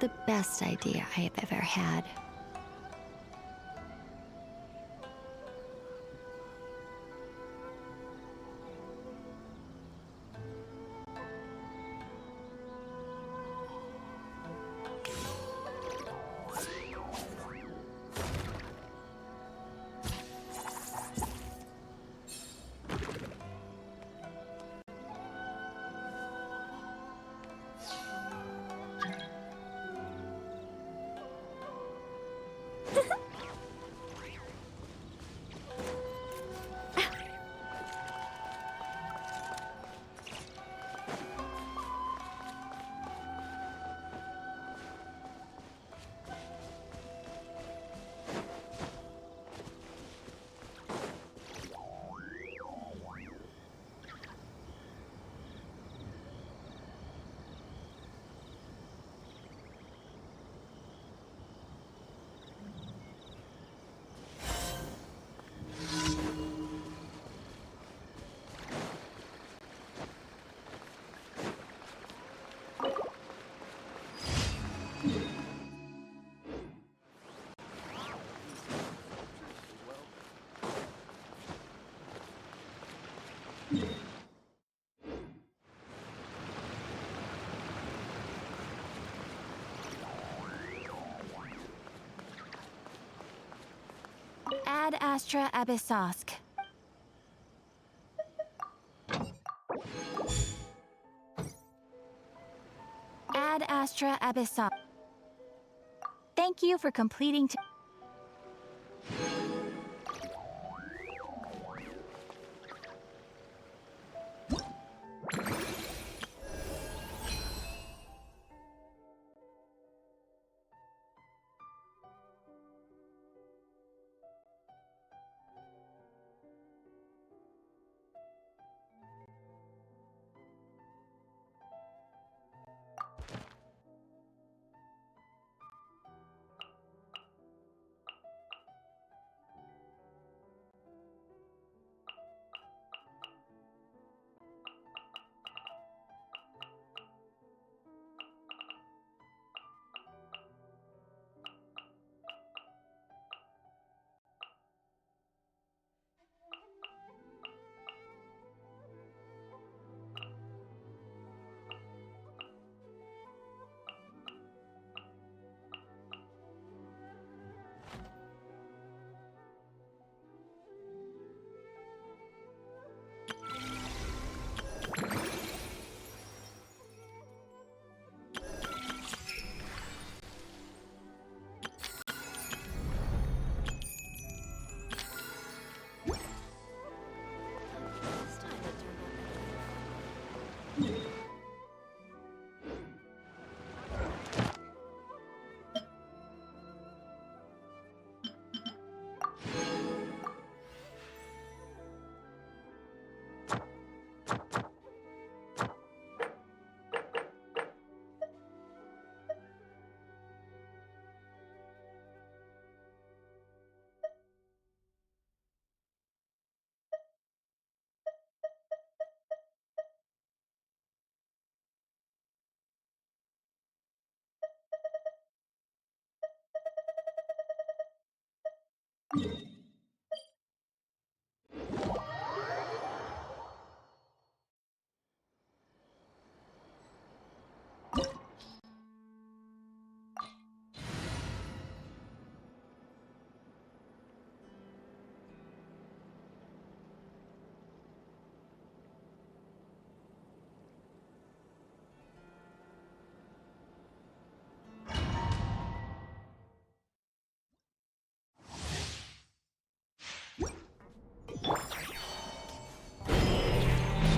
the best idea I have ever had. Ad Astra Abyssosk. Ad Astra Abyssosk. Thank you for completing.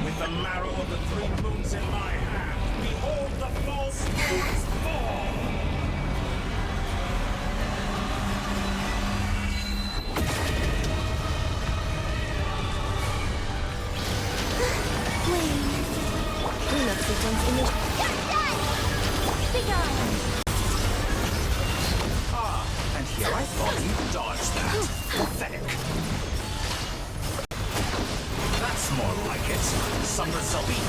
With the marrow of the three moons in my hand, behold the false lords fall! Ah, and here I thought you'd dodge that. Pathetic. That's more like it. Summer Zalbi.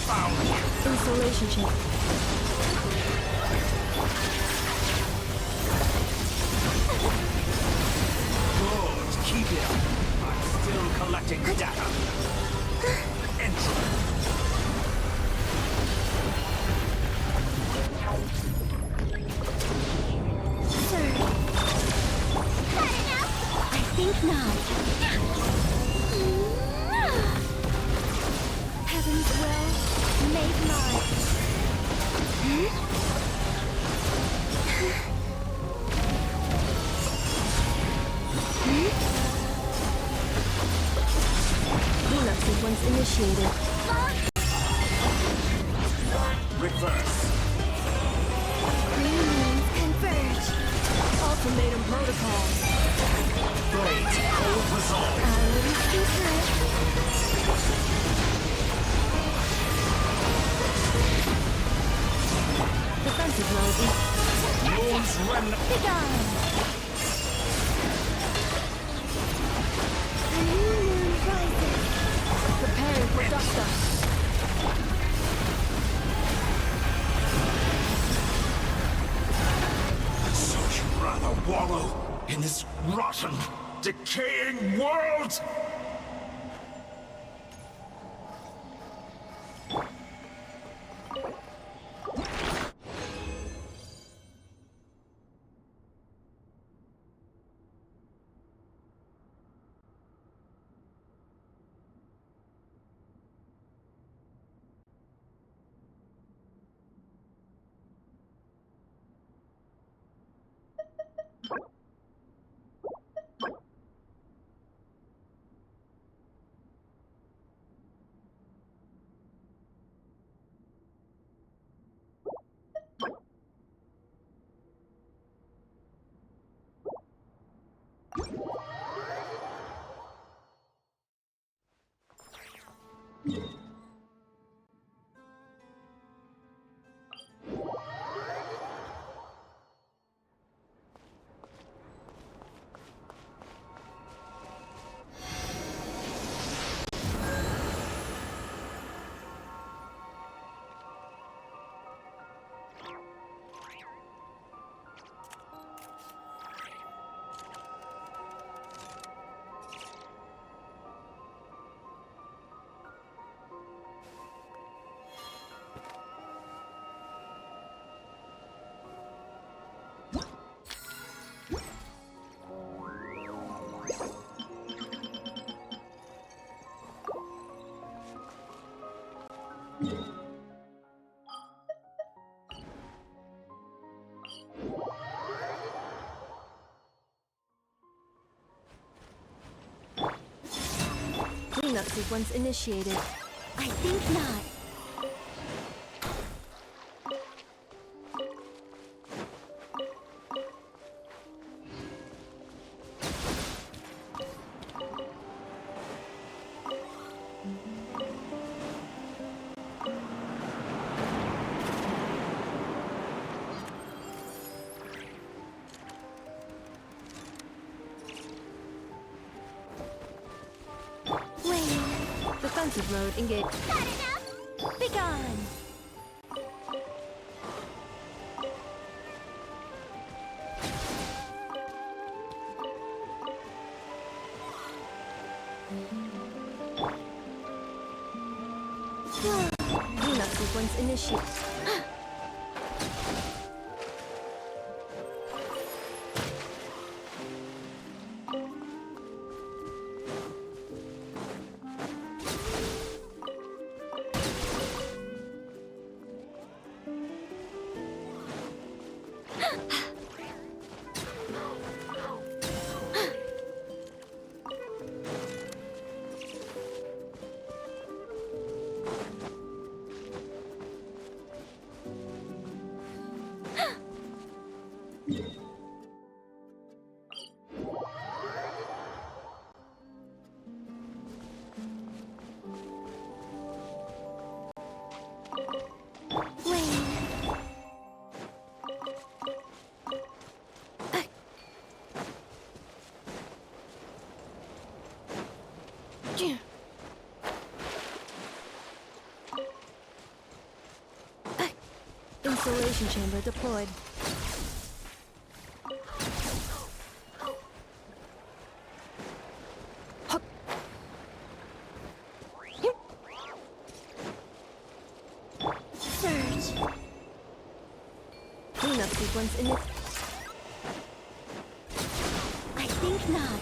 Found one. Installation check. Good, keep it up. I'm still collecting data. Entry. Sir. I think not. Heaven's will made mine. Cleanup sequence initiated. Reverse. Green moons converge. Ultimatum protocol. Great. Cold resolve. Already secret. Defensive mode. Moon's remnant. Begone! A new moon rises. Preparing for dusk-up. So you'd rather wallow in this rotten, decaying world? Cleanup sequence initiated. I think not. Defensive mode engaged. Not enough! Begone! Cleanup sequence initiated. Installation chamber deployed. Surge. Cleanup sequence in it. I think not.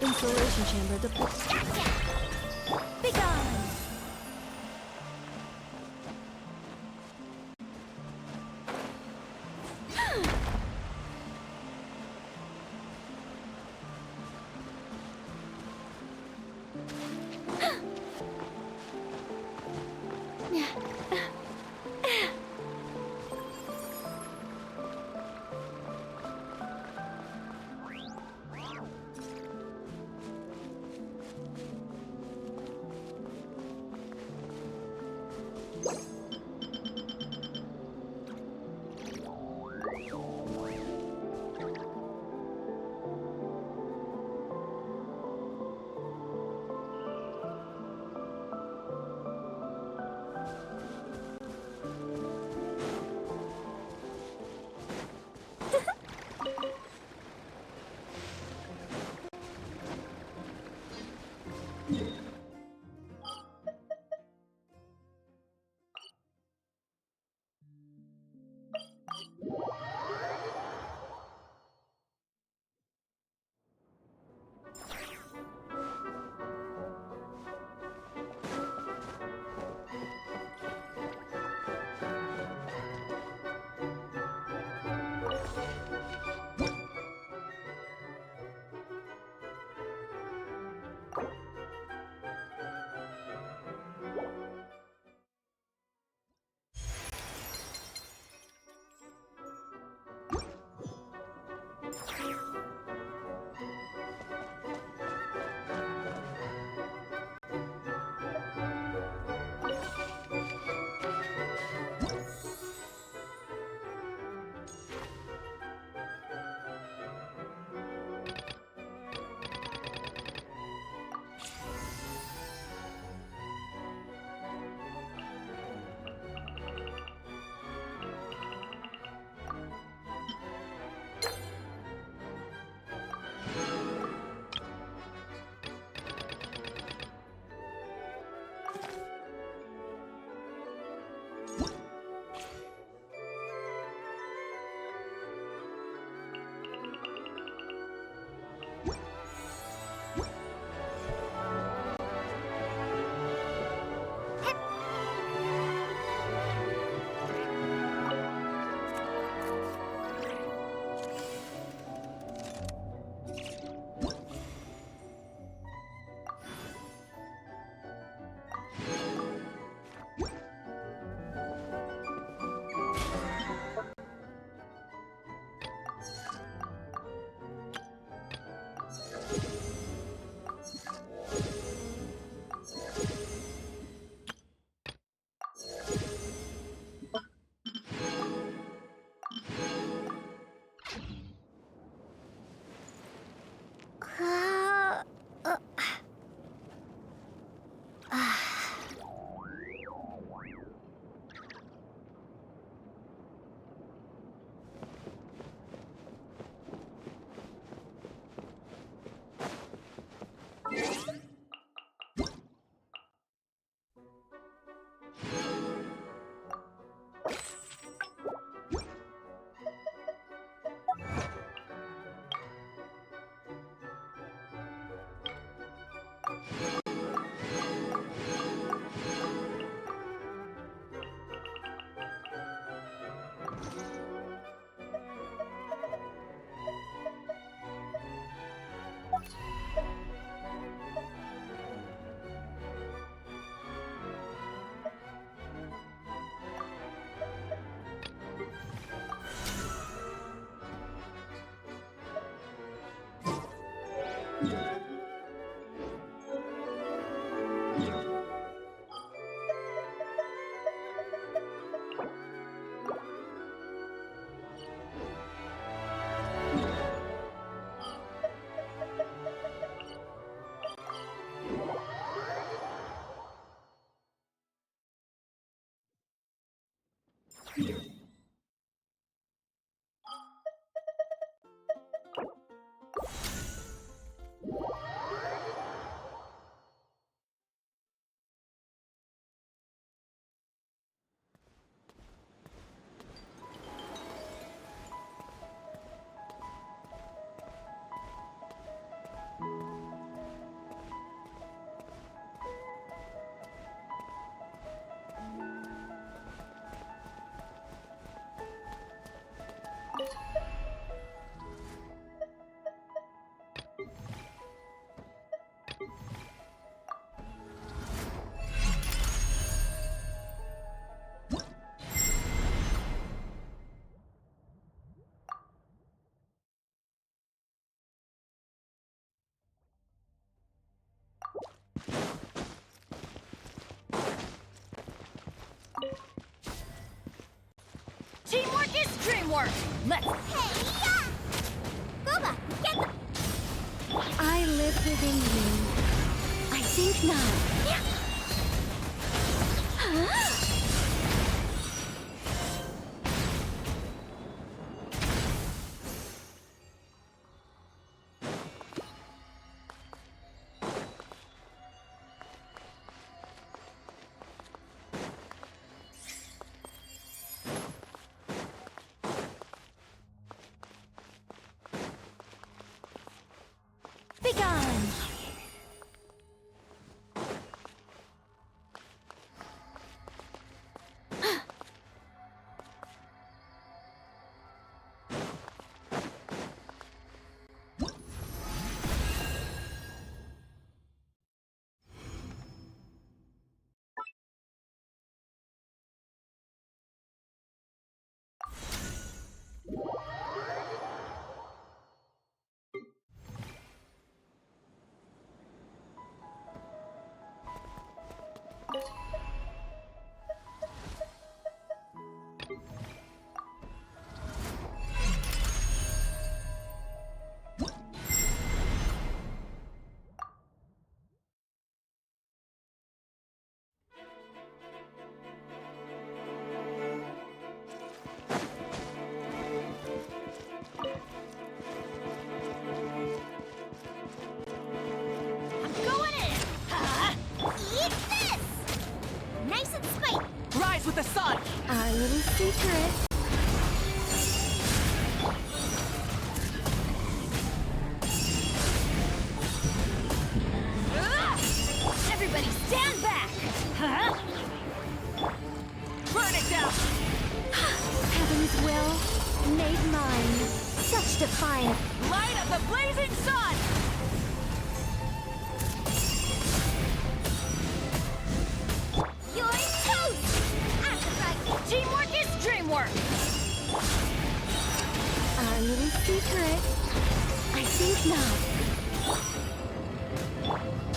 Installation chamber deployed. Gotcha! Be gone! Teamwork is dreamwork! Let's... Hey-ya! Boba, get the... I live within you. I think not. Yeah. Huh? Begone! the sun! Our little secret. Everybody stand back! Huh? Burn it down! Heaven's will made mine. Such defiance. Light of the blazing sun! You're toast! Teamwork is dreamwork! Our little secret. I think not.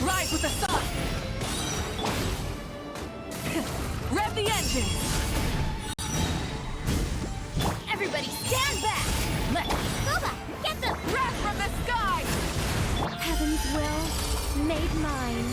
Rise with the sun! Rev the engine! Everybody stand back! Let's Boba, get the breath from the sky! Heaven's will made mine.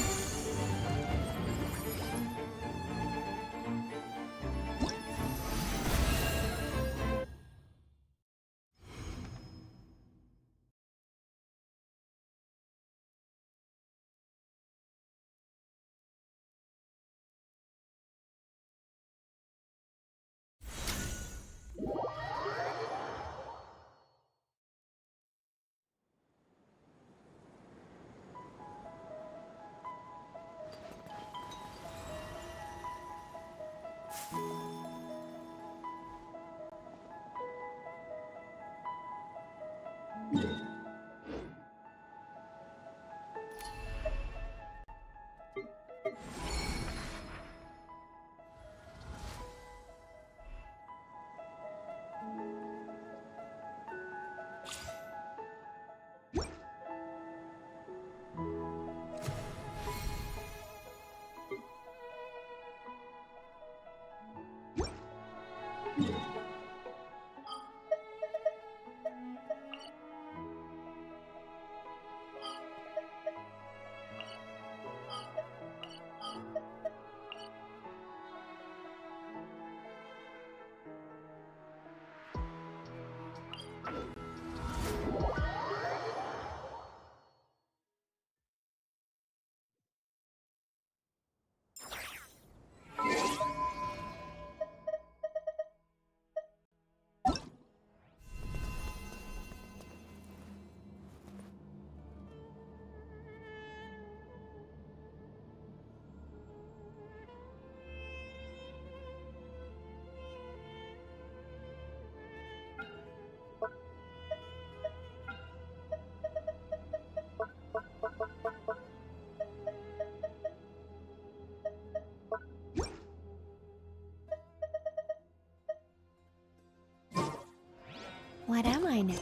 What am I now?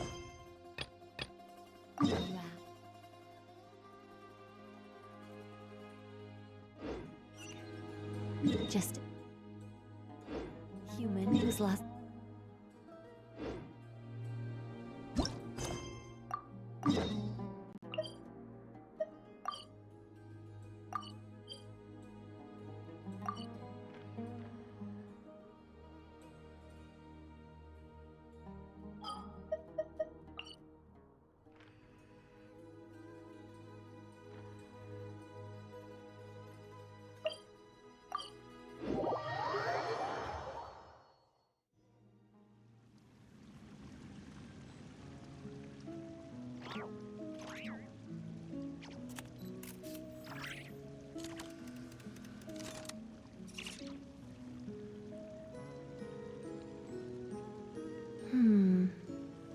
Wow. Just a human who's lost.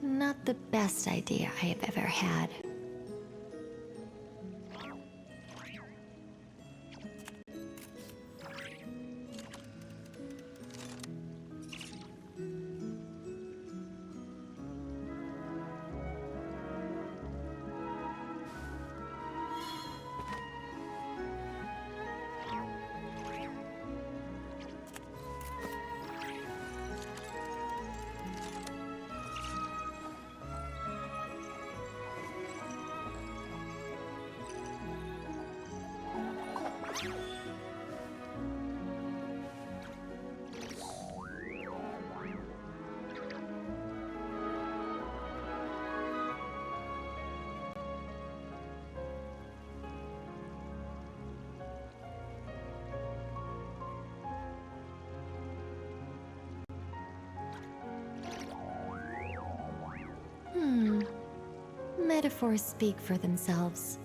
Not the best idea I have ever had. metaphors speak for themselves.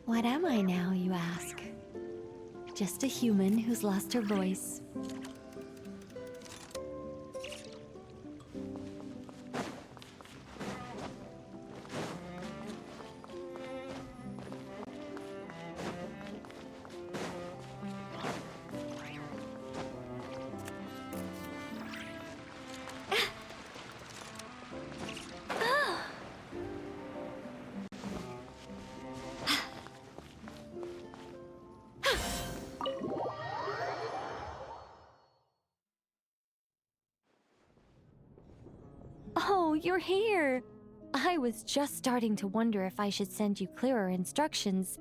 What am I now, you ask? Just a human who's lost her voice. Oh, you're here! I was just starting to wonder if I should send you clearer instructions.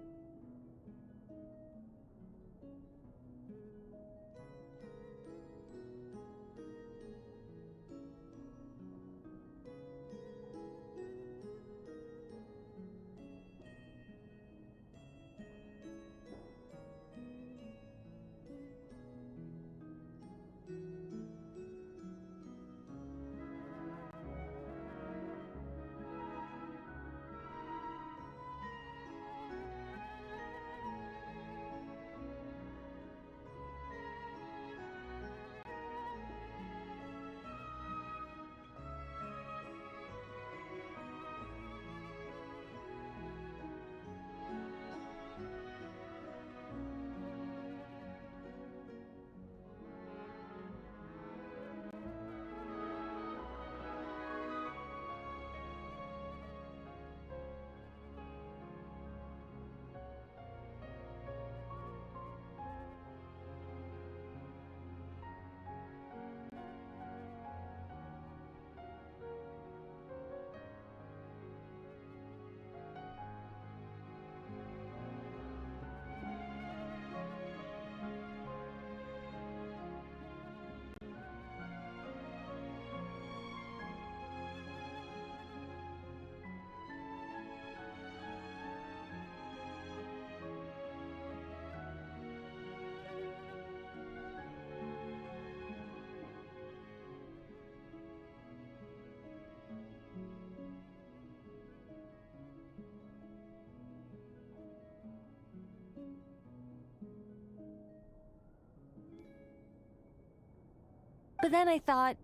But then I thought,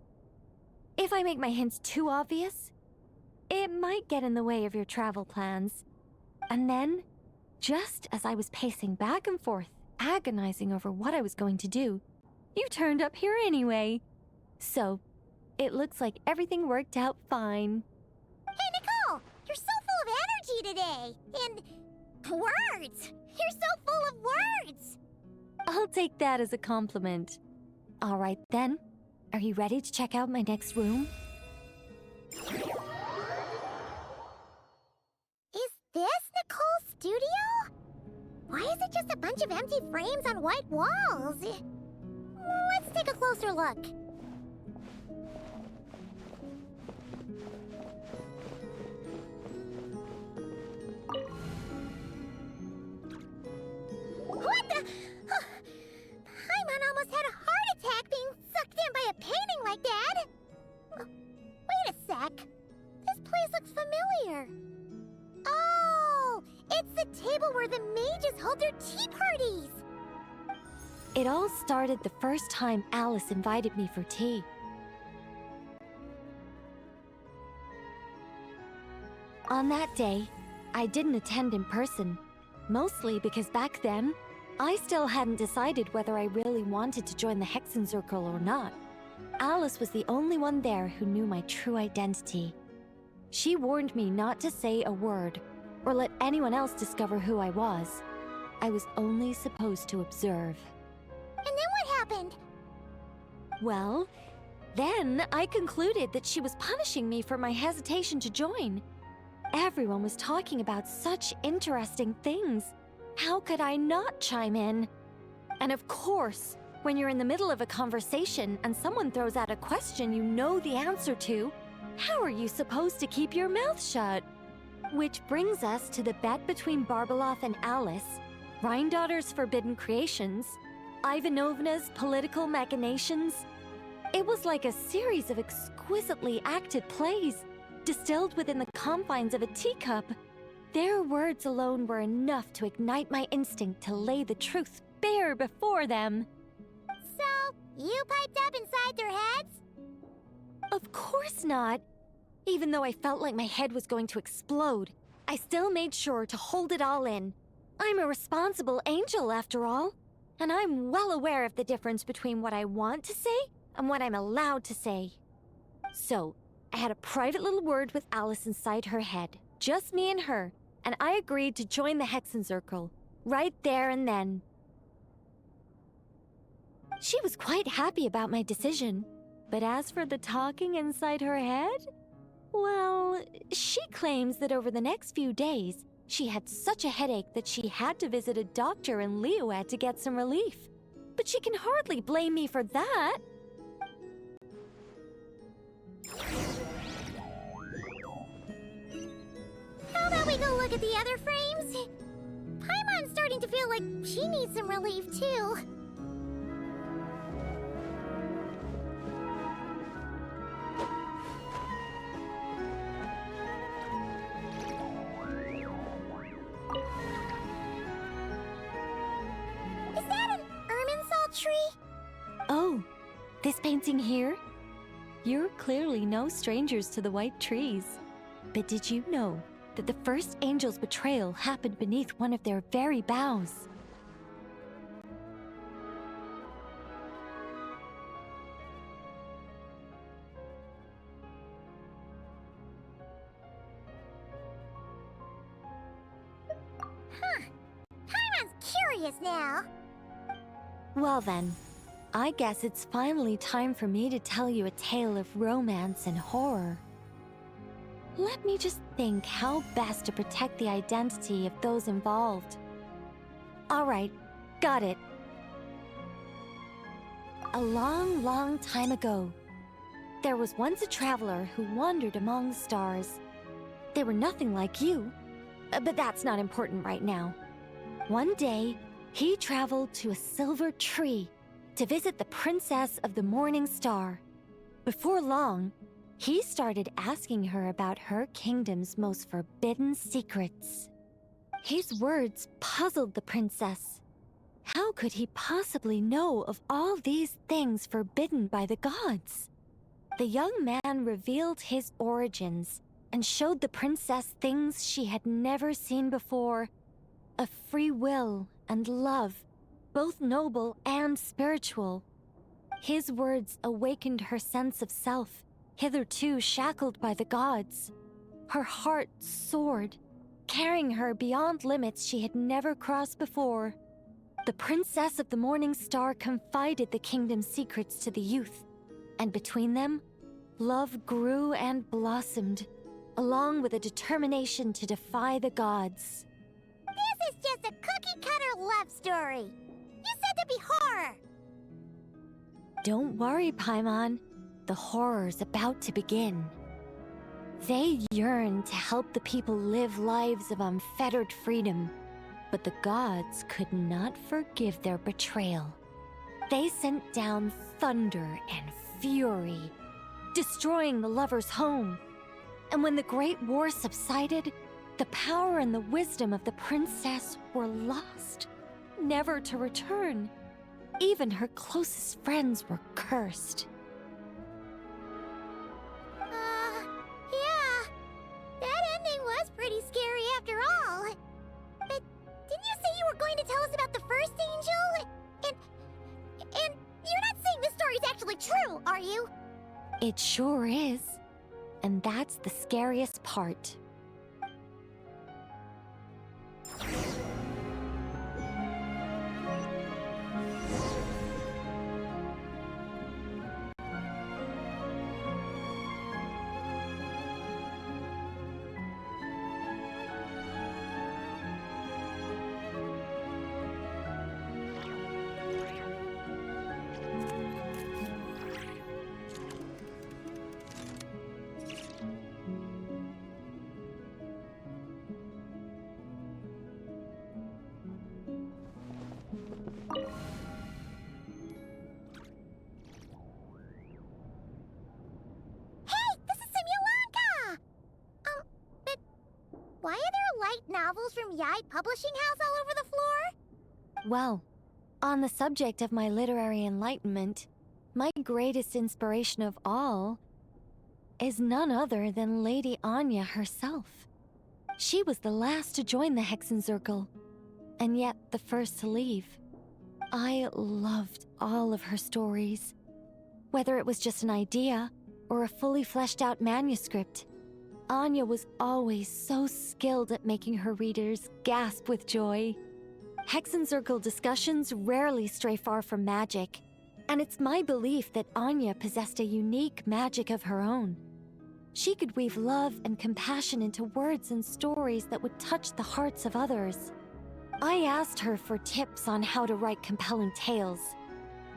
if I make my hints too obvious, it might get in the way of your travel plans. And then, just as I was pacing back and forth, agonizing over what I was going to do, you turned up here anyway. So, it looks like everything worked out fine. Hey, Nicole! You're so full of energy today! And Words! You're so full of words! I'll take that as a compliment. All right then. Are you ready to check out my next room? Is this Nicole's studio? Why is it just a bunch of empty frames on white walls? Let's take a closer look. What the? Paimon almost had a heart attack being sucked in by a painting like that. Wait a sec. This place looks familiar. Oh, it's the table where the mages hold their tea parties. It all started the first time Alice invited me for tea. On that day, I didn't attend in person, mostly because back then, I still hadn't decided whether I really wanted to join the Hexencircle or not. Alice was the only one there who knew my true identity. She warned me not to say a word or let anyone else discover who I was. I was only supposed to observe. And then what happened? Well, then I concluded that she was punishing me for my hesitation to join. Everyone was talking about such interesting things. How could I not chime in? And of course, when you're in the middle of a conversation and someone throws out a question you know the answer to, how are you supposed to keep your mouth shut? Which brings us to the bet between Barbeloth and Alice, Rhindaughter's forbidden creations, Ivanovna's political machinations. It was like a series of exquisitely acted plays, distilled within the confines of a teacup. Their words alone were enough to ignite my instinct to lay the truth bare before them. So, you piped up inside their heads? Of course not. Even though I felt like my head was going to explode, I still made sure to hold it all in. I'm a responsible angel, after all, and I'm well aware of the difference between what I want to say and what I'm allowed to say. So, I had a private little word with Alice inside her head, just me and her, and I agreed to join the Hexencircle, right there and then. She was quite happy about my decision, but as for the talking inside her head, well, she claims that over the next few days, she had such a headache that she had to visit a doctor in Liyue to get some relief. But she can hardly blame me for that. How about we go look at the other frames? Paimon's starting to feel like she needs some relief, too. Is that an Irminsul tree? Oh, this painting here? You're clearly no strangers to the white trees. But did you know that the first angel's betrayal happened beneath one of their very boughs? Paimon's curious now. Well then, I guess it's finally time for me to tell you a tale of romance and horror. Let me just think how best to protect the identity of those involved. Alright, got it. A long, long time ago, there was once a traveler who wandered among the stars. They were nothing like you, but that's not important right now. One day, he traveled to a silver tree to visit the princess of the morning star. Before long, he started asking her about her kingdom's most forbidden secrets. His words puzzled the princess. How could he possibly know of all these things forbidden by the gods? The young man revealed his origins and showed the princess things she had never seen before. Of free will and love, both noble and spiritual. His words awakened her sense of self, hitherto shackled by the gods. Her heart soared, carrying her beyond limits she had never crossed before. The Princess of the Morning Star confided the kingdom's secrets to the youth, and between them, love grew and blossomed, along with a determination to defy the gods. This is just a cookie-cutter love story. You said to be horror. Don't worry, Paimon. The horror's about to begin. They yearn to help the people live lives of unfettered freedom, but the gods could not forgive their betrayal. They sent down thunder and fury, destroying the lovers' home. And when the Great War subsided, the power and the wisdom of the princess were lost, never to return. Even her closest friends were cursed. Yeah. That ending was pretty scary after all. But didn't you say you were going to tell us about the first angel? And you're not saying this story's actually true, are you? It sure is. And that's the scariest part. Why are there light novels from VII Publishing House all over the floor? Well, on the subject of my literary enlightenment, my greatest inspiration of all is none other than Lady Anya herself. She was the last to join the Hexenzirkel, and yet the first to leave. I loved all of her stories, whether it was just an idea or a fully fleshed out manuscript. Anya was always so skilled at making her readers gasp with joy. Hexenzirkel discussions rarely stray far from magic, and it's my belief that Anya possessed a unique magic of her own. She could weave love and compassion into words and stories that would touch the hearts of others. I asked her for tips on how to write compelling tales.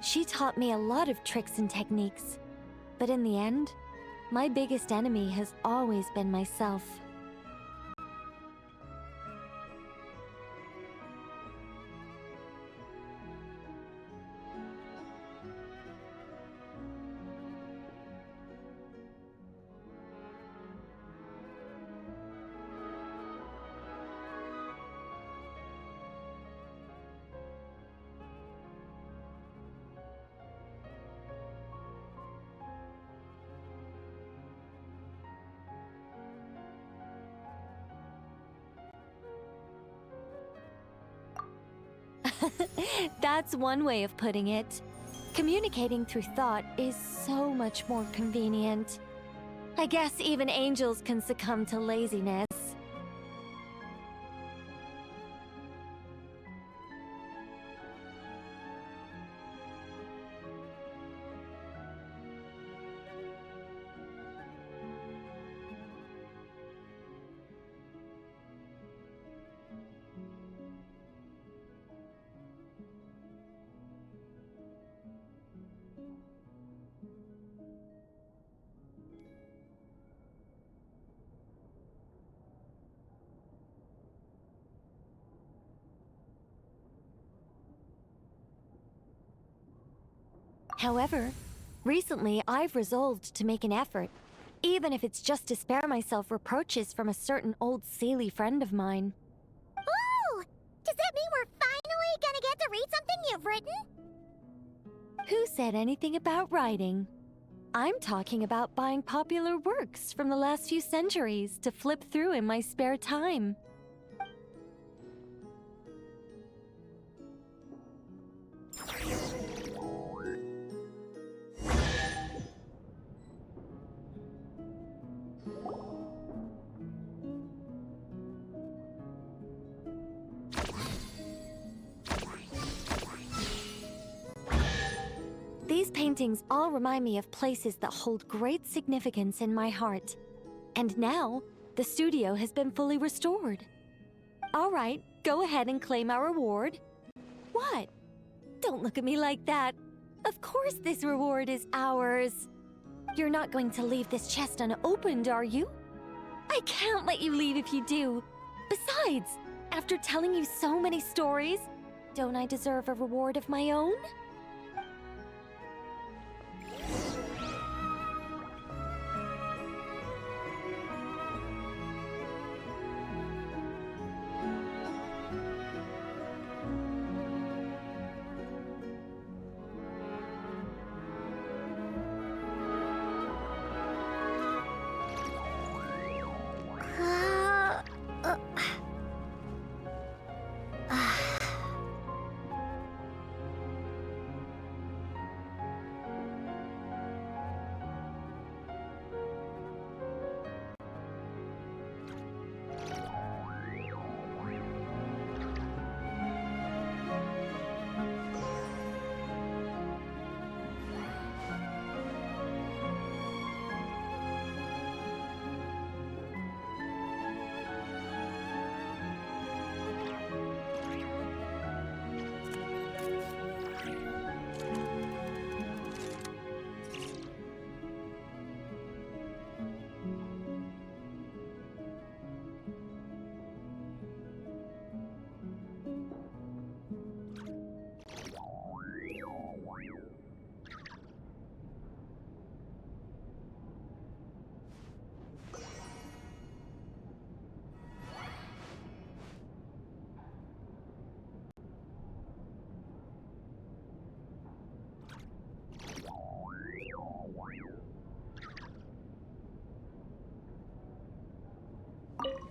She taught me a lot of tricks and techniques, but in the end, my biggest enemy has always been myself. That's one way of putting it. Communicating through thought is so much more convenient. I guess even angels can succumb to laziness. However, recently I've resolved to make an effort, even if it's just to spare myself reproaches from a certain old Seelie friend of mine. Oh! Does that mean we're finally gonna get to read something you've written? Who said anything about writing? I'm talking about buying popular works from the last few centuries to flip through in my spare time. These paintings all remind me of places that hold great significance in my heart. And now, the studio has been fully restored. All right, go ahead and claim our reward. What? Don't look at me like that. Of course this reward is ours. You're not going to leave this chest unopened, are you? I can't let you leave if you do. Besides, after telling you so many stories, don't I deserve a reward of my own?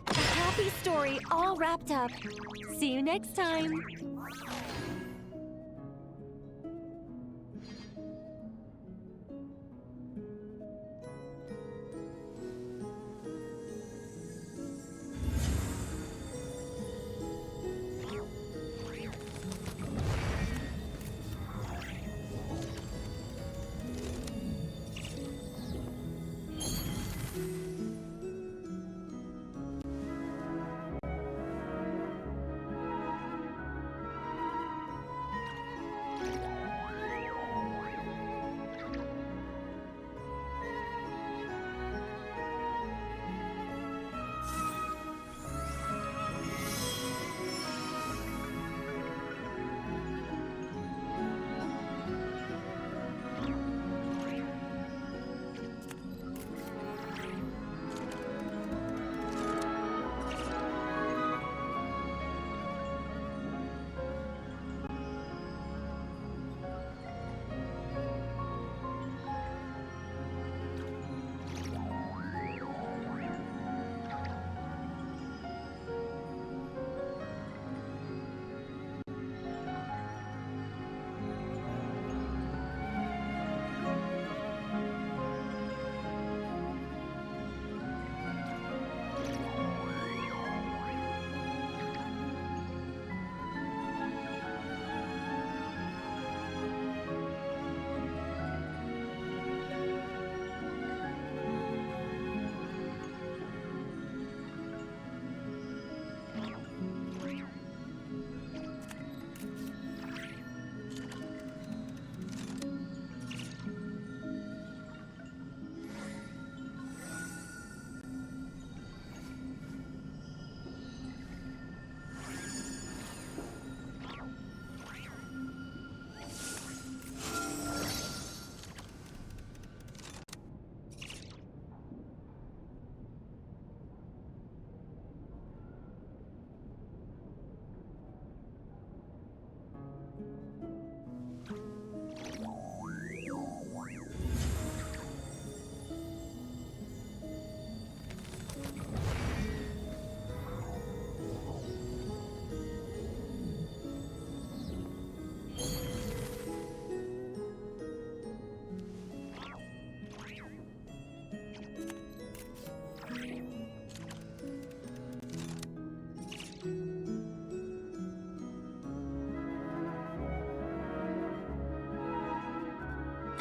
Happy story all wrapped up. See you next time.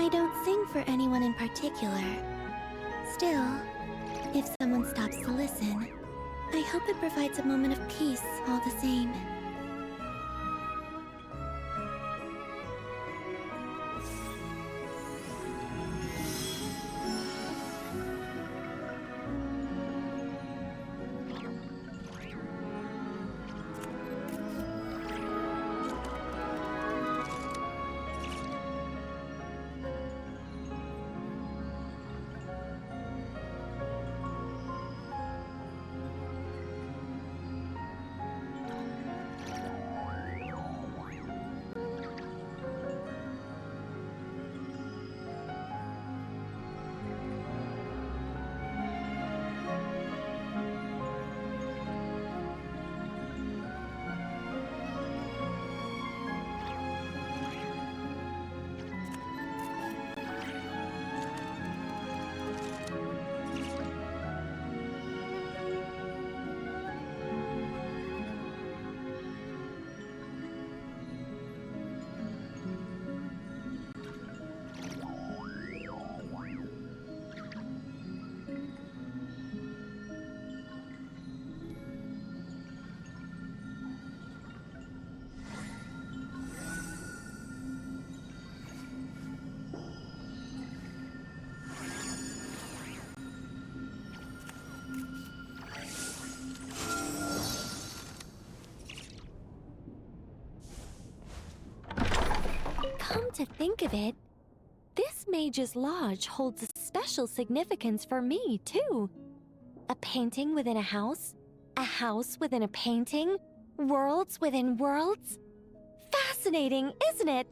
I don't sing for anyone in particular. Still, if someone stops to listen, I hope it provides a moment of peace all the same. Come to think of it, this Mage's Lodge holds a special significance for me, too. A painting within a house within a painting, worlds within worlds. Fascinating, isn't it?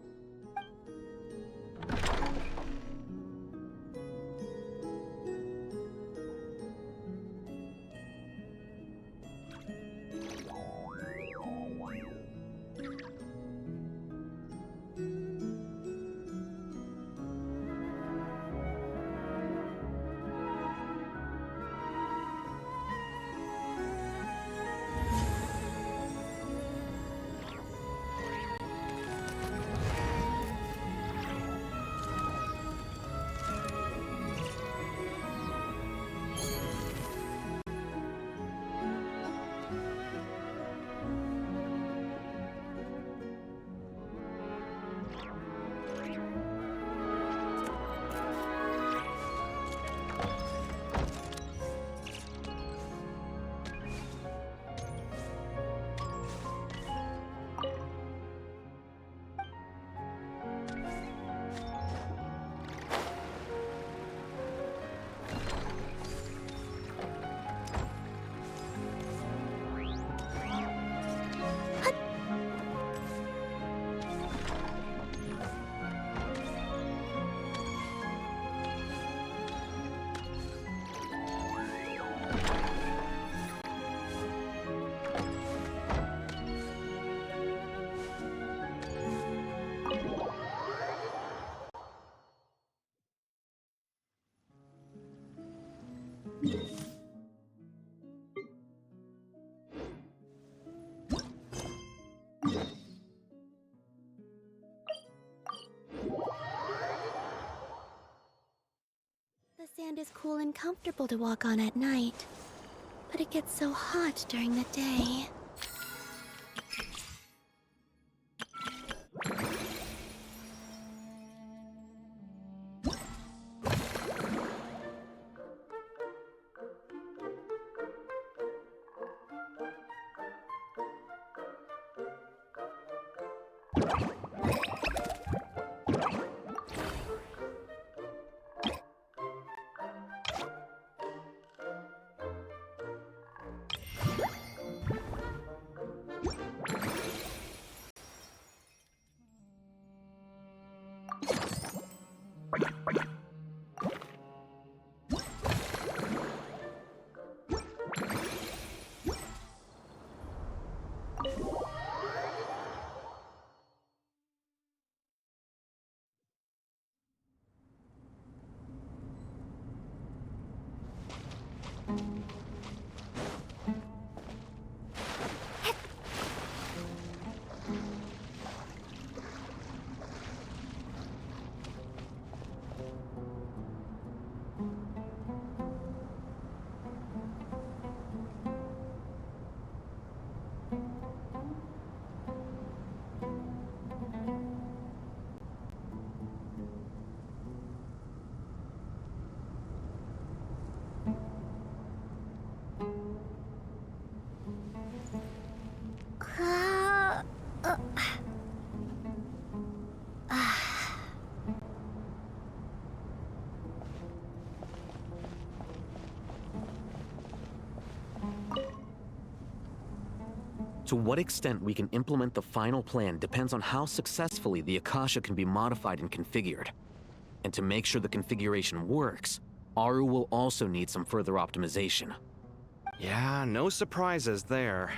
The sand is cool and comfortable to walk on at night, but it gets so hot during the day. To what extent we can implement the final plan depends on how successfully the Akasha can be modified and configured. And to make sure the configuration works, Aru will also need some further optimization. Yeah, no surprises there.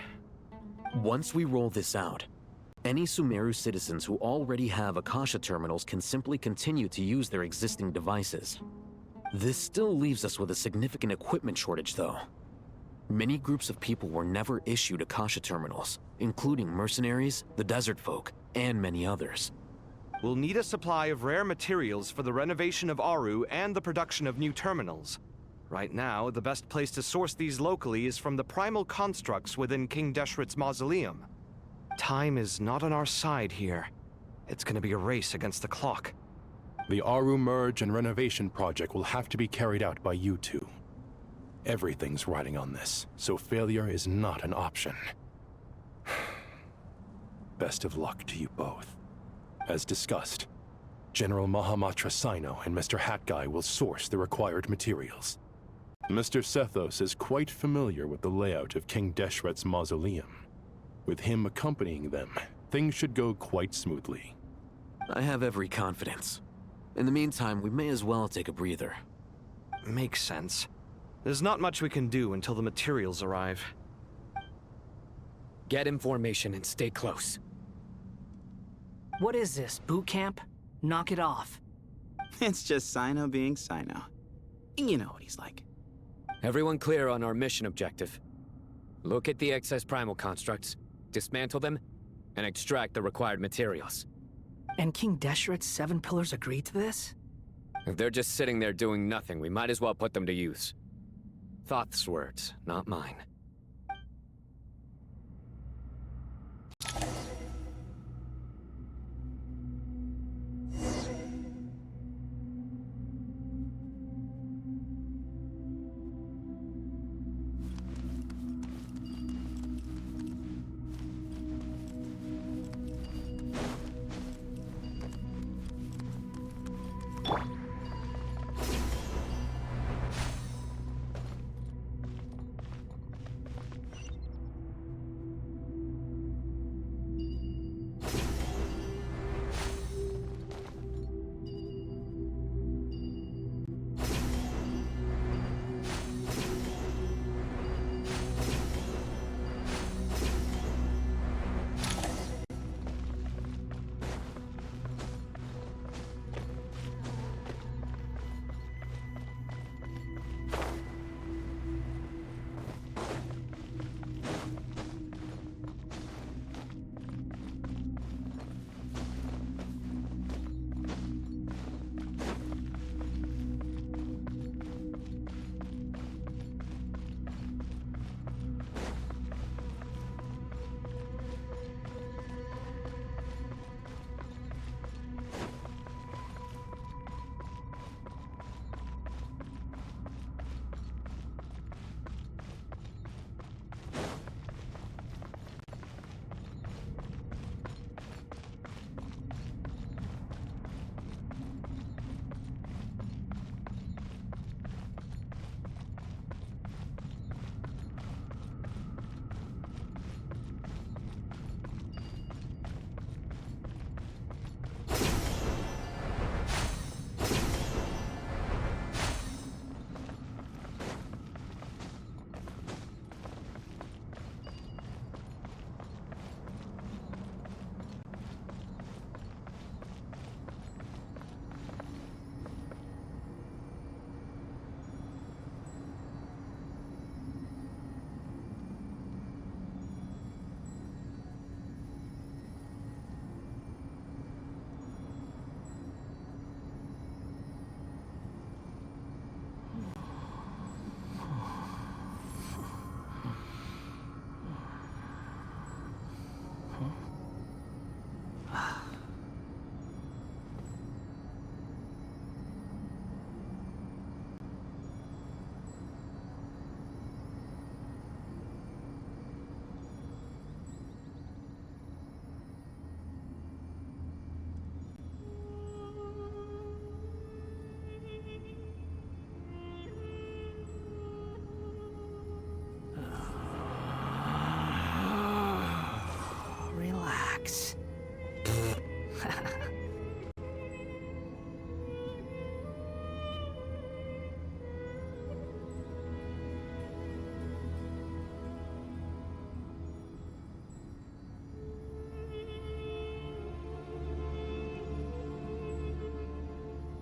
Once we roll this out, any Sumeru citizens who already have Akasha terminals can simply continue to use their existing devices. This still leaves us with a significant equipment shortage, though. Many groups of people were never issued Akasha terminals, including mercenaries, the desert folk, and many others. We'll need a supply of rare materials for the renovation of Aru and the production of new terminals. Right now, the best place to source these locally is from the primal constructs within King Deshret's mausoleum. Time is not on our side here. It's gonna be a race against the clock. The Aru merge and renovation project will have to be carried out by you two. Everything's riding on this, so failure is not an option. Best of luck to you both. As discussed, General Mahamatra Sino and Mr. Hat Guy will source the required materials. Mr. Sethos is quite familiar with the layout of King Deshret's mausoleum. With him accompanying them, things should go quite smoothly. I have every confidence. In the meantime, we may as well take a breather. Makes sense. There's not much we can do until the materials arrive. Get in formation and stay close. What is this, boot camp? Knock it off. It's just Sino being Sino. You know what he's like. Everyone clear on our mission objective. Look at the excess primal constructs, dismantle them, and extract the required materials. And King Deshret's 7 pillars agreed to this? If they're just sitting there doing nothing, we might as well put them to use. Thoth's words, not mine.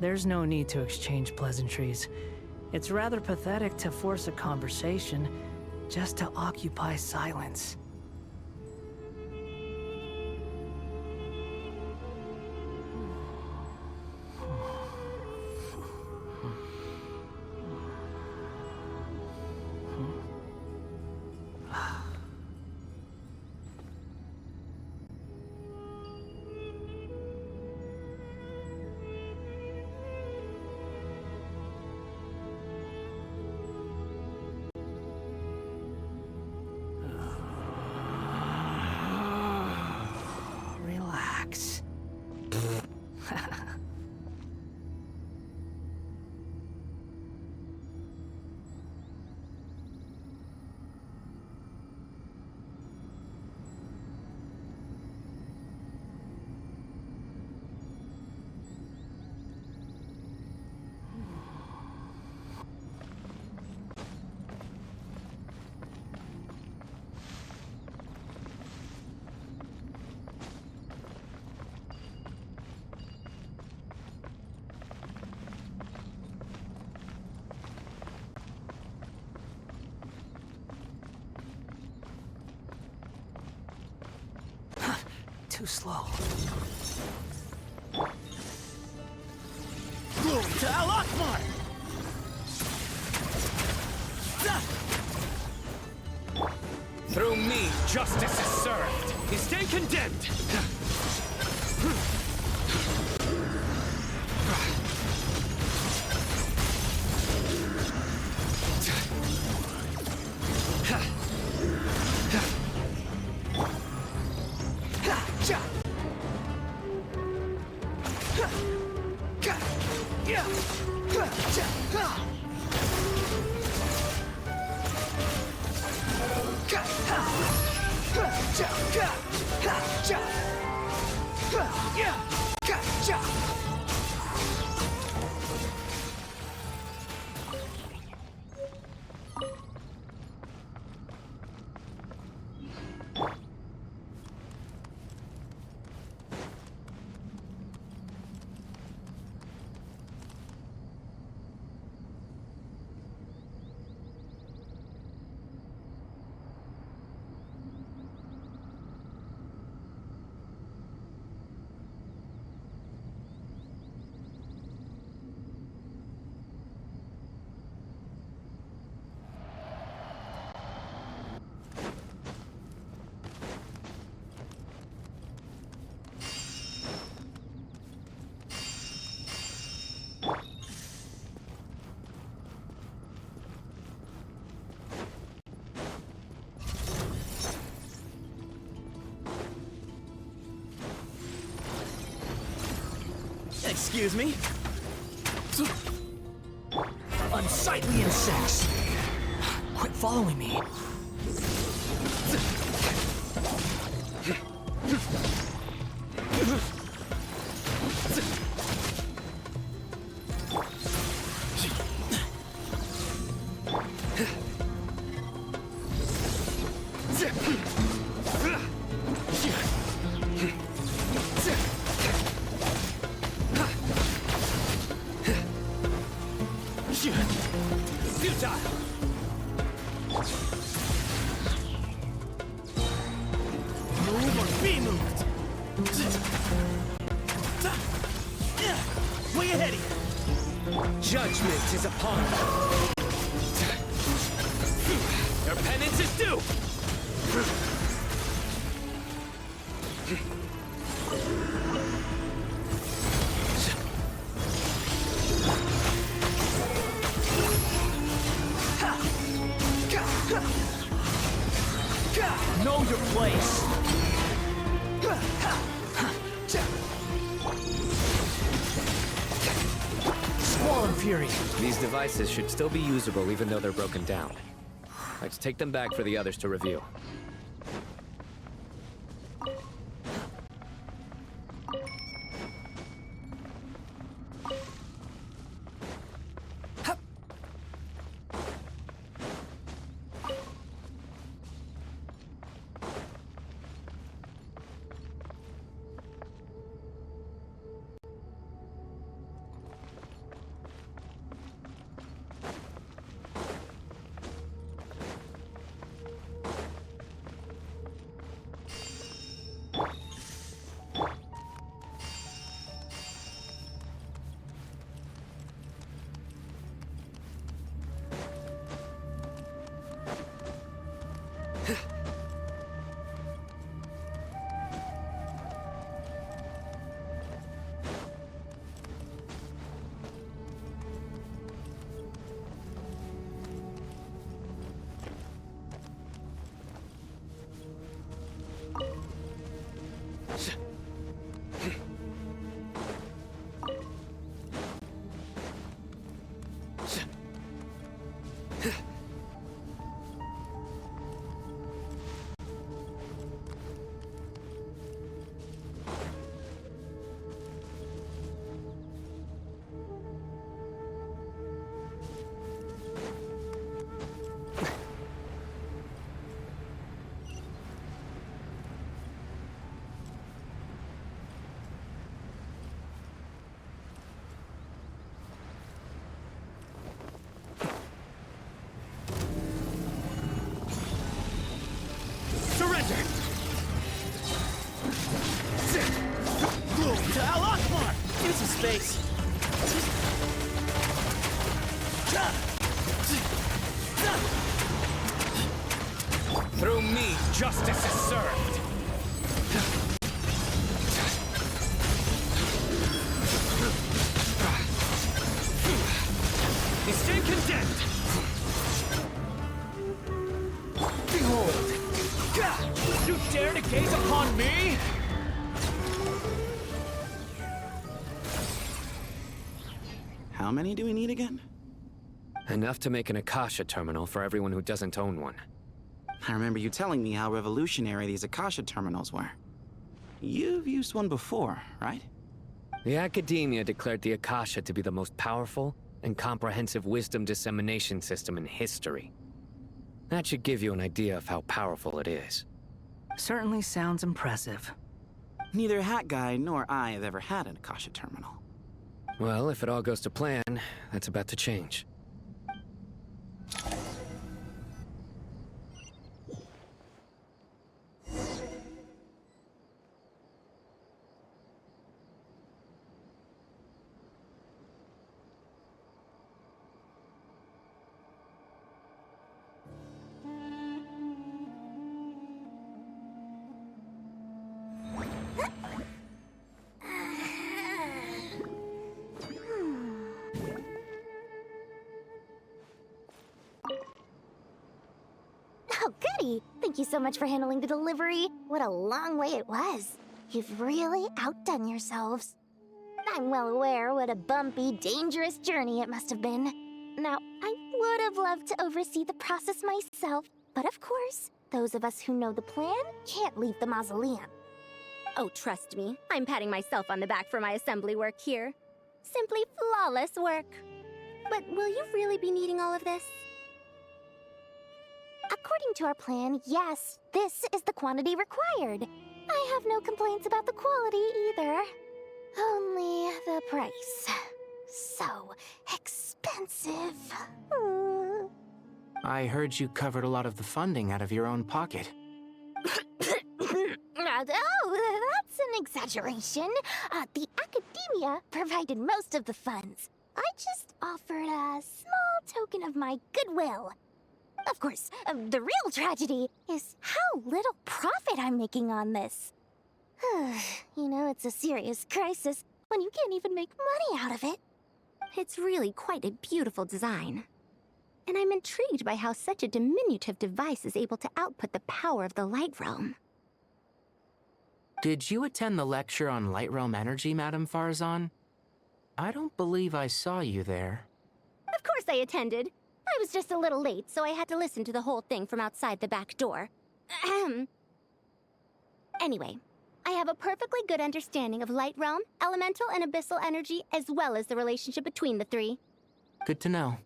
There's no need to exchange pleasantries. It's rather pathetic to force a conversation just to occupy silence. Relax. Too slow. Glory to Al Akbar! Through me, justice is served. You stand condemned. Excuse me? Unsightly insects! Quit following me. Move or be moved! Way ahead of you! Judgment is upon you. Your penance is due! Know your place! Squall Fury! These devices should still be usable even though they're broken down. Let's take them back for the others to review. Through me, justice is served. You stand condemned. Behold! You dare to gaze upon me? How many do we need again? Enough to make an Akasha terminal for everyone who doesn't own one. I remember you telling me how revolutionary these Akasha terminals were. You've used one before, right? The Academia declared the Akasha to be the most powerful and comprehensive wisdom dissemination system in history. That should give you an idea of how powerful it is. Certainly sounds impressive. Neither Hat Guy nor I have ever had an Akasha terminal. Well, if it all goes to plan, that's about to change. Oh, goody! Thank you so much for handling the delivery. What a long way it was. You've really outdone yourselves. I'm well aware what a bumpy, dangerous journey it must have been. Now, I would have loved to oversee the process myself, but of course, those of us who know the plan can't leave the mausoleum. Oh, trust me, I'm patting myself on the back for my assembly work here. Simply flawless work. But will you really be needing all of this? According to our plan, yes, this is the quantity required. I have no complaints about the quality either. Only the price. So expensive. I heard you covered a lot of the funding out of your own pocket. Oh, that's an exaggeration. The Academia provided most of the funds. I just offered a small token of my goodwill. Of course, the real tragedy is how little profit I'm making on this. You know, it's a serious crisis when you can't even make money out of it. It's really quite a beautiful design. And I'm intrigued by how such a diminutive device is able to output the power of the Light Realm. Did you attend the lecture on Light Realm energy, Madame Farzan? I don't believe I saw you there. Of course I attended. I was just a little late, so I had to listen to the whole thing from outside the back door. Ahem. Anyway, I have a perfectly good understanding of Light Realm, elemental and abyssal energy, as well as the relationship between the three. Good to know.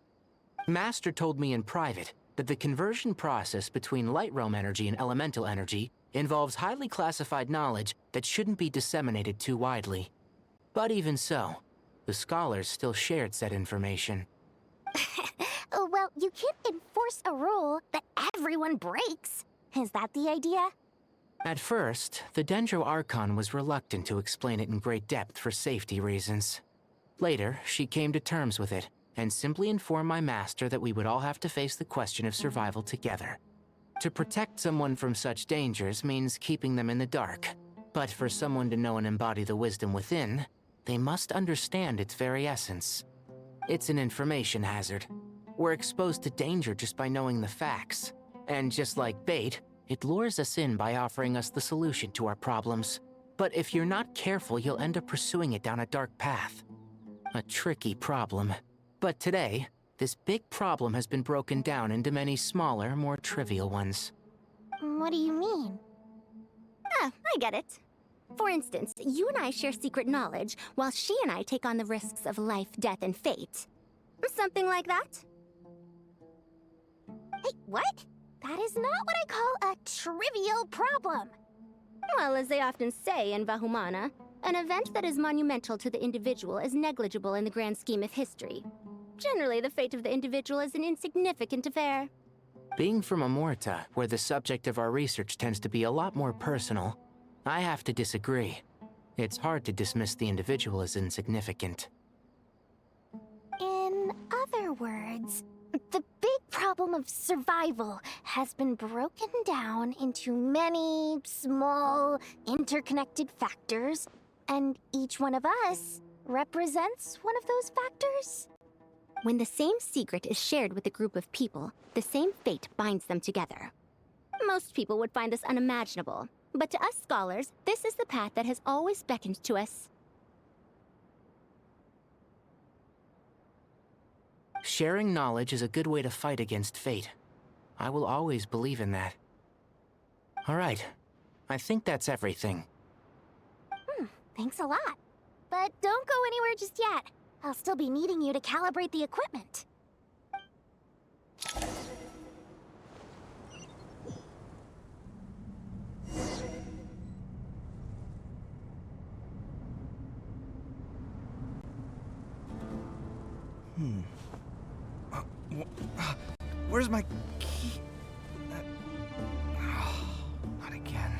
Master told me in private that the conversion process between Light Realm energy and elemental energy involves highly classified knowledge that shouldn't be disseminated too widely. But even so, the scholars still shared said information. Well, you can't enforce a rule that everyone breaks. Is that the idea? At first, the Dendro Archon was reluctant to explain it in great depth for safety reasons. Later, she came to terms with it, and simply informed my master that we would all have to face the question of survival together. To protect someone from such dangers means keeping them in the dark. But for someone to know and embody the wisdom within, they must understand its very essence. It's an information hazard. We're exposed to danger just by knowing the facts. And just like bait, it lures us in by offering us the solution to our problems. But if you're not careful, you'll end up pursuing it down a dark path. A tricky problem. But today, this big problem has been broken down into many smaller, more trivial ones. What do you mean? Ah, I get it. For instance, you and I share secret knowledge, while she and I take on the risks of life, death, and fate. Something like that? Hey, what? That is not what I call a trivial problem. Well, as they often say in Vahumana, an event that is monumental to the individual is negligible in the grand scheme of history. Generally, the fate of the individual is an insignificant affair. Being from Amorta, where the subject of our research tends to be a lot more personal, I have to disagree. It's hard to dismiss the individual as insignificant. In other words, the big problem of survival has been broken down into many small, interconnected factors, and each one of us represents one of those factors. When the same secret is shared with a group of people, the same fate binds them together. Most people would find this unimaginable, but to us scholars, this is the path that has always beckoned to us. Sharing knowledge is a good way to fight against fate. I will always believe in that. All right. I think that's everything. Thanks a lot. But don't go anywhere just yet. I'll still be needing you to calibrate the equipment. Where's my key? Not again.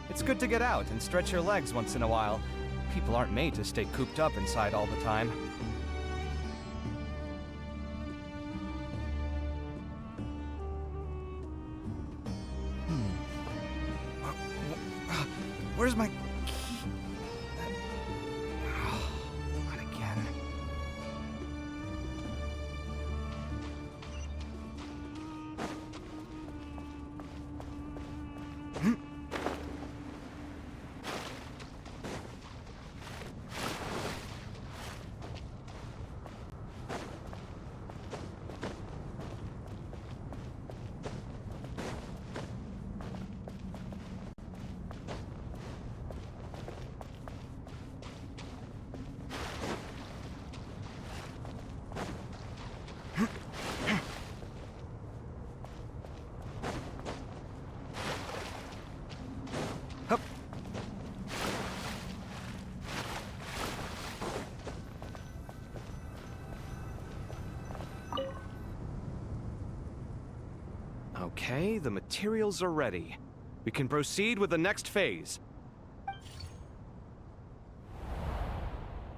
It's good to get out and stretch your legs once in a while. People aren't made to stay cooped up inside all the time. Where's my key? Not again. Okay, the materials are ready. We can proceed with the next phase.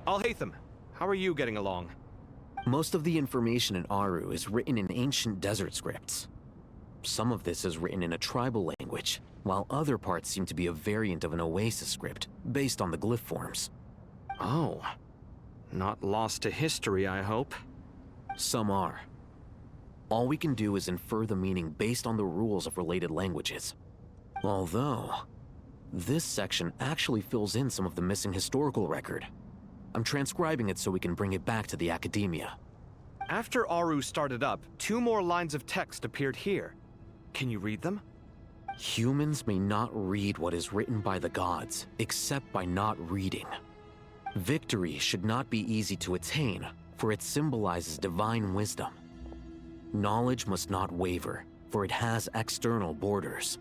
Al-Haytham, how are you getting along? Most of the information in Aru is written in ancient desert scripts. Some of this is written in a tribal language, while other parts seem to be a variant of an Oasis script, based on the glyph forms. Oh. Not lost to history, I hope. Some are. All we can do is infer the meaning based on the rules of related languages. Although, this section actually fills in some of the missing historical record. I'm transcribing it so we can bring it back to the academia. After Aru started up, 2 more lines of text appeared here. Can you read them? Humans may not read what is written by the gods, except by not reading. Victory should not be easy to attain, for it symbolizes divine wisdom. Knowledge must not waver, for it has external borders.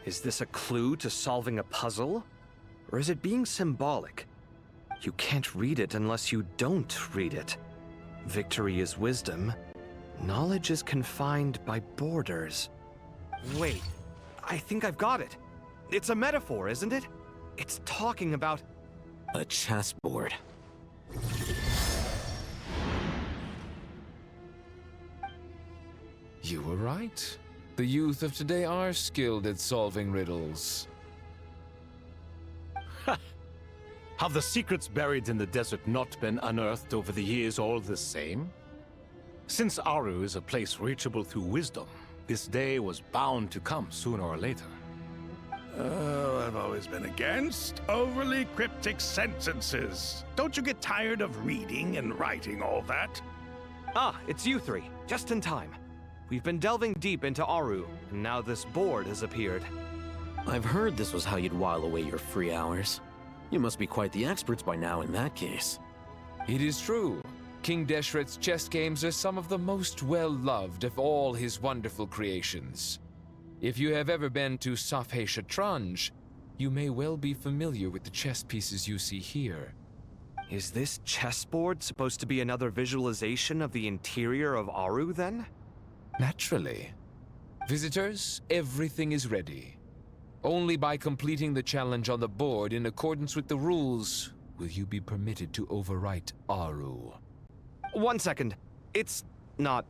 Is this a clue to solving a puzzle? Or is it being symbolic? You can't read it unless you don't read it. Victory is wisdom. Knowledge is confined by borders. Wait, I think I've got it. It's a metaphor, isn't it? It's talking about... a chessboard. You were right. The youth of today are skilled at solving riddles. Have the secrets buried in the desert not been unearthed over the years all the same? Since Aru is a place reachable through wisdom, this day was bound to come sooner or later. Oh, I've always been against overly cryptic sentences. Don't you get tired of reading and writing all that? Ah, it's you three. Just in time. We've been delving deep into Aru, and now this board has appeared. I've heard this was how you'd while away your free hours. You must be quite the experts by now in that case. It is true. King Deshret's chess games are some of the most well-loved of all his wonderful creations. If you have ever been to Safhe Shatranj, you may well be familiar with the chess pieces you see here. Is this chessboard supposed to be another visualization of the interior of Aru, then? Naturally. Visitors, everything is ready. Only by completing the challenge on the board in accordance with the rules will you be permitted to overwrite Aru. 1 second. It's not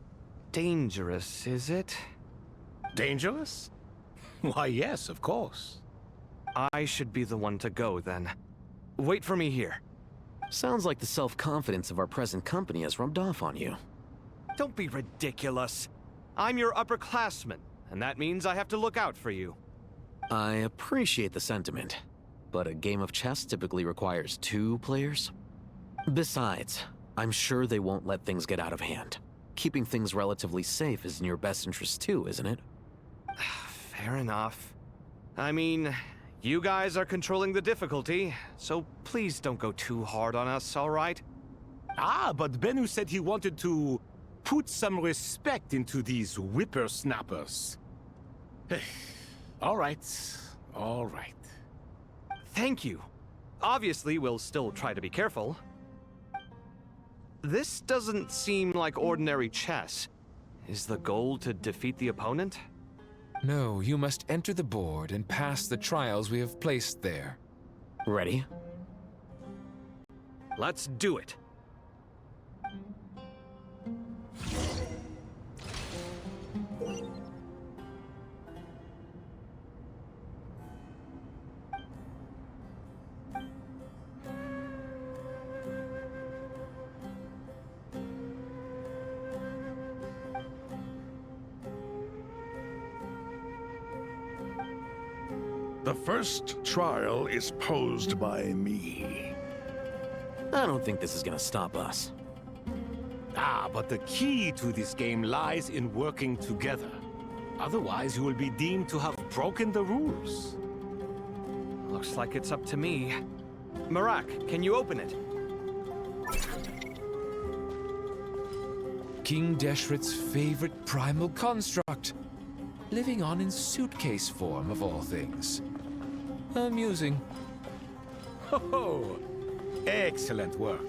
dangerous, is it? Dangerous? Why, yes, of course. I should be the one to go, then. Wait for me here. Sounds like the self-confidence of our present company has rubbed off on you. Don't be ridiculous. I'm your upperclassman, and that means I have to look out for you. I appreciate the sentiment, but a game of chess typically requires 2 players. Besides, I'm sure they won't let things get out of hand. Keeping things relatively safe is in your best interest too, isn't it? Fair enough. I mean, you guys are controlling the difficulty, so please don't go too hard on us, all right? Ah, but Bennu said he wanted to put some respect into these whippersnappers. All right, all right. Thank you. Obviously, we'll still try to be careful. This doesn't seem like ordinary chess. Is the goal to defeat the opponent? No, you must enter the board and pass the trials we have placed there. Ready? Let's do it. The first trial is posed by me. I don't think this is gonna stop us. Ah, but the key to this game lies in working together. Otherwise, you will be deemed to have broken the rules. Looks like it's up to me. Marak, can you open it? King Deshret's favorite primal construct. Living on in suitcase form, of all things. Amusing. Ho ho! Excellent work.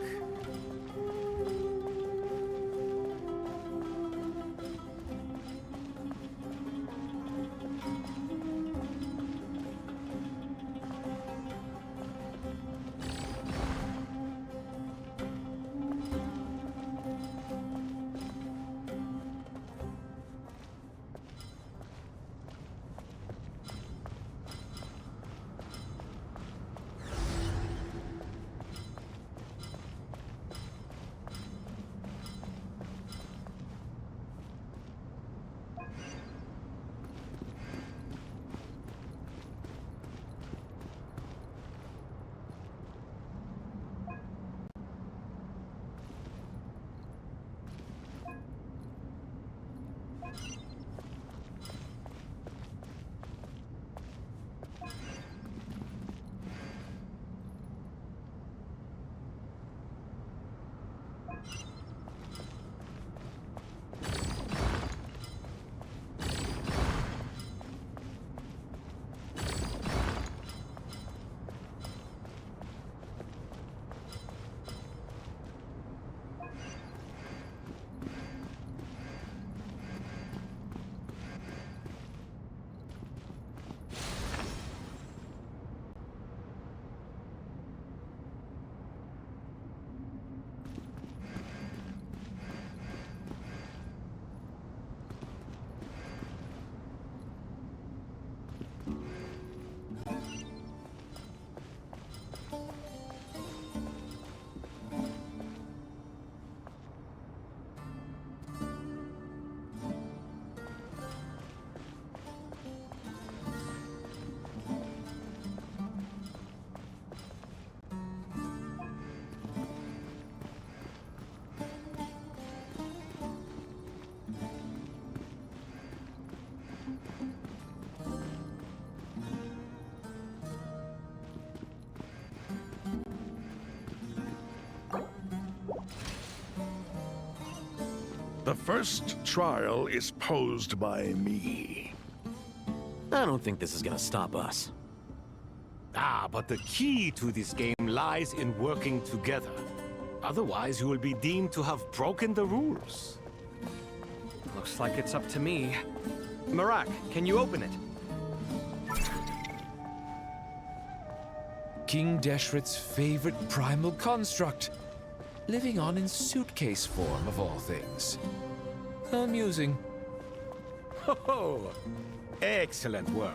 The first trial is posed by me. I don't think this is gonna stop us. Ah, but the key to this game lies in working together. Otherwise, you will be deemed to have broken the rules. Looks like it's up to me. Marak, can you open it? King Deshret's favorite primal construct. Living on in suitcase form, of all things. Amusing. Ho ho! Excellent work.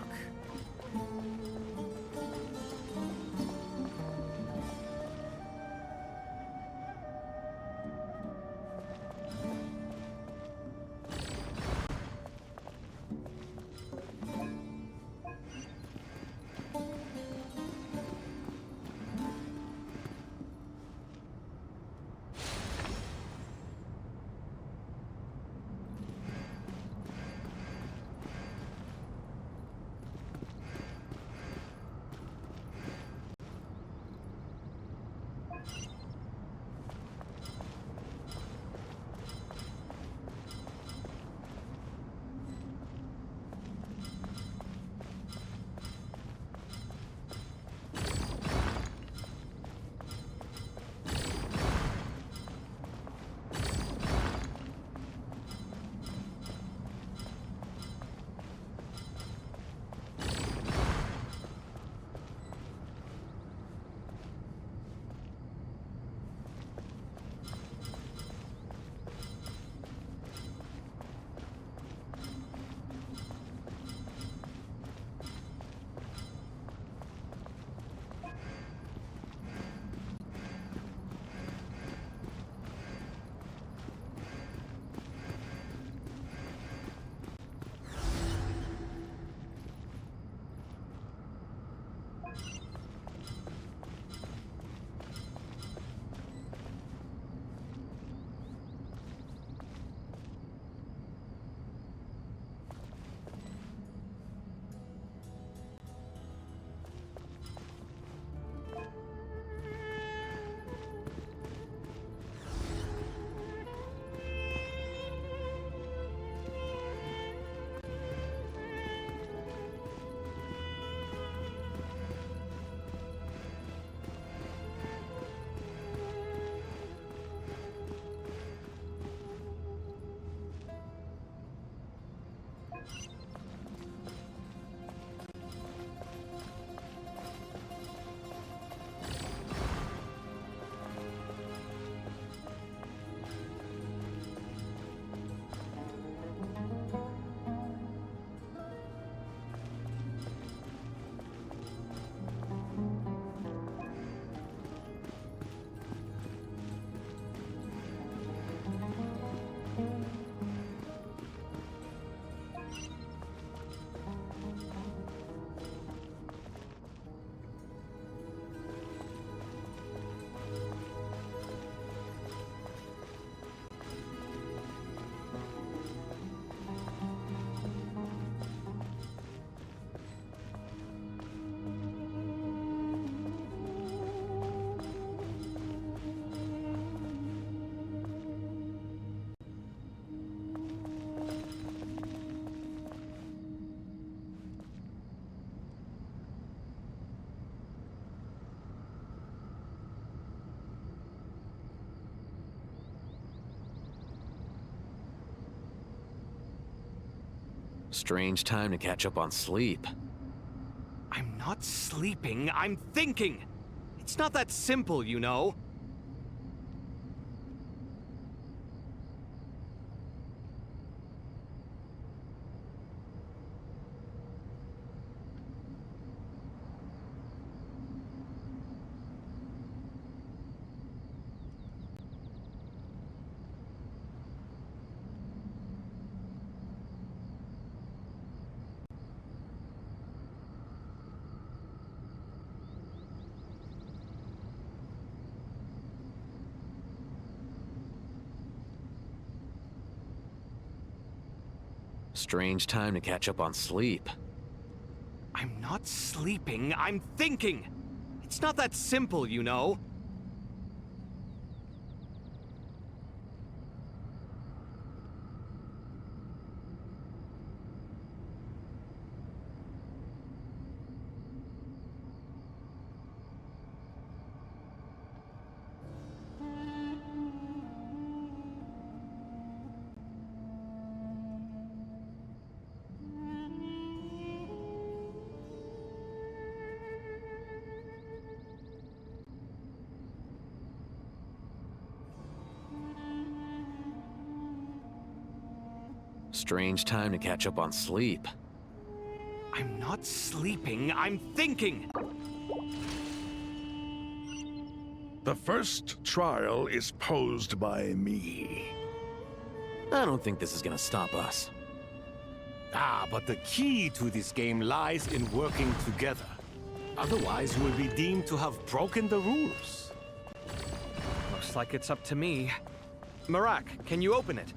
Strange time to catch up on sleep. I'm not sleeping, I'm thinking! It's not that simple, you know. Strange time to catch up on sleep. I'm not sleeping, I'm thinking! It's not that simple, you know. strange time to catch up on sleep. I'm not sleeping, I'm thinking! The first trial is posed by me. I don't think this is gonna stop us. Ah, but the key to this game lies in working together. Otherwise, you will be deemed to have broken the rules. Looks like it's up to me. Marak, can you open it?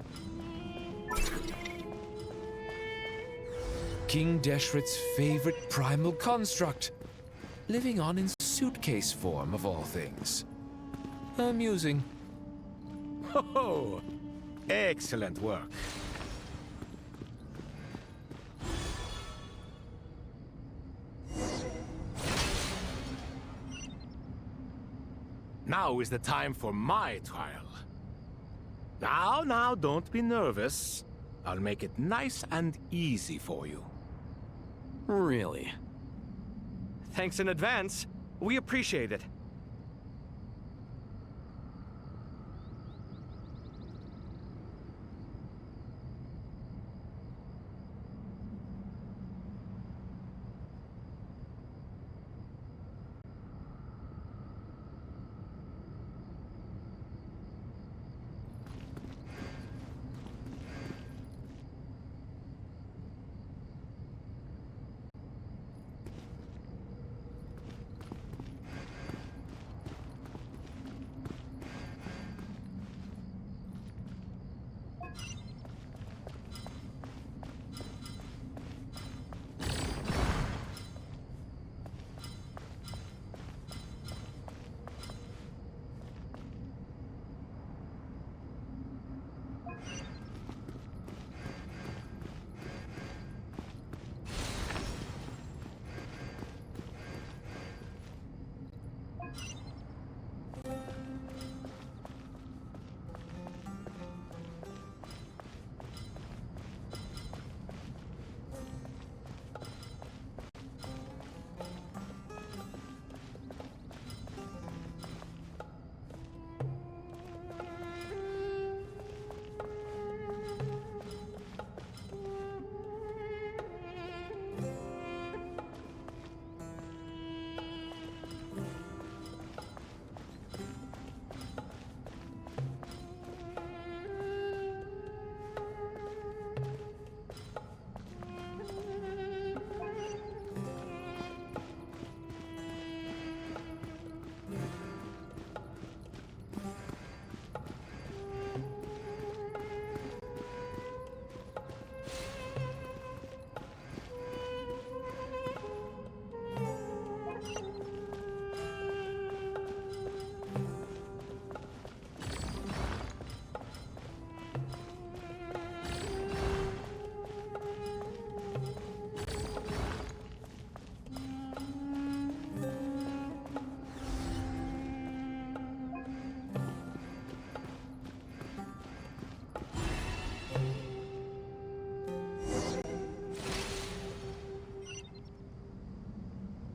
King Deshret's favorite primal construct. Living on in suitcase form, of all things. Amusing. Ho ho! Excellent work. Now is the time for my trial. Now, don't be nervous. I'll make it nice and easy for you. Really? Thanks in advance. We appreciate it.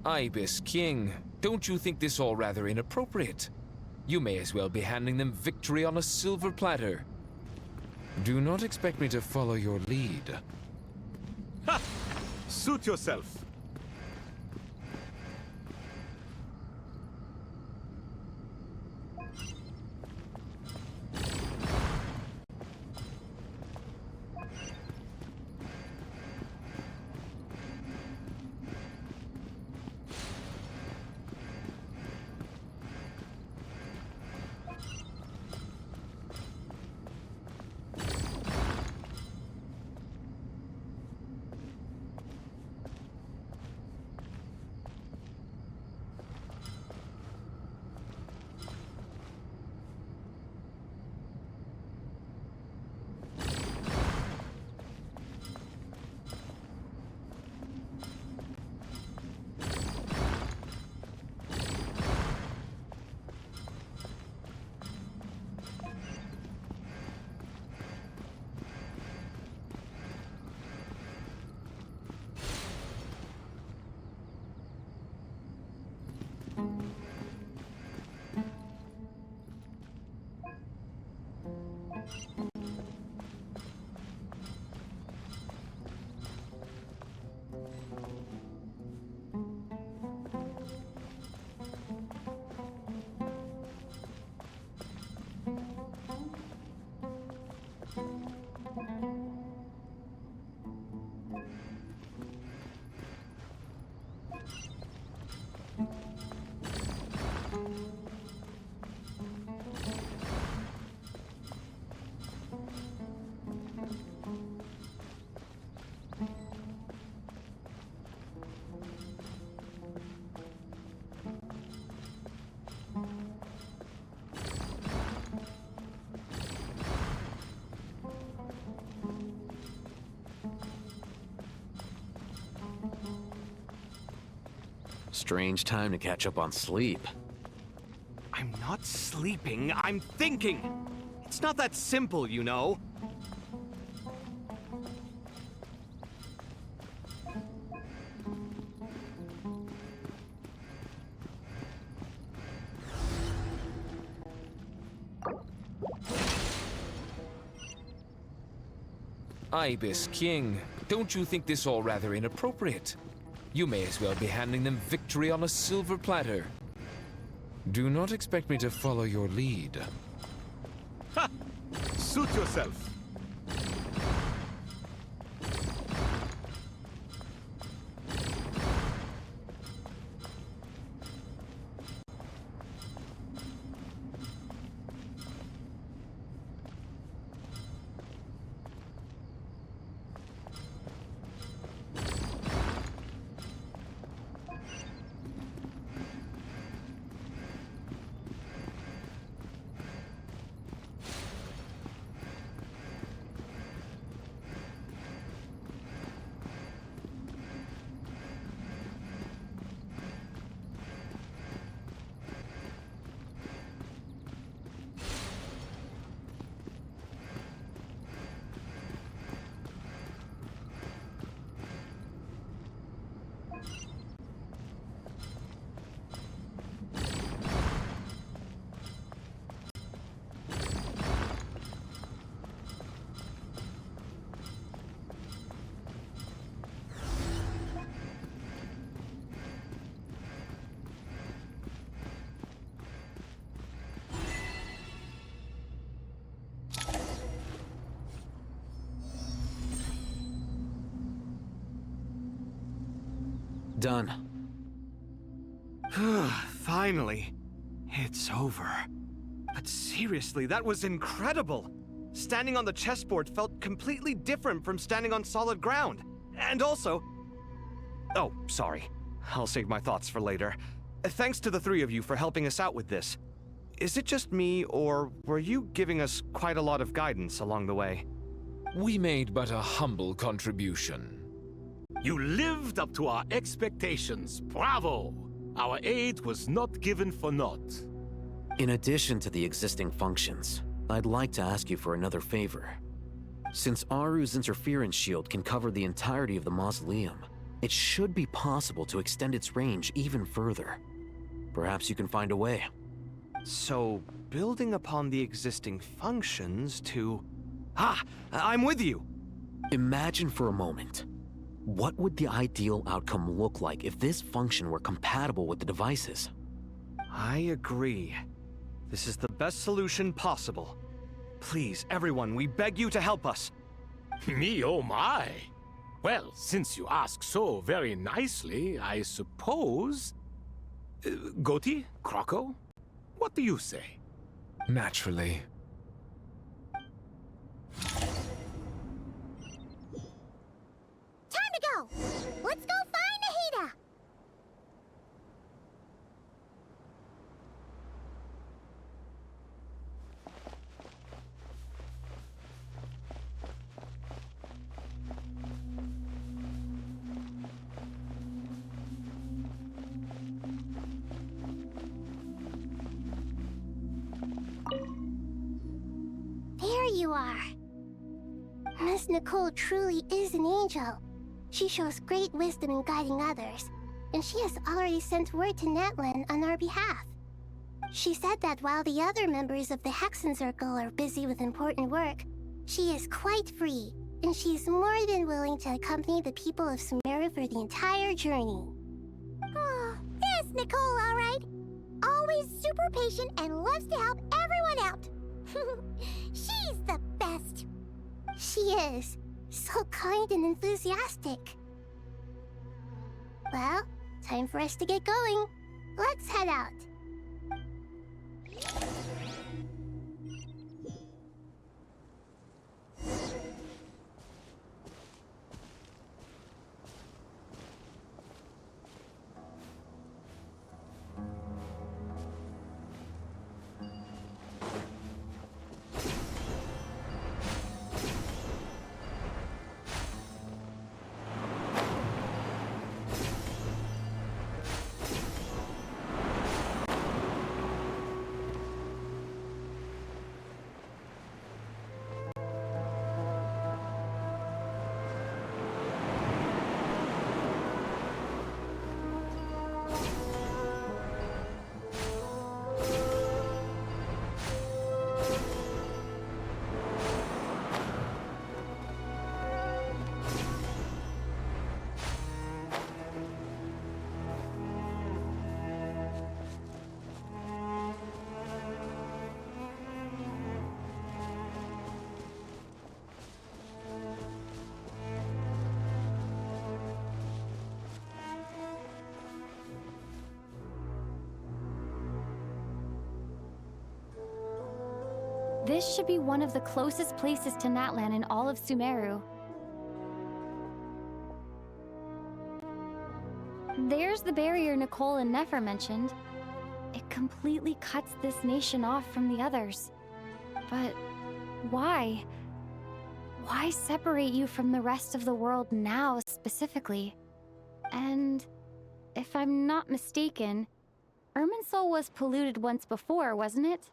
Ibis King, don't you think this all rather inappropriate? You may as well be handing them victory on a silver platter. Do not expect me to follow your lead. Ha! Suit yourself. Strange time to catch up on sleep. I'm not sleeping, I'm thinking! It's not that simple, you know. Ibis King, don't you think this all rather inappropriate? You may as well be handing them victory on a silver platter. Do not expect me to follow your lead. Ha! Suit yourself. Done. Finally. It's over. But seriously, that was incredible! Standing on the chessboard felt completely different from standing on solid ground. And also... Oh, sorry. I'll save my thoughts for later. Thanks to the three of you for helping us out with this. Is it just me, or were you giving us quite a lot of guidance along the way? We made but a humble contribution. You lived up to our expectations. Bravo! Our aid was not given for naught. In addition to the existing functions, I'd like to ask you for another favor. Since Aru's interference shield can cover the entirety of the mausoleum, it should be possible to extend its range even further. Perhaps you can find a way. So, building upon the existing functions to... I'm with you! Imagine for a moment. What would the ideal outcome look like if this function were compatible with the devices? I agree. This is the best solution possible. Please, everyone, we beg you to help us. Me, oh my! Well, since you ask so very nicely, I suppose... Goti? Croco? What do you say? Naturally. Time to go! Let's go find Nahida! There you are. Miss Nicole truly is an angel. She shows great wisdom in guiding others, and she has already sent word to Netland on our behalf. She said that while the other members of the Hexen Circle are busy with important work, she is quite free, and she is more than willing to accompany the people of Sumeru for the entire journey. Oh, yes, Nicole, all right. Always super patient and loves to help everyone out. She's the best. She is. So kind and enthusiastic. Well, time for us to get going. Let's head out. This should be one of the closest places to Natlan in all of Sumeru. There's the barrier Nicole and Nefer mentioned. It completely cuts this nation off from the others. But why? Why separate you from the rest of the world now, specifically? And if I'm not mistaken, Irminsul was polluted once before, wasn't it?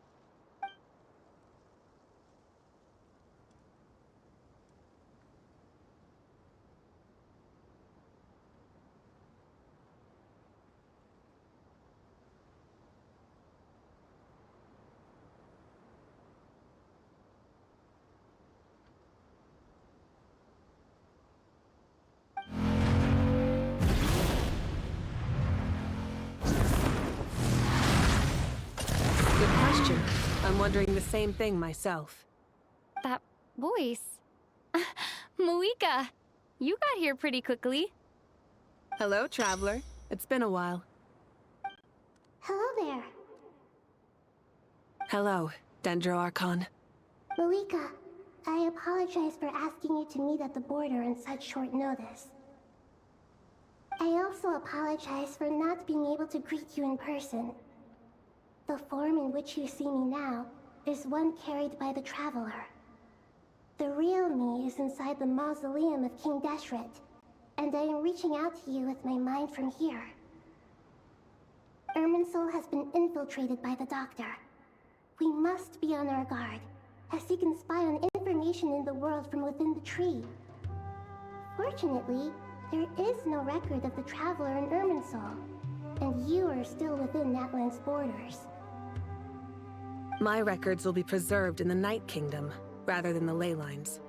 I'm wondering the same thing myself. That voice. Moika, you got here pretty quickly. Hello, traveler. It's been a while. Hello there. Hello, Dendro Archon. Moika, I apologize for asking you to meet at the border on such short notice. I also apologize for not being able to greet you in person. The form in which you see me now is one carried by the Traveler. The real me is inside the mausoleum of King Deshret, and I am reaching out to you with my mind from here. Irminsul has been infiltrated by the Doctor. We must be on our guard, as he can spy on information in the world from within the tree. Fortunately, there is no record of the Traveler in Irminsul, and you are still within Natlan's borders. My records will be preserved in the Night Kingdom, rather than the ley lines.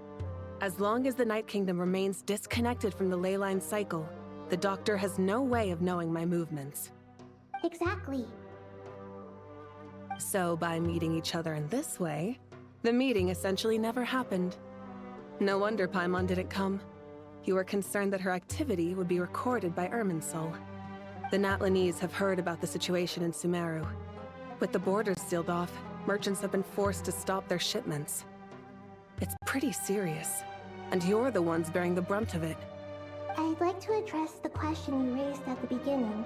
As long as the Night Kingdom remains disconnected from the ley line cycle, the Doctor has no way of knowing my movements. Exactly. So by meeting each other in this way, the meeting essentially never happened. No wonder Paimon didn't come. You were concerned that her activity would be recorded by Irminsul. The Natlanese have heard about the situation in Sumeru. With the borders sealed off, merchants have been forced to stop their shipments. It's pretty serious, and you're the ones bearing the brunt of it. I'd like to address the question you raised at the beginning.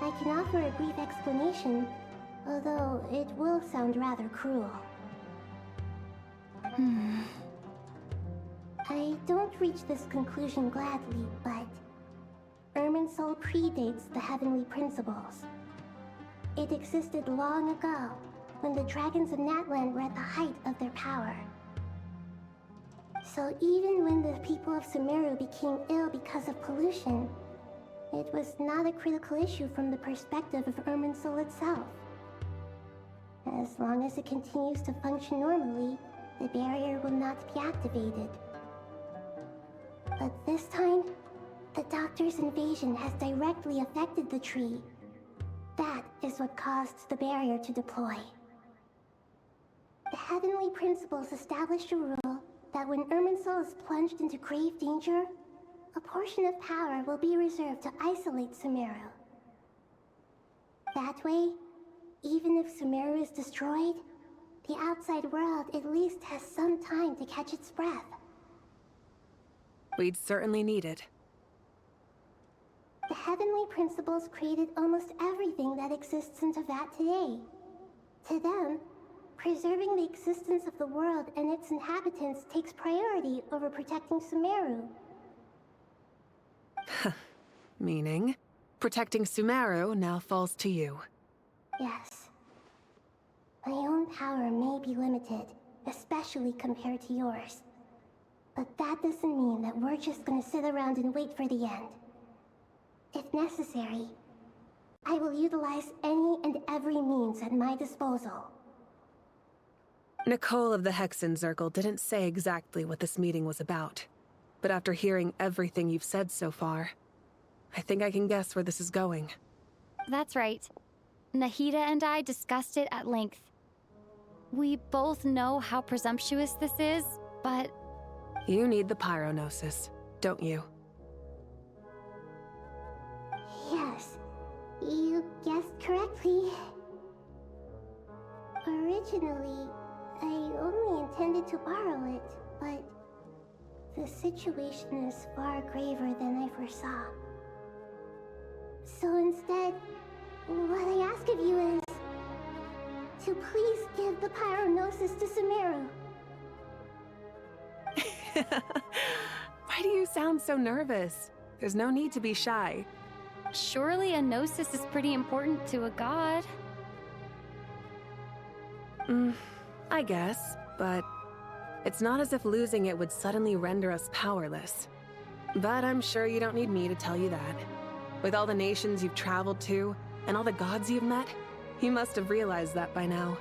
I can offer a brief explanation, although it will sound rather cruel. I don't reach this conclusion gladly, but Irminsul predates the Heavenly Principles. It existed long ago, when the dragons of Natlan were at the height of their power. So even when the people of Sumeru became ill because of pollution, it was not a critical issue from the perspective of Irminsul itself. As long as it continues to function normally, the barrier will not be activated. But this time, the Doctor's invasion has directly affected the tree. That is what caused the barrier to deploy. The Heavenly Principles established a rule that when Irminsul is plunged into grave danger, a portion of power will be reserved to isolate Sumeru. That way, even if Sumeru is destroyed, the outside world at least has some time to catch its breath. We'd certainly need it. The Heavenly Principles created almost everything that exists in Teyvat today. To them, preserving the existence of the world and its inhabitants takes priority over protecting Sumeru. Meaning, protecting Sumeru now falls to you. Yes. My own power may be limited, especially compared to yours. But that doesn't mean that we're just gonna sit around and wait for the end. If necessary, I will utilize any and every means at my disposal. Nicole of the Hexen Circle didn't say exactly what this meeting was about. But after hearing everything you've said so far, I think I can guess where this is going. That's right. Nahida and I discussed it at length. We both know how presumptuous this is, but... You need the Pyronosis, don't you? Yes, you guessed correctly. Originally, I only intended to borrow it, but the situation is far graver than I foresaw. So instead, what I ask of you is to please give the Pyronosis to Sumeru. Why do you sound so nervous? There's no need to be shy. Surely a gnosis is pretty important to a god. I guess, but it's not as if losing it would suddenly render us powerless. But I'm sure you don't need me to tell you that. With all the nations you've traveled to, and all the gods you've met, you must have realized that by now.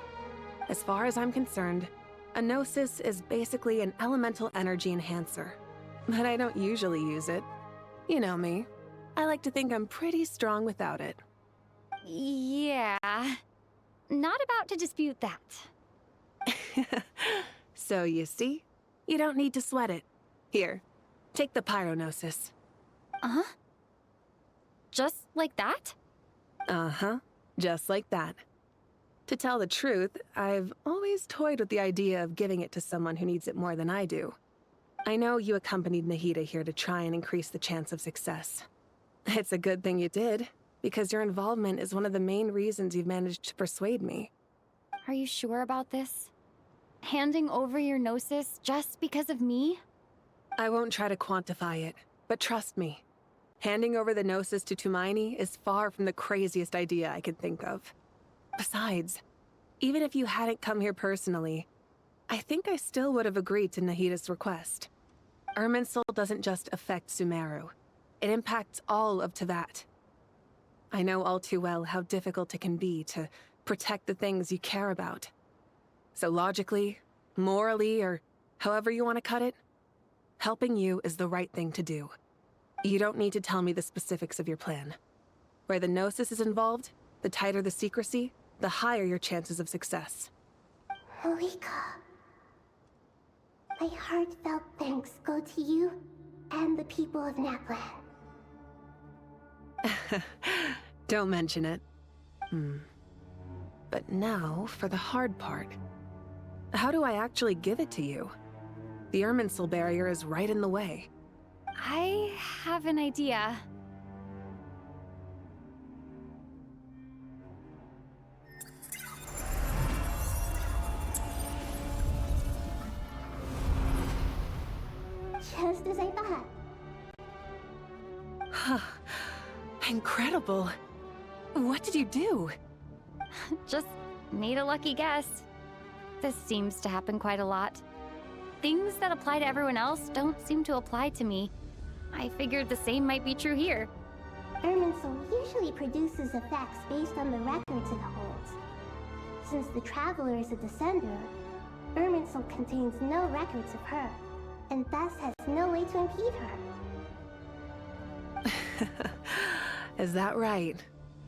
As far as I'm concerned, a gnosis is basically an elemental energy enhancer. But I don't usually use it. You know me. I like to think I'm pretty strong without it. Yeah. Not about to dispute that. So you see? You don't need to sweat it. Here, take the Pyronosis. Uh-huh? Just like that? Uh-huh. Just like that. To tell the truth, I've always toyed with the idea of giving it to someone who needs it more than I do. I know you accompanied Nahida here to try and increase the chance of success. It's a good thing you did, because your involvement is one of the main reasons you've managed to persuade me. Are you sure about this? Handing over your gnosis just because of me? I won't try to quantify it, but trust me. Handing over the gnosis to Tumaini is far from the craziest idea I could think of. Besides, even if you hadn't come here personally, I think I still would have agreed to Nahida's request. Irminsul doesn't just affect Sumeru. It impacts all of Teyvat. I know all too well how difficult it can be to protect the things you care about. So logically, morally, or however you want to cut it, helping you is the right thing to do. You don't need to tell me the specifics of your plan. Where the gnosis is involved, the tighter the secrecy, the higher your chances of success. Moika, my heartfelt thanks go to you and the people of Naplan. Don't mention it. But now, for the hard part. How do I actually give it to you? The Irminsul barrier is right in the way. I have an idea. Just as I thought. Incredible. What did you do? Just made a lucky guess. This seems to happen quite a lot. Things that apply to everyone else don't seem to apply to me. I figured the same might be true here. Irminsul usually produces effects based on the records it holds. Since the Traveler is a descender, Irminsul contains no records of her, and thus has no way to impede her. Is that right?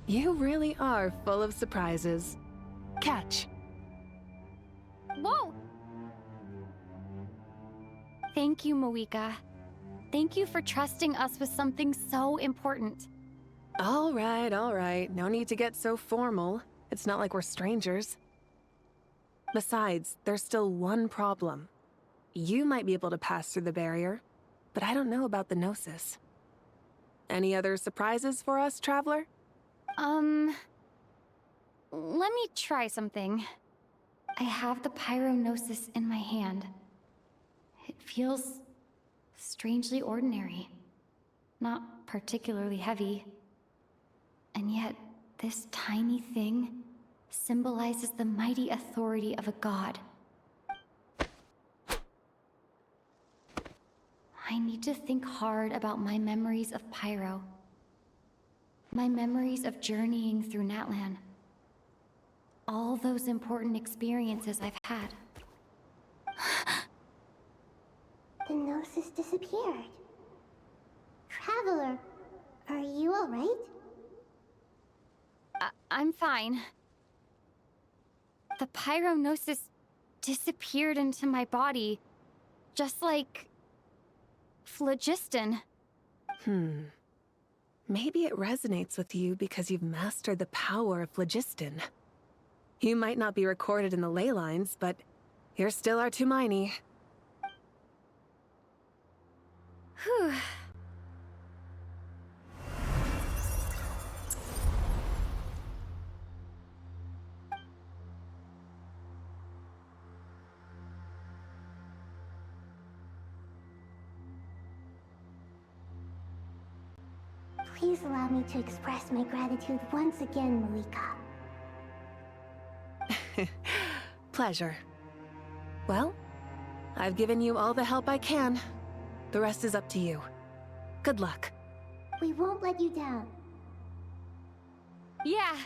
You really are full of surprises. Catch. Whoa! Thank you, Moika. Thank you for trusting us with something so important. All right. No need to get so formal. It's not like we're strangers. Besides, there's still one problem. You might be able to pass through the barrier, but I don't know about the Gnosis. Any other surprises for us, Traveler? Let me try something. I have the Pyronosis in my hand. It feels strangely ordinary. Not particularly heavy. And yet, this tiny thing symbolizes the mighty authority of a god. I need to think hard about my memories of Pyro. My memories of journeying through Natlan. All those important experiences I've had. The Gnosis disappeared. Traveler, are you alright? I'm fine. The Pyronosis disappeared into my body, just like phlogiston. Maybe it resonates with you because you've mastered the power of phlogiston. You might not be recorded in the ley lines, but You're still our Tumaini. Whew. Please allow me to express my gratitude once again, Malika. Pleasure. Well, I've given you all the help I can. The rest is up to you. Good luck. We won't let you down. Yeah,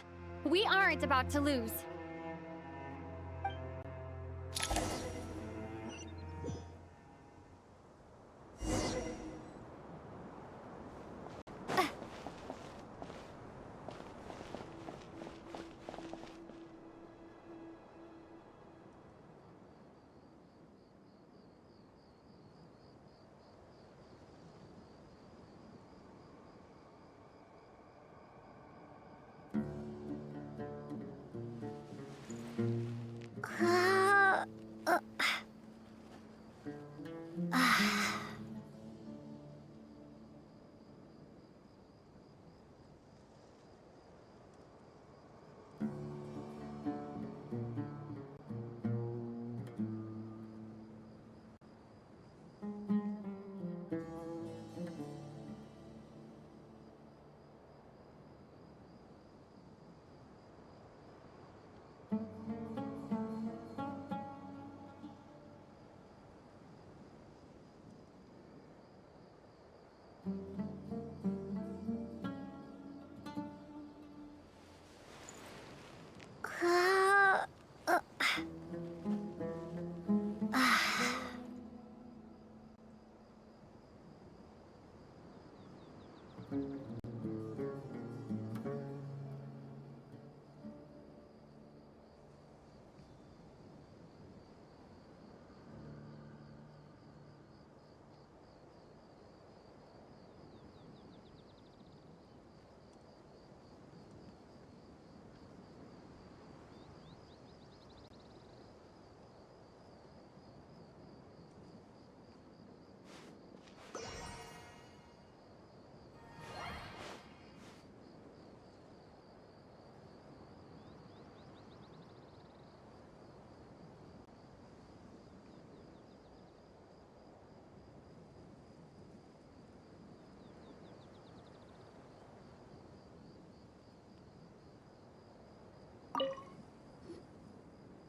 we aren't about to lose.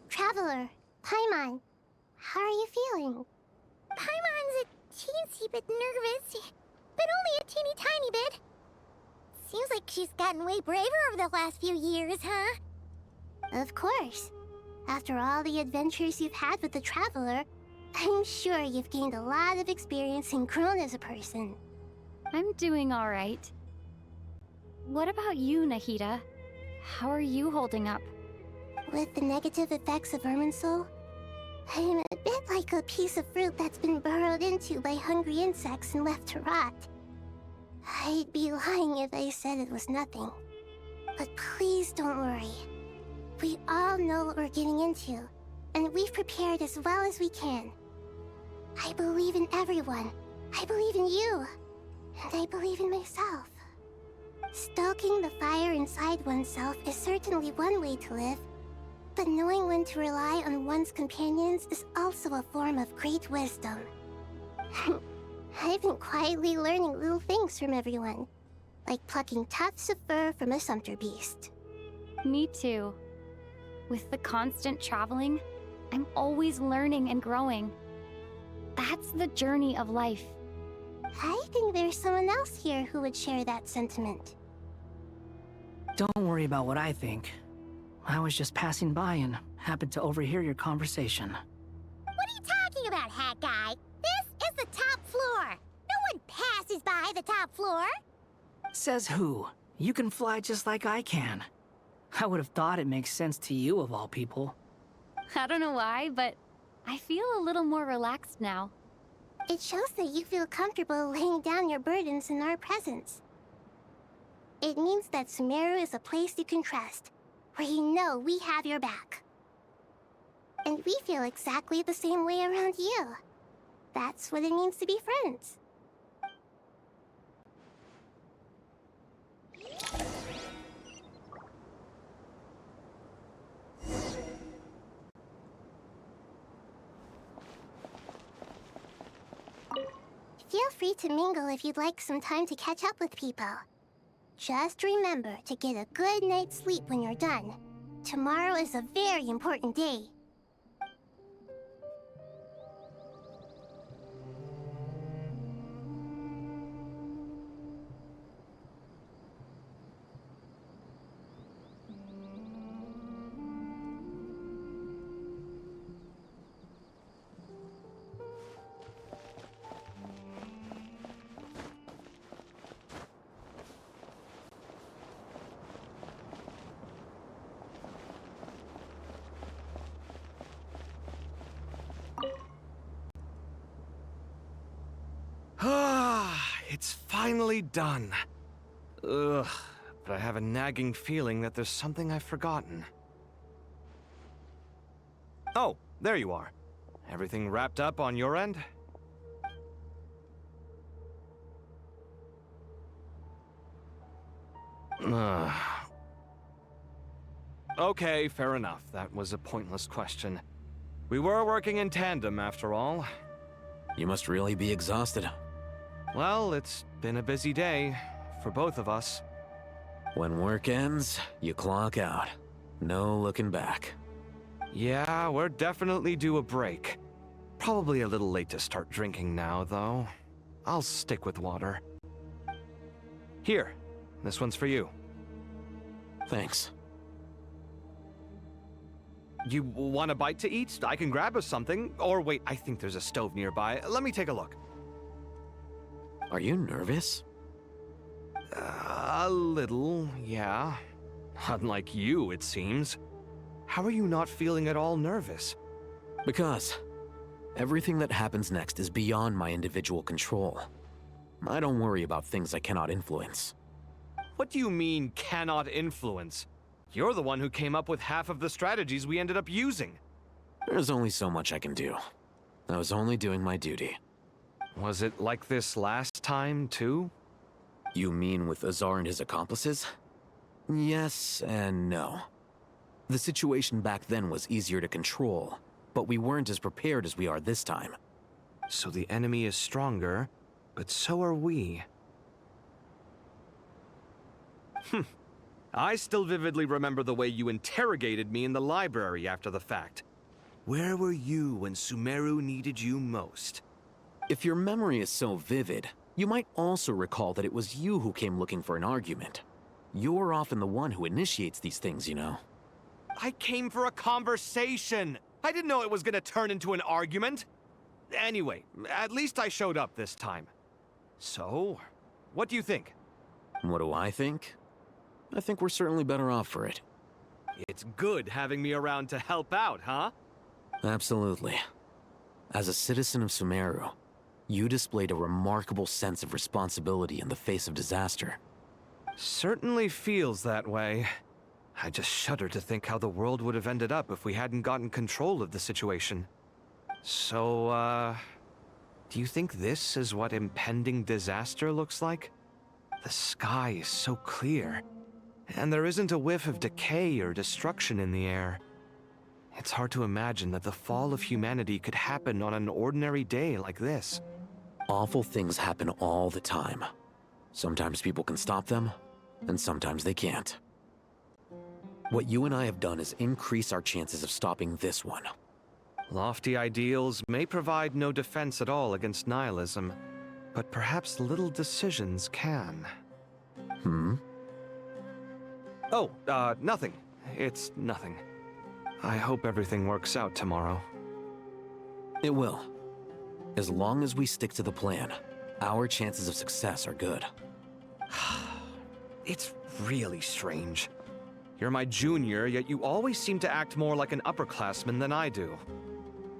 Traveler, Paimon, how are you feeling? Paimon's a teensy bit nervous, but only a teeny tiny bit. Seems like she's gotten way braver over the last few years, huh? Of course. After all the adventures you've had with the Traveler, I'm sure you've gained a lot of experience and grown as a person. I'm doing all right. What about you, Nahida? How are you holding up? With the negative effects of Irminsul, I'm a bit like a piece of fruit that's been burrowed into by hungry insects and left to rot. I'd be lying if I said it was nothing. But please don't worry. We all know what we're getting into, and we've prepared as well as we can. I believe in everyone. I believe in you. And I believe in myself. Stoking the fire inside oneself is certainly one way to live, but knowing when to rely on one's companions is also a form of great wisdom. I've been quietly learning little things from everyone, like plucking tufts of fur from a sumpter beast. Me too. With the constant traveling, I'm always learning and growing. That's the journey of life. I think there's someone else here who would share that sentiment. Don't worry about what I think. I was just passing by and happened to overhear your conversation. What are you talking about, Hat Guy? This is the top floor. No one passes by the top floor. Says who? You can fly just like I can. I would have thought it makes sense to you of all people. I don't know why, but I feel a little more relaxed now. It shows that you feel comfortable laying down your burdens in our presence. It means that Sumeru is a place you can trust, where you know we have your back. And we feel exactly the same way around you. That's what it means to be friends. Feel free to mingle if you'd like some time to catch up with people. Just remember to get a good night's sleep when you're done. Tomorrow is a very important day. It's finally done. Ugh, but I have a nagging feeling that there's something I've forgotten. Oh, there you are. Everything wrapped up on your end? Okay, fair enough. That was a pointless question. We were working in tandem, after all. You must really be exhausted. Well, it's been a busy day for both of us. When work ends, you clock out. No looking back. Yeah, we're definitely due a break. Probably a little late to start drinking now, though. I'll stick with water. Here, this one's for you. Thanks. You want a bite to eat? I can grab us something. Or wait, I think there's a stove nearby. Let me take a look. Are you nervous? A little, yeah. Unlike you, it seems. How are you not feeling at all nervous? Because everything that happens next is beyond my individual control. I don't worry about things I cannot influence. What do you mean, cannot influence? You're the one who came up with half of the strategies we ended up using. There's only so much I can do. I was only doing my duty. Was it like this last time, too? You mean with Azar and his accomplices? Yes and no. The situation back then was easier to control, but we weren't as prepared as we are this time. So the enemy is stronger, but so are we. I still vividly remember the way you interrogated me in the library after the fact. Where were you when Sumeru needed you most? If your memory is so vivid, you might also recall that it was you who came looking for an argument. You're often the one who initiates these things, you know. I came for a conversation! I didn't know it was gonna turn into an argument! Anyway, at least I showed up this time. So, what do you think? What do I think? I think we're certainly better off for it. It's good having me around to help out, huh? Absolutely. As a citizen of Sumeru, you displayed a remarkable sense of responsibility in the face of disaster. Certainly feels that way. I just shudder to think how the world would have ended up if we hadn't gotten control of the situation. So, do you think this is what impending disaster looks like? The sky is so clear, and there isn't a whiff of decay or destruction in the air. It's hard to imagine that the fall of humanity could happen on an ordinary day like this. Awful things happen all the time. Sometimes people can stop them, and sometimes they can't. What you and I have done is increase our chances of stopping this one. Lofty ideals may provide no defense at all against nihilism, but perhaps little decisions can. Oh, nothing. It's nothing. I hope everything works out tomorrow. It will. As long as we stick to the plan, our chances of success are good. It's really strange. You're my junior, yet you always seem to act more like an upperclassman than I do.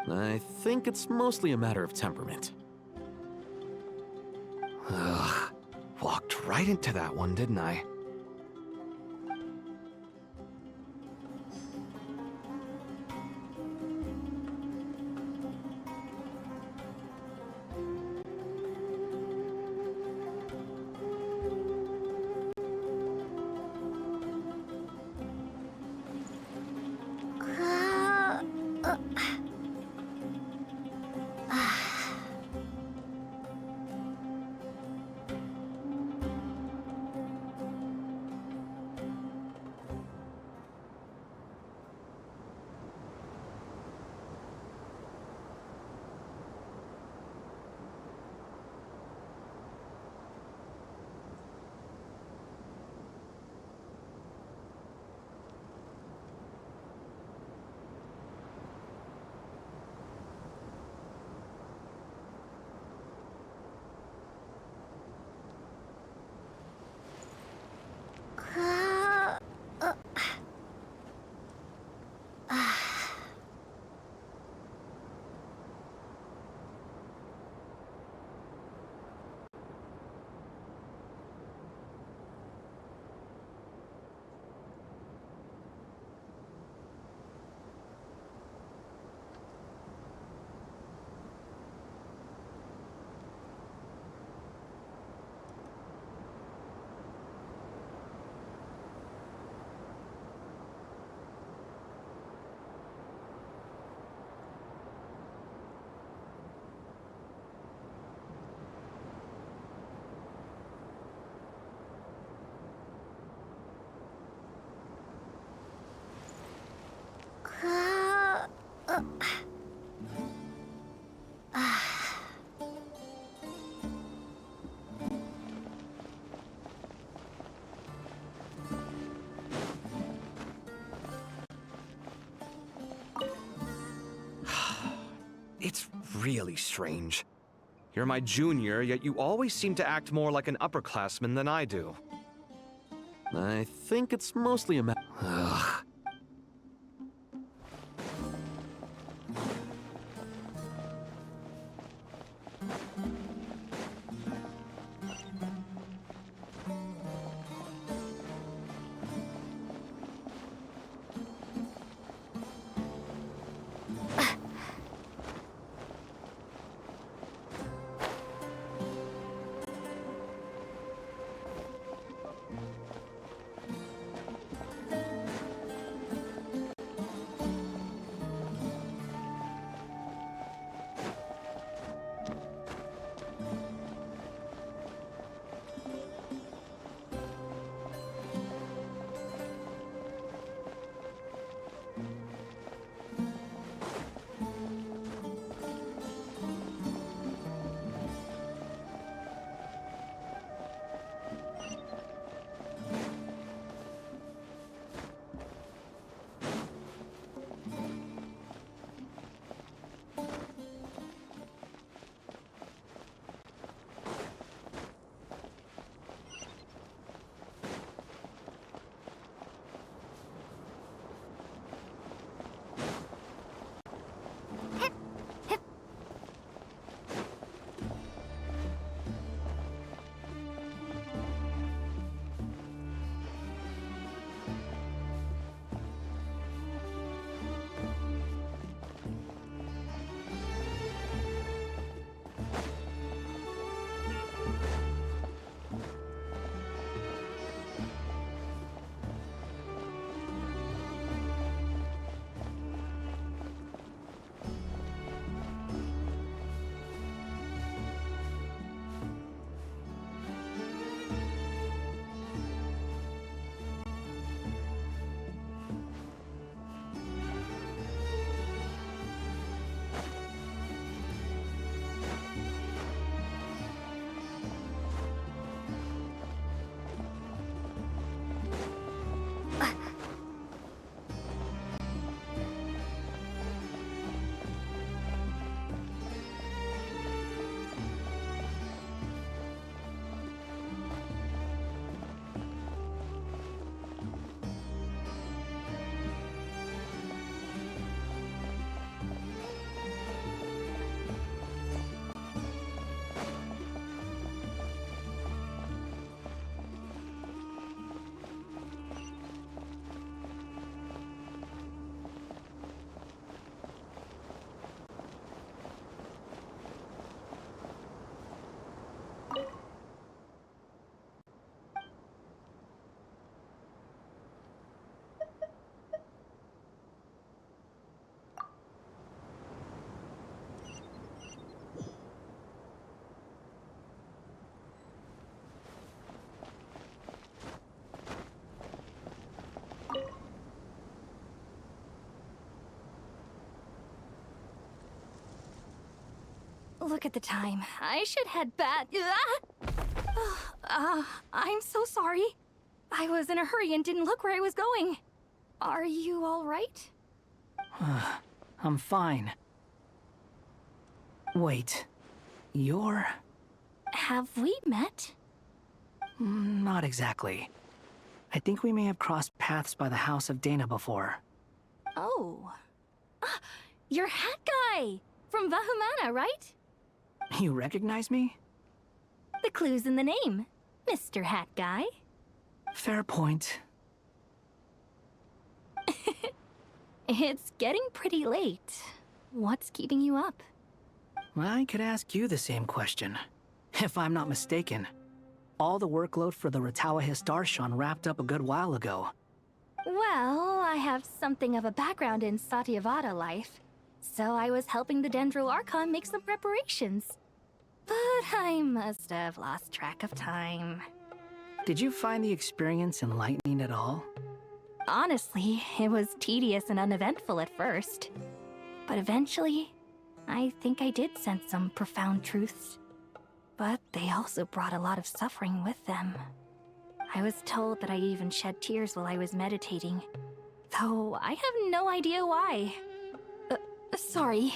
I think it's mostly a matter of temperament. Ugh. Walked right into that one, didn't I? It's really strange. You're my junior, yet you always seem to act more like an upperclassman than I do. I think it's mostly a matter. Ugh. Look at the time. I should head back. I'm so sorry. I was in a hurry and didn't look where I was going. Are you all right? I'm fine. Wait. You're... Have we met? Not exactly. I think we may have crossed paths by the house of Dana before. Oh. Ah, you're Hat Guy! From Vahumana, right? You recognize me? The clue's in the name. Mr. Hat Guy. Fair point. It's getting pretty late. What's keeping you up? I could ask you the same question. If I'm not mistaken, all the workload for the Ratawa Histarshan wrapped up a good while ago. Well, I have something of a background in Satyavada life, so I was helping the Dendro Archon make some preparations. But I must have lost track of time. Did you find the experience enlightening at all? Honestly, it was tedious and uneventful at first. But eventually, I think I did sense some profound truths. But they also brought a lot of suffering with them. I was told that I even shed tears while I was meditating, though I have no idea why. Sorry.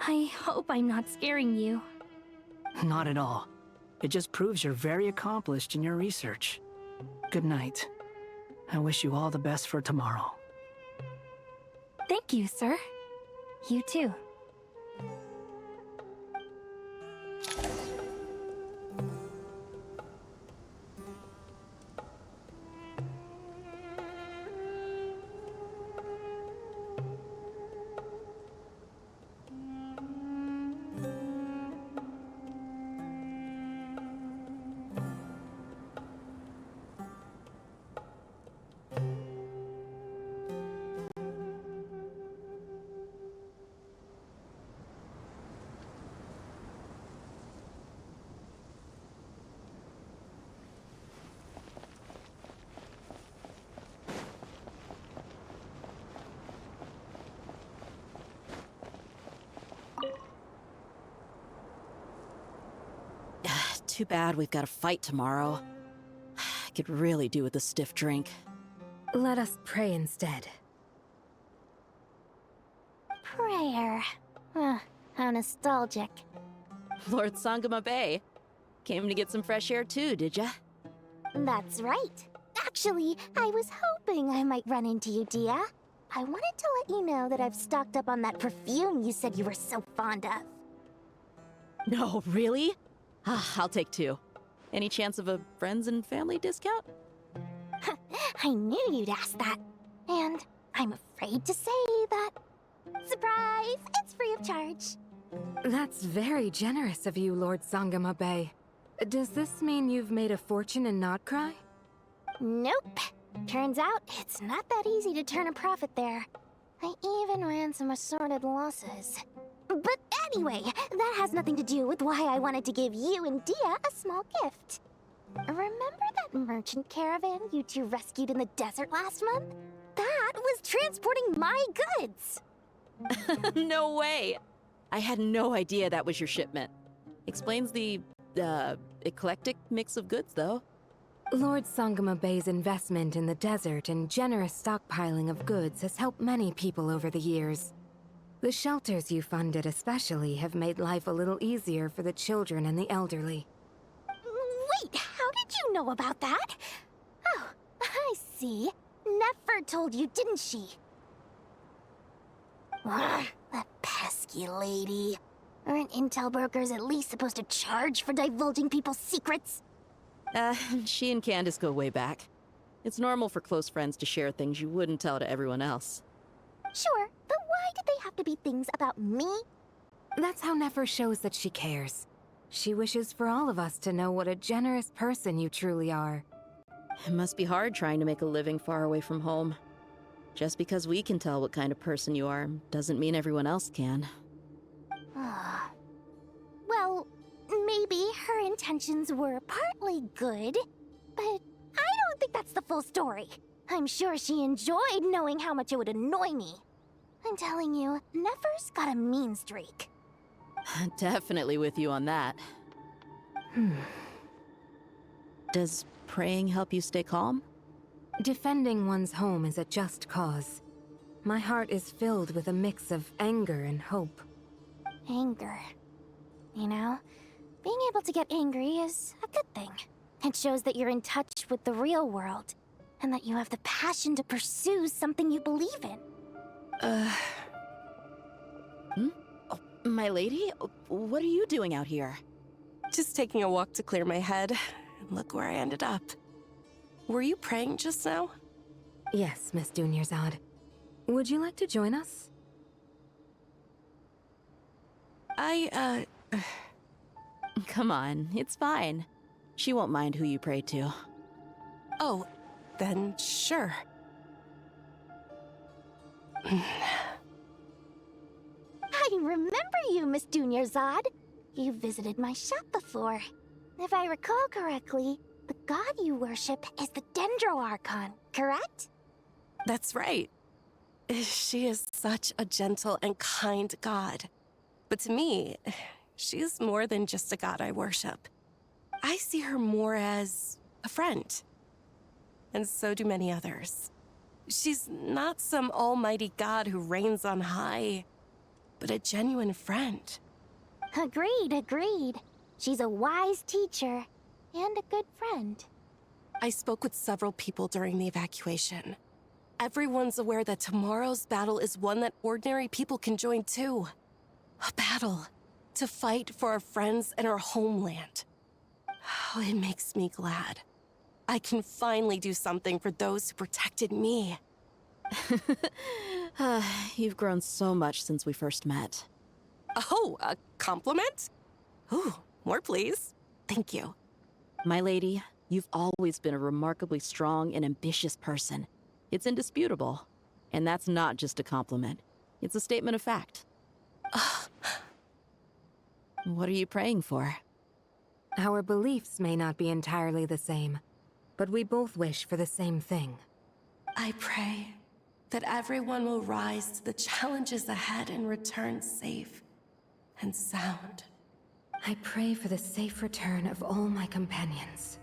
I hope I'm not scaring you. Not at all. It just proves you're very accomplished in your research. Good night. I wish you all the best for tomorrow. Thank you, sir. You too. Too bad we've got a fight tomorrow. I could really do with a stiff drink. Let us pray instead. Prayer. How nostalgic. Lord Sangama Bay. Came to get some fresh air too, did ya? That's right. Actually, I was hoping I might run into you, Dia. I wanted to let you know that I've stocked up on that perfume you said you were so fond of. No, really? I'll take 2. Any chance of a friends and family discount? I knew you'd ask that. And I'm afraid to say that... Surprise! It's free of charge. That's very generous of you, Lord Sangama Bay. Does this mean you've made a fortune in not Krai? Nope. Turns out, it's not that easy to turn a profit there. I even ran some assorted losses. But anyway, that has nothing to do with why I wanted to give you and Dia a small gift. Remember that merchant caravan you two rescued in the desert last month? That was transporting my goods! No way! I had no idea that was your shipment. Explains the, eclectic mix of goods, though. Lord Sangama Bay's investment in the desert and generous stockpiling of goods has helped many people over the years. The shelters you funded especially have made life a little easier for the children and the elderly. Wait, how did you know about that? Oh, I see. Nefer told you, didn't she? Ugh, that pesky lady. Aren't intel brokers at least supposed to charge for divulging people's secrets? She and Candace go way back. It's normal for close friends to share things you wouldn't tell to everyone else. Sure, but why did they have to be things about me? That's how Nefer shows that she cares. She wishes for all of us to know what a generous person you truly are. It must be hard trying to make a living far away from home. Just because we can tell what kind of person you are doesn't mean everyone else can. Well, maybe her intentions were partly good, but I don't think that's the full story. I'm sure she enjoyed knowing how much it would annoy me. I'm telling you, Nefer's got a mean streak. Definitely with you on that. Does praying help you stay calm? Defending one's home is a just cause. My heart is filled with a mix of anger and hope. Anger. You know, being able to get angry is a good thing. It shows that you're in touch with the real world, and that you have the passion to pursue something you believe in. Oh, my lady? What are you doing out here? Just taking a walk to clear my head, and look where I ended up. Were you praying just now? Yes, Miss Dunyarzad. Would you like to join us? Come on, it's fine. She won't mind who you pray to. Oh, then sure. I remember you, Miss Dunyarzad. You visited my shop before. If I recall correctly, the god you worship is the Dendro Archon, correct? That's right. She is such a gentle and kind god. But to me, she's more than just a god I worship. I see her more as a friend. And so do many others. She's not some almighty god who reigns on high, but a genuine friend. Agreed. She's a wise teacher and a good friend. I spoke with several people during the evacuation. Everyone's aware that tomorrow's battle is one that ordinary people can join too. A battle to fight for our friends and our homeland. Oh, it makes me glad. I can finally do something for those who protected me. You've grown so much since we first met. Oh, a compliment? Ooh, more please. Thank you. My lady, you've always been a remarkably strong and ambitious person. It's indisputable. And that's not just a compliment. It's a statement of fact. What are you praying for? Our beliefs may not be entirely the same, but we both wish for the same thing. I pray that everyone will rise to the challenges ahead and return safe and sound. I pray for the safe return of all my companions.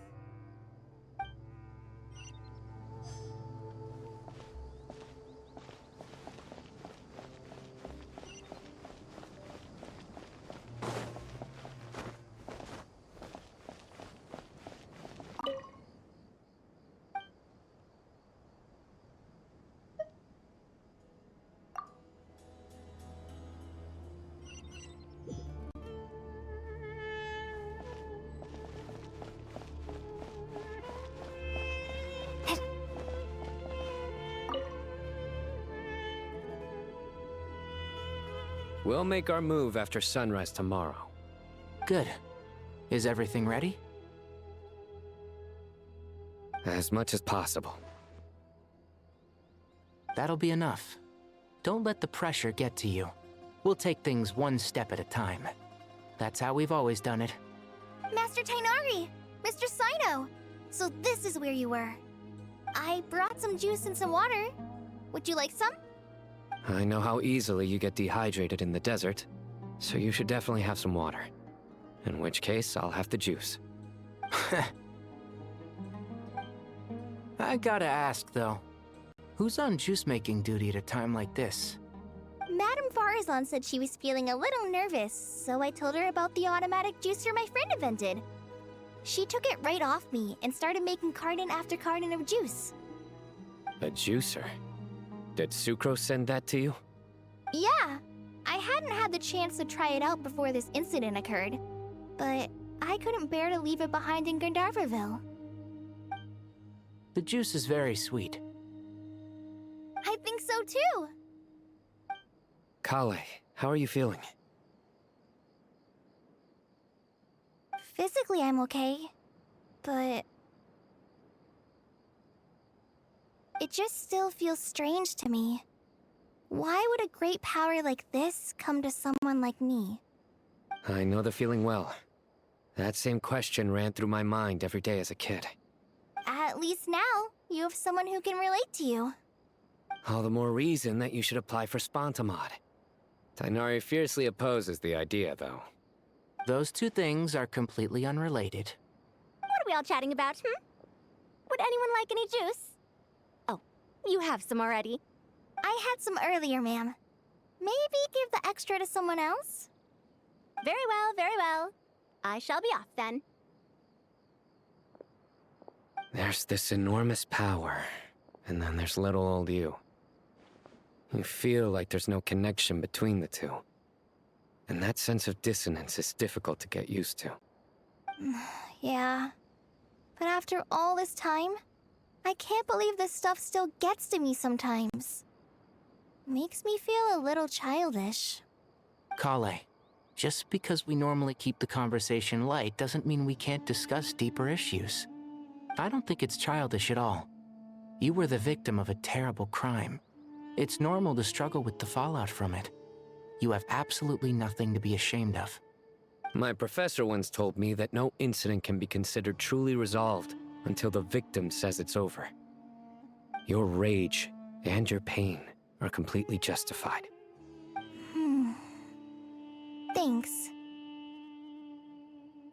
We'll make our move after sunrise tomorrow. Good. Is everything ready? As much as possible. That'll be enough. Don't let the pressure get to you. We'll take things one step at a time. That's how we've always done it. Master Tainari! Mr. Sino! So this is where you were. I brought some juice and some water. Would you like some? I know how easily you get dehydrated in the desert, so you should definitely have some water. In which case, I'll have the juice. I gotta ask, though. Who's on juice-making duty at a time like this? Madame Farazan said she was feeling a little nervous, so I told her about the automatic juicer my friend invented. She took it right off me and started making carton after carton of juice. A juicer? Did Sucrose send that to you? Yeah, I hadn't had the chance to try it out before this incident occurred, but I couldn't bear to leave it behind in Gandharvaville. The juice is very sweet. I think so too. Kale, how are you feeling? Physically, I'm okay, but it just still feels strange to me. Why would a great power like this come to someone like me? I know the feeling well. That same question ran through my mind every day as a kid. At least now, you have someone who can relate to you. All the more reason that you should apply for Spontamod. Tainari fiercely opposes the idea, though. Those two things are completely unrelated. What are we all chatting about, Would anyone like any juice? Oh, you have some already. I had some earlier, ma'am. Maybe give the extra to someone else? Very well, very well. I shall be off then. There's this enormous power, and then there's little old you. You feel like there's no connection between the two. And that sense of dissonance is difficult to get used to. Yeah. But after all this time, I can't believe this stuff still gets to me sometimes. Makes me feel a little childish. Kale, just because we normally keep the conversation light doesn't mean we can't discuss deeper issues. I don't think it's childish at all. You were the victim of a terrible crime. It's normal to struggle with the fallout from it. You have absolutely nothing to be ashamed of. My professor once told me that no incident can be considered truly resolved until the victim says it's over. Your rage and your pain are completely justified. Thanks.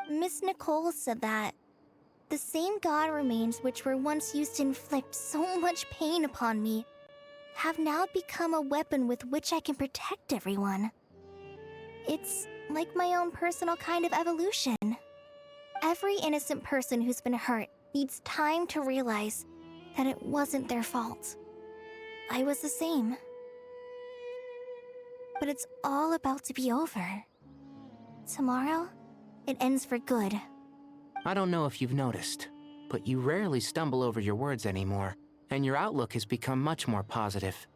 Miss Nicole said that the same god remains which were once used to inflict so much pain upon me have now become a weapon with which I can protect everyone. It's like my own personal kind of evolution. Every innocent person who's been hurt needs time to realize that it wasn't their fault. I was the same. But it's all about to be over. Tomorrow, it ends for good. I don't know if you've noticed, but you rarely stumble over your words anymore, and your outlook has become much more positive.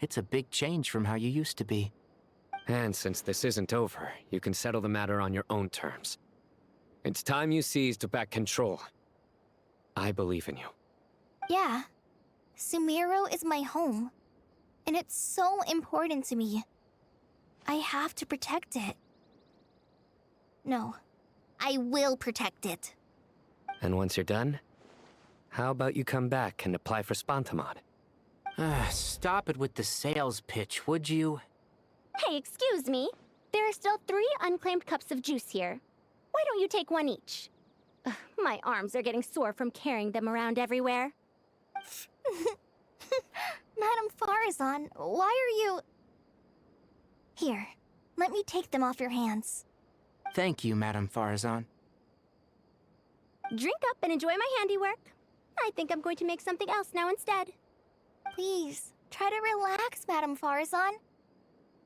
It's a big change from how you used to be. And since this isn't over, you can settle the matter on your own terms. It's time you seized back control. I believe in you. Yeah. Sumeru is my home. And it's so important to me. I have to protect it. No. I will protect it. And once you're done, how about you come back and apply for Spantamod? Stop it with the sales pitch, would you? Hey, excuse me. There are still 3 unclaimed cups of juice here. Why don't you take one each? Ugh, my arms are getting sore from carrying them around everywhere. Madame Farazan, why are you... Here, let me take them off your hands. Thank you, Madame Farazan. Drink up and enjoy my handiwork. I think I'm going to make something else now instead. Please, try to relax, Madame Farazan.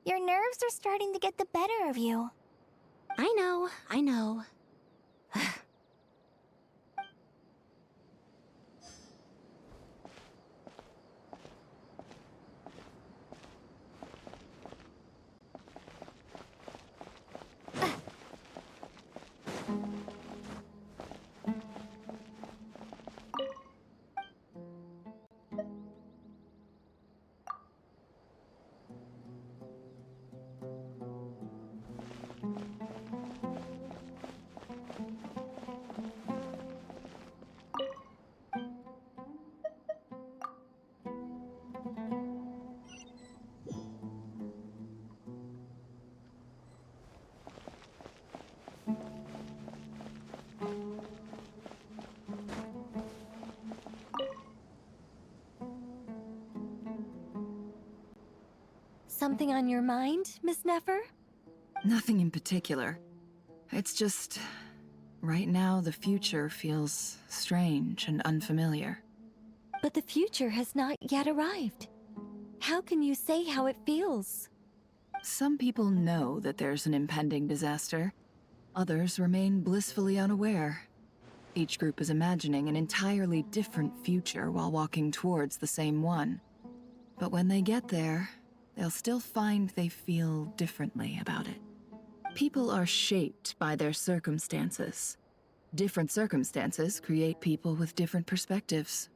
Your nerves are starting to get the better of you. I know, I know. Something on your mind, Miss Nefer? Nothing in particular. It's just... right now, the future feels strange and unfamiliar. But the future has not yet arrived. How can you say how it feels? Some people know that there's an impending disaster. Others remain blissfully unaware. Each group is imagining an entirely different future while walking towards the same one. But when they get there, they'll still find they feel differently about it. People are shaped by their circumstances. Different circumstances create people with different perspectives.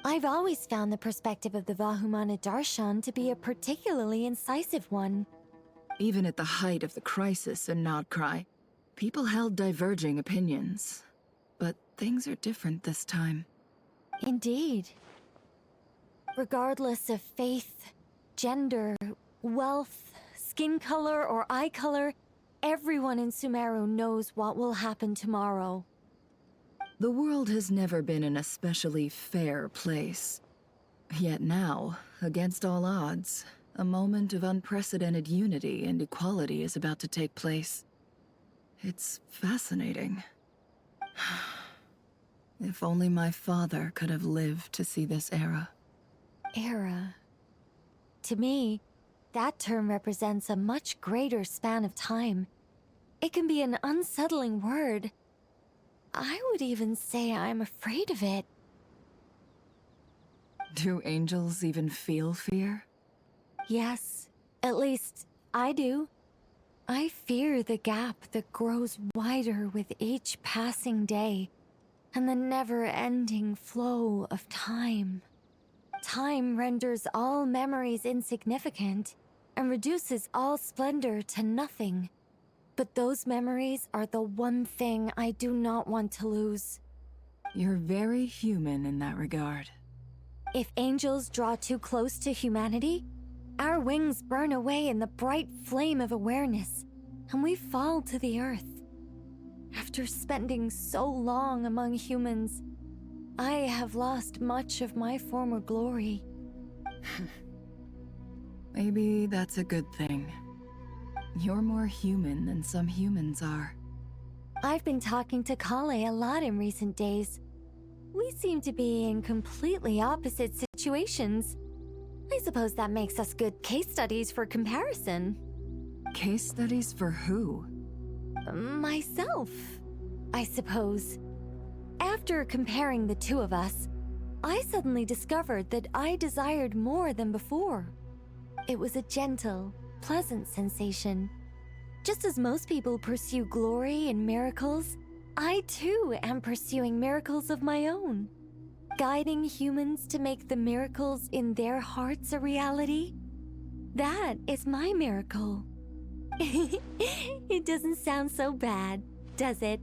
I've always found the perspective of the Vahumana Darshan to be a particularly incisive one. Even at the height of the crisis in Krai, people held diverging opinions. But things are different this time. Indeed. Regardless of faith, gender, wealth, skin color, or eye color, everyone in Sumeru knows what will happen tomorrow. The world has never been an especially fair place. Yet now, against all odds, a moment of unprecedented unity and equality is about to take place. It's fascinating. If only my father could have lived to see this era. Era. To me, that term represents a much greater span of time. It can be an unsettling word. I would even say I'm afraid of it. Do angels even feel fear? Yes, at least I do. I fear the gap that grows wider with each passing day, and the never-ending flow of time. Time renders all memories insignificant, and reduces all splendor to nothing. But those memories are the one thing I do not want to lose. You're very human in that regard. If angels draw too close to humanity, our wings burn away in the bright flame of awareness, and we fall to the earth. After spending so long among humans, I have lost much of my former glory. Maybe that's a good thing. You're more human than some humans are. I've been talking to Kale a lot in recent days. We seem to be in completely opposite situations. I suppose that makes us good case studies for comparison. Case studies for who? Myself, I suppose. After comparing the two of us, I suddenly discovered that I desired more than before. It was a gentle, pleasant sensation. Just as most people pursue glory and miracles, I too am pursuing miracles of my own. Guiding humans to make the miracles in their hearts a reality. That is my miracle. It doesn't sound so bad, does it?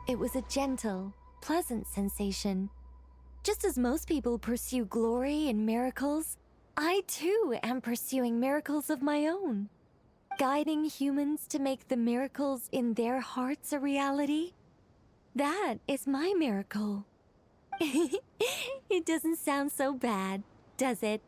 It was a gentle, pleasant sensation. Just as most people pursue glory and miracles, I too am pursuing miracles of my own. Guiding humans to make the miracles in their hearts a reality. That is my miracle. It doesn't sound so bad, does it?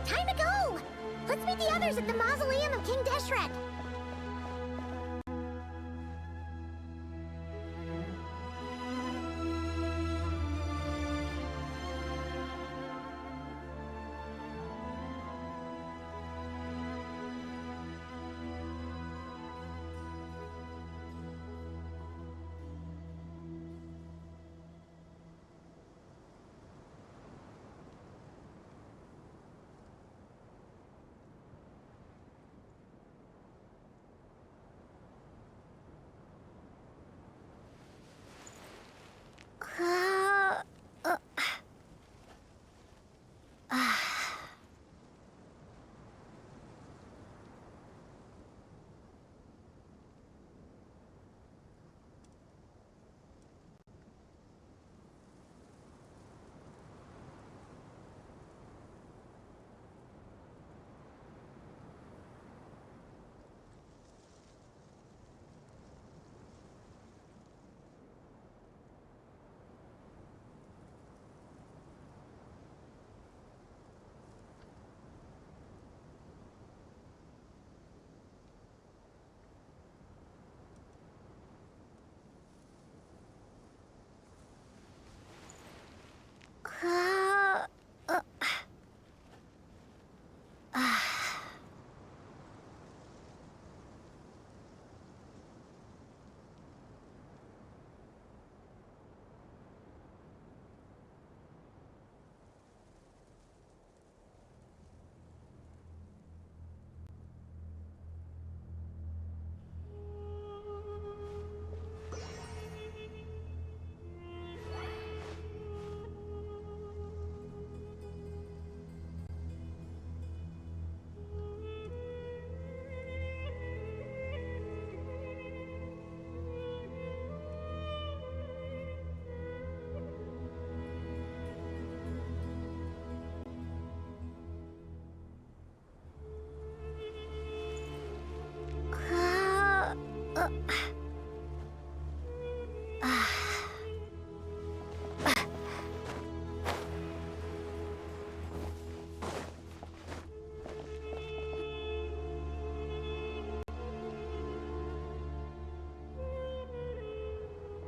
Time to go! Let's meet the others at the mausoleum of King Deshret.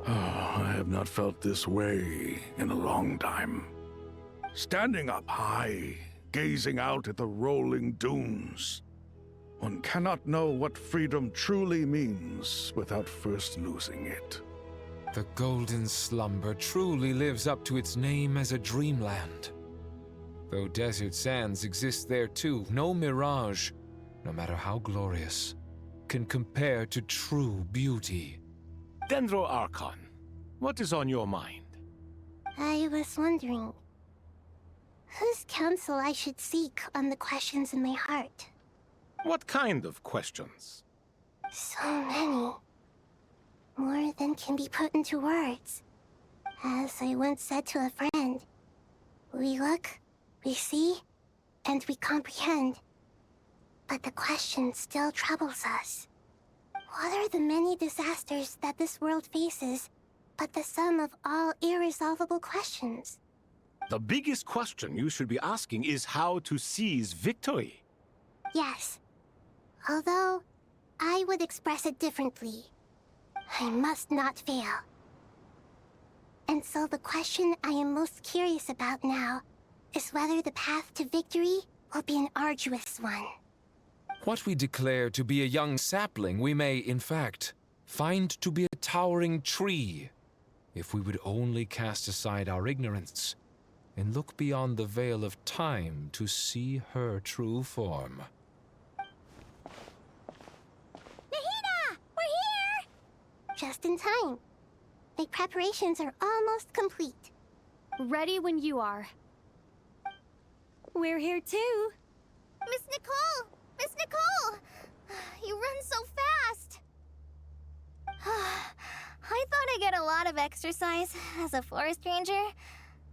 I have not felt this way in a long time. Standing up high, gazing out at the rolling dunes. One cannot know what freedom truly means without first losing it. The golden slumber truly lives up to its name as a dreamland. Though desert sands exist there too, no mirage, no matter how glorious, can compare to true beauty. Dendro Archon, what is on your mind? I was wondering whose counsel I should seek on the questions in my heart. What kind of questions? So many. More than can be put into words. As I once said to a friend, we look, we see, and we comprehend. But the question still troubles us. What are the many disasters that this world faces, but the sum of all irresolvable questions? The biggest question you should be asking is how to seize victory. Yes. Although, I would express it differently. I must not fail. And so the question I am most curious about now is whether the path to victory will be an arduous one. What we declare to be a young sapling, we may, in fact, find to be a towering tree, if we would only cast aside our ignorance and look beyond the veil of time to see her true form. Nahida! We're here! Just in time. My preparations are almost complete. Ready when you are. We're here too. Miss Nicole! Miss Nicole! You run so fast! I thought I'd get a lot of exercise as a forest ranger,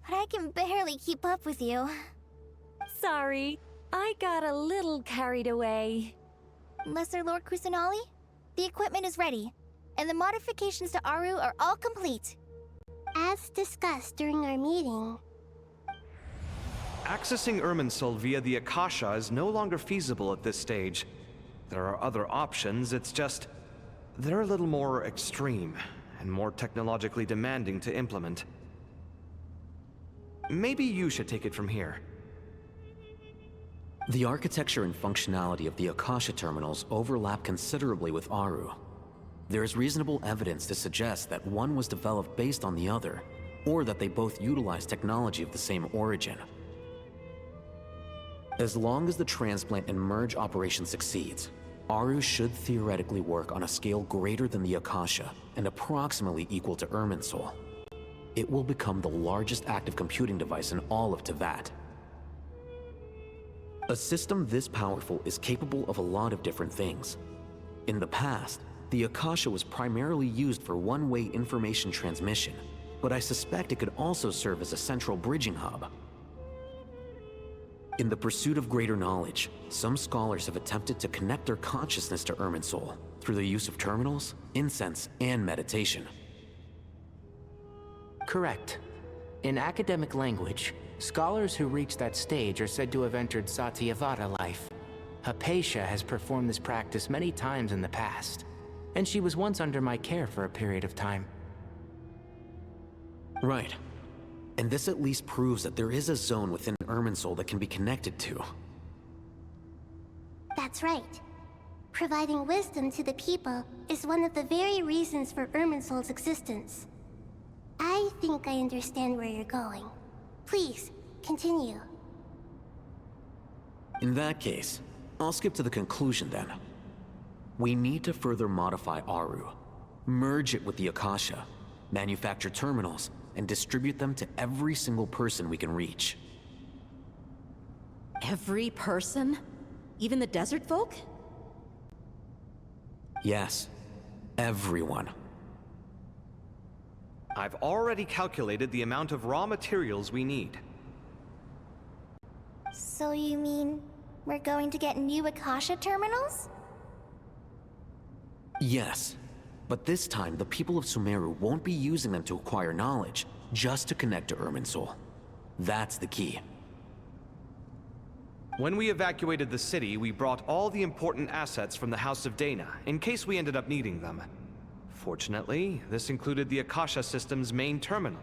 but I can barely keep up with you. Sorry, I got a little carried away. Lesser Lord Kusanali, the equipment is ready, and the modifications to Aru are all complete. As discussed during our meeting, Accessing Irminsul via the Akasha is no longer feasible at this stage. There are other options, it's just... they're a little more extreme, and more technologically demanding to implement. Maybe you should take it from here. The architecture and functionality of the Akasha terminals overlap considerably with Aru. There is reasonable evidence to suggest that one was developed based on the other, or that they both utilize technology of the same origin. As long as the transplant and merge operation succeeds, Aru should theoretically work on a scale greater than the Akasha and approximately equal to Irminsul. It will become the largest active computing device in all of Teyvat. A system this powerful is capable of a lot of different things. In the past, the Akasha was primarily used for one-way information transmission, but I suspect it could also serve as a central bridging hub. In the pursuit of greater knowledge, some scholars have attempted to connect their consciousness to Irminsul through the use of terminals, incense, and meditation. Correct. In academic language, scholars who reach that stage are said to have entered Satyavada life. Hypatia has performed this practice many times in the past, and she was once under my care for a period of time. Right. And this at least proves that there is a zone within Irminsul that can be connected to. that's right. Providing wisdom to the people is one of the very reasons for Irminsul's existence. I think I understand where you're going. Please, continue. In that case, I'll skip to the conclusion then. We need to further modify Aru, merge it with the Akasha, manufacture terminals, and distribute them to every single person we can reach. Every person? Even the desert folk? Yes, everyone. I've already calculated the amount of raw materials we need. So you mean we're going to get new Akasha terminals? Yes, But this time, the people of Sumeru won't be using them to acquire knowledge, just to connect to Irminsul. That's the key. When we evacuated the city, we brought all the important assets from the House of Dana, in case we ended up needing them. Fortunately, this included the Akasha system's main terminal.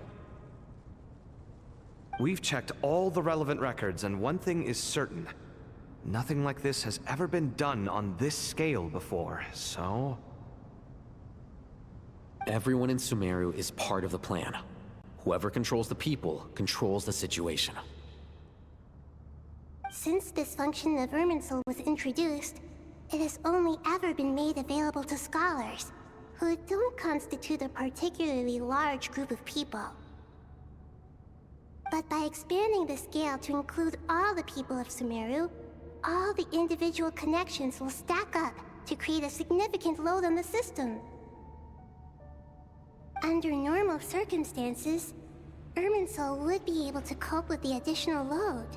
We've checked all the relevant records, and one thing is certain. Nothing like this has ever been done on this scale before, so... Everyone in Sumeru is part of the plan. Whoever controls the people controls the situation. Since this function of Irminsul was introduced, it has only ever been made available to scholars, who don't constitute a particularly large group of people. But by expanding the scale to include all the people of Sumeru, all the individual connections will stack up to create a significant load on the system. Under normal circumstances, Irminsul would be able to cope with the additional load.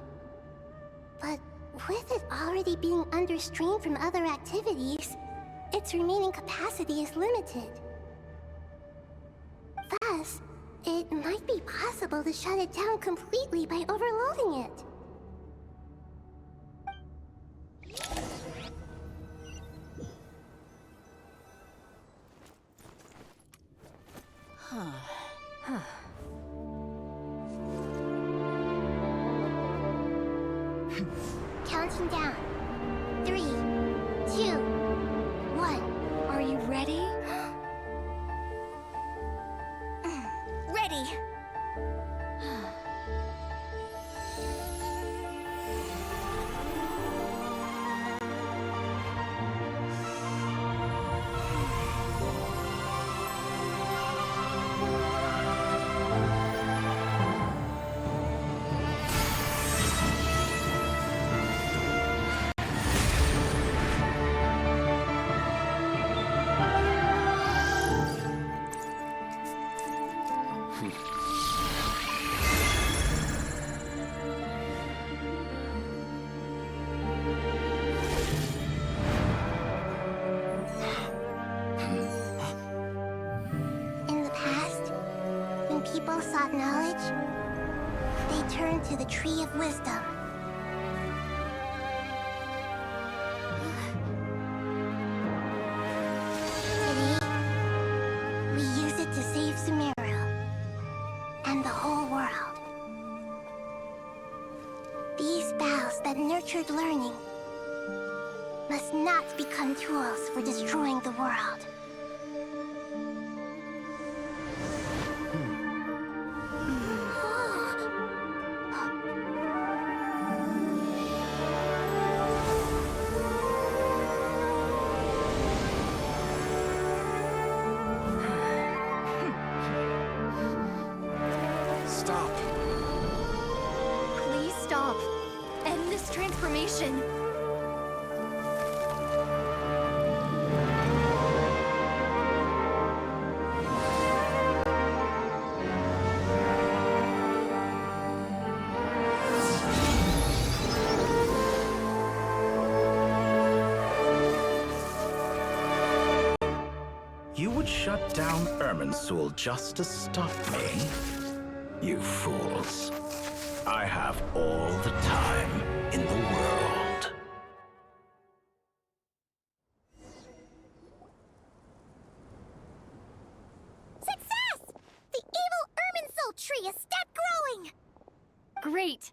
But with it already being under strain from other activities, its remaining capacity is limited. Thus, it might be possible to shut it down completely by overloading it. Counting down. 3, 2, 1. Are you ready? Ready! People sought knowledge, they turned to the Tree of Wisdom. Today, we use it to save Sumeru and the whole world. These boughs that nurtured learning must not become tools for destroying the world. Stop. Please stop. End this transformation. You would shut down Irminsul just to stop me? You fools. I have all the time in the world. Success! The evil Irminsul tree is stepped growing! Great.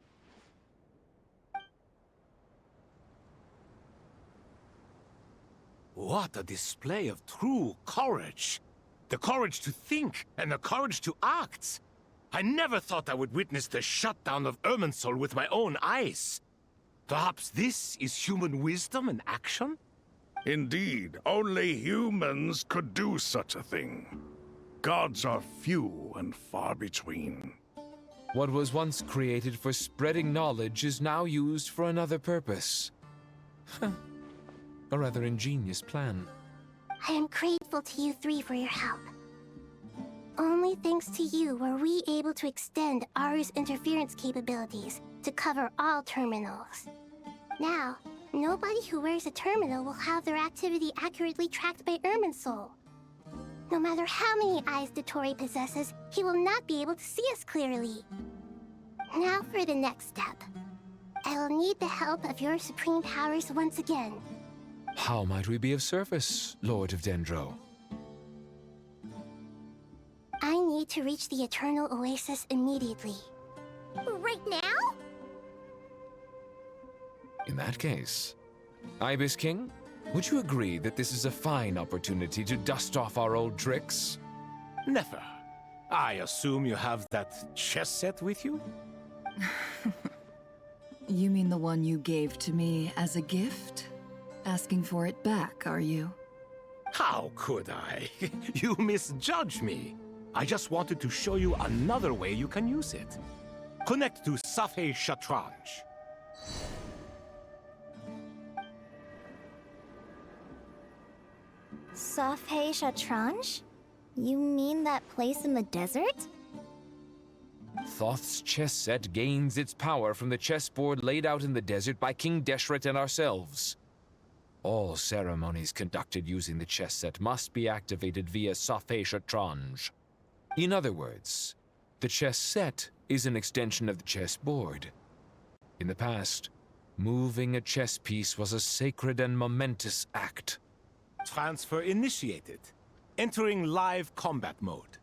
What a display of true courage! The courage to think and the courage to act! I never thought I would witness the shutdown of Irminsul with my own eyes. Perhaps this is human wisdom in action? Indeed, only humans could do such a thing. Gods are few and far between. What was once created for spreading knowledge is now used for another purpose. A rather ingenious plan. I am grateful to you three for your help. Only thanks to you were we able to extend Aru's interference capabilities to cover all terminals. Now, nobody who wears a terminal will have their activity accurately tracked by Irminsul. No matter how many eyes Dottore possesses, he will not be able to see us clearly. Now for the next step. I will need the help of your supreme powers once again. How might we be of service, Lord of Dendro? I need to reach the Eternal Oasis immediately. Right now? In that case, Ibis King, would you agree that this is a fine opportunity to dust off our old tricks? Never. I assume you have that chess set with you? You mean the one you gave to me as a gift? Asking for it back, are you? How could I? You misjudge me. I just wanted to show you another way you can use it. Connect to Safei Shatranj. Safei Shatranj? You mean that place in the desert? Thoth's chess set gains its power from the chessboard laid out in the desert by King Deshret and ourselves. All ceremonies conducted using the chess set must be activated via Safei Shatranj. In other words, the chess set is an extension of the chessboard. In the past, moving a chess piece was a sacred and momentous act. Transfer initiated. Entering live combat mode.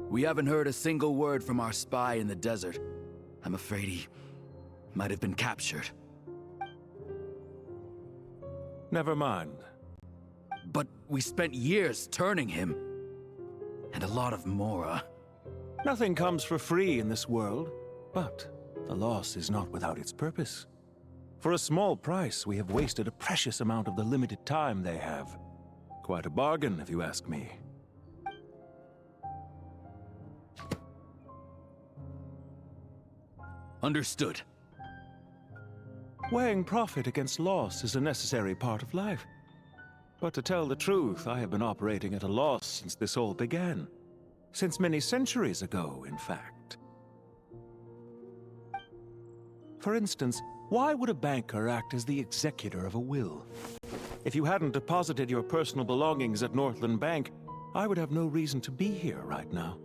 We haven't heard a single word from our spy in the desert. I'm afraid he might have been captured. Never mind. But we spent years turning him. And a lot of Mora. Nothing comes for free in this world, but the loss is not without its purpose. For a small price, we have wasted a precious amount of the limited time they have. Quite a bargain, if you ask me. Understood. Weighing profit against loss is a necessary part of life. But to tell the truth, I have been operating at a loss since this all began. Since many centuries ago, in fact. For instance, why would a banker act as the executor of a will? If you hadn't deposited your personal belongings at Northland Bank, I would have no reason to be here right now.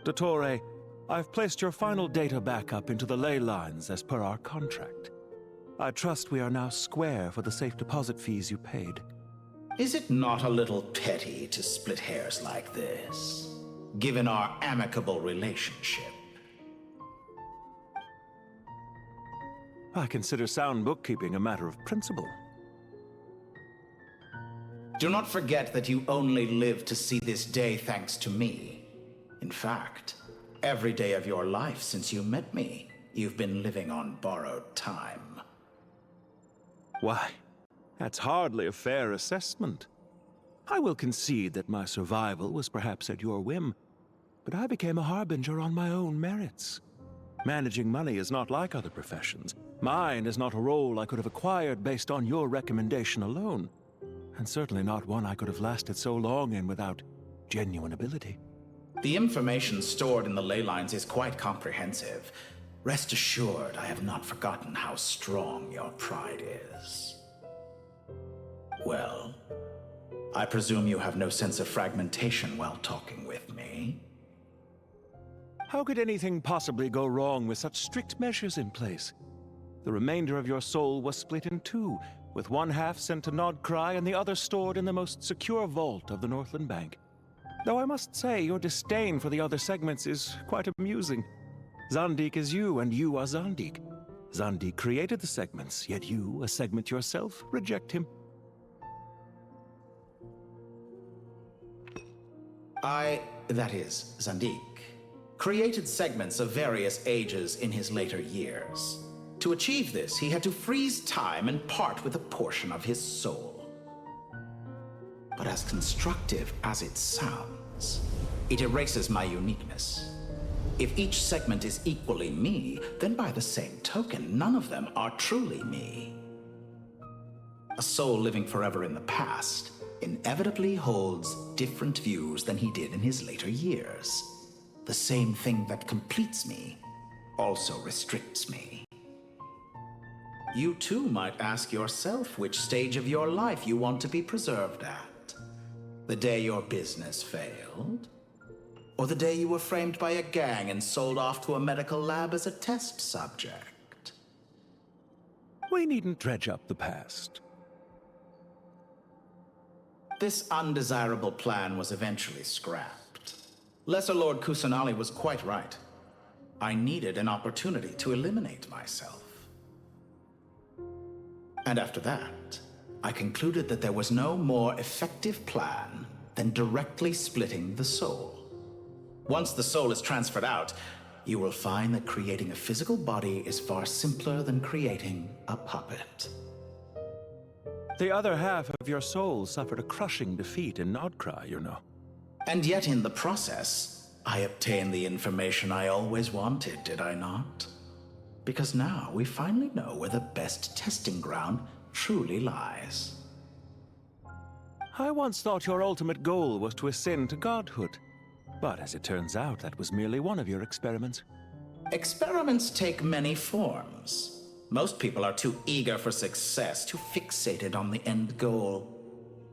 Dottore, I've placed your final data backup into the ley lines as per our contract. I trust we are now square for the safe deposit fees you paid. Is it not a little petty to split hairs like this, given our amicable relationship? I consider sound bookkeeping a matter of principle. Do not forget that you only live to see this day thanks to me. In fact, every day of your life since you met me, you've been living on borrowed time. Why, that's hardly a fair assessment. I will concede that my survival was perhaps at your whim, but I became a harbinger on my own merits. Managing money is not like other professions. Mine is not a role I could have acquired based on your recommendation alone, and certainly not one I could have lasted so long in without genuine ability. The information stored in the ley lines is quite comprehensive. Rest assured, I have not forgotten how strong your pride is. Well, I presume you have no sense of fragmentation while talking with me? How could anything possibly go wrong with such strict measures in place? The remainder of your soul was split in two, with one half sent to Nod Krai and the other stored in the most secure vault of the Northland Bank. Though I must say, your disdain for the other segments is quite amusing. Zandik is you, and you are Zandik. Zandik created the segments, yet you, a segment yourself, reject him. That is, Zandik, created segments of various ages in his later years. To achieve this, he had to freeze time and part with a portion of his soul. but as constructive as it sounds. It erases my uniqueness. If each segment is equally me, then by the same token, none of them are truly me. A soul living forever in the past inevitably holds different views than he did in his later years. The same thing that completes me also restricts me. You too might ask yourself which stage of your life you want to be preserved at. The day your business failed? Or the day you were framed by a gang and sold off to a medical lab as a test subject? We needn't dredge up the past. This undesirable plan was eventually scrapped. Lesser Lord Kusanali was quite right. I needed an opportunity to eliminate myself. And after that, I concluded that there was no more effective plan than directly splitting the soul. Once the soul is transferred out, you will find that creating a physical body is far simpler than creating a puppet. The other half of your soul suffered a crushing defeat in Krai, you know. And yet in the process, I obtained the information I always wanted, did I not? Because now we finally know where the best testing ground truly lies. I once thought your ultimate goal was to ascend to godhood. But as it turns out, that was merely one of your experiments. Experiments take many forms. Most people are too eager for success, too fixated on the end goal.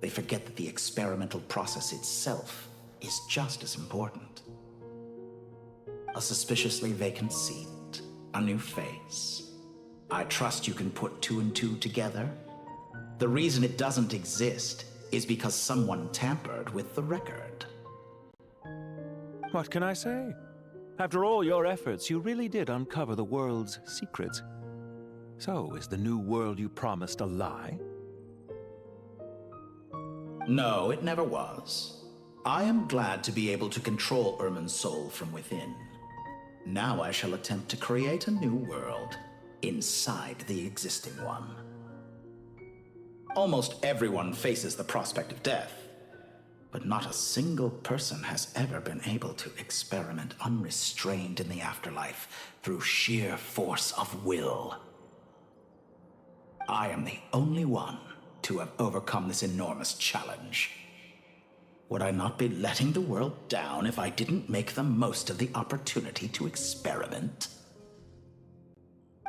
They forget that the experimental process itself is just as important. A suspiciously vacant seat, a new face. I trust you can put two and two together. The reason it doesn't exist is because someone tampered with the record. What can I say? After all your efforts, you really did uncover the world's secrets. So, is the new world you promised a lie? No, it never was. I am glad to be able to control Irmin's soul from within. Now I shall attempt to create a new world inside the existing one. Almost everyone faces the prospect of death. But not a single person has ever been able to experiment unrestrained in the afterlife through sheer force of will. I am the only one to have overcome this enormous challenge. Would I not be letting the world down if I didn't make the most of the opportunity to experiment?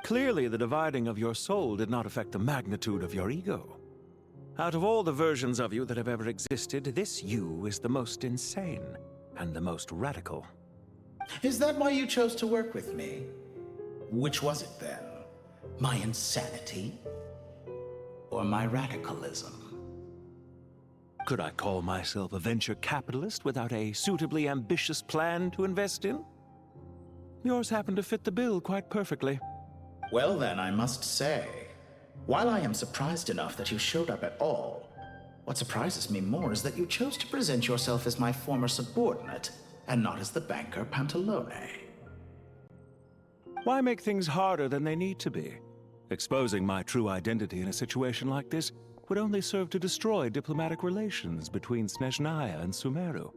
Clearly, the dividing of your soul did not affect the magnitude of your ego. Out of all the versions of you that have ever existed, this you is the most insane and the most radical. Is that why you chose to work with me? Which was it then? My insanity? Or my radicalism? Could I call myself a venture capitalist without a suitably ambitious plan to invest in? Yours happened to fit the bill quite perfectly. Well then, I must say, while I am surprised enough that you showed up at all, what surprises me more is that you chose to present yourself as my former subordinate, and not as the banker Pantalone. Why make things harder than they need to be? Exposing my true identity in a situation like this would only serve to destroy diplomatic relations between Snezhnaya and Sumeru.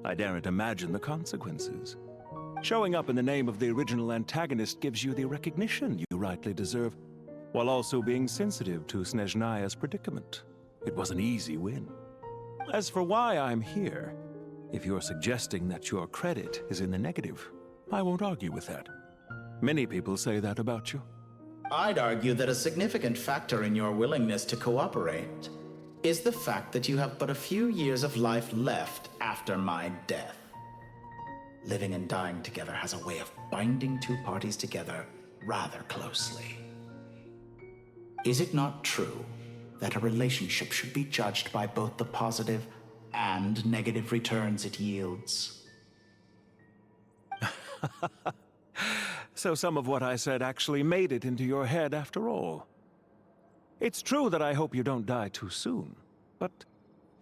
I daren't imagine the consequences. Showing up in the name of the original antagonist gives you the recognition you rightly deserve, while also being sensitive to Snezhnaya's predicament. It was an easy win. As for why I'm here, if you're suggesting that your credit is in the negative, I won't argue with that. Many people say that about you. I'd argue that a significant factor in your willingness to cooperate is the fact that you have but a few years of life left after my death. Living and dying together has a way of binding two parties together rather closely. Is it not true that a relationship should be judged by both the positive and negative returns it yields? So some of what I said actually made it into your head after all. It's true that I hope you don't die too soon, but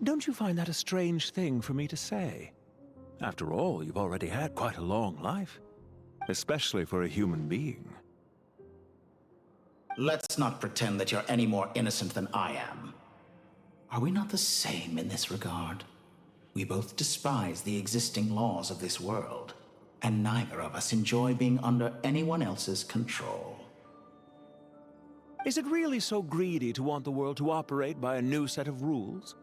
don't you find that a strange thing for me to say? After all, you've already had quite a long life, especially for a human being. Let's not pretend that you're any more innocent than I am. Are we not the same in this regard? We both despise the existing laws of this world, and neither of us enjoy being under anyone else's control. Is it really so greedy to want the world to operate by a new set of rules?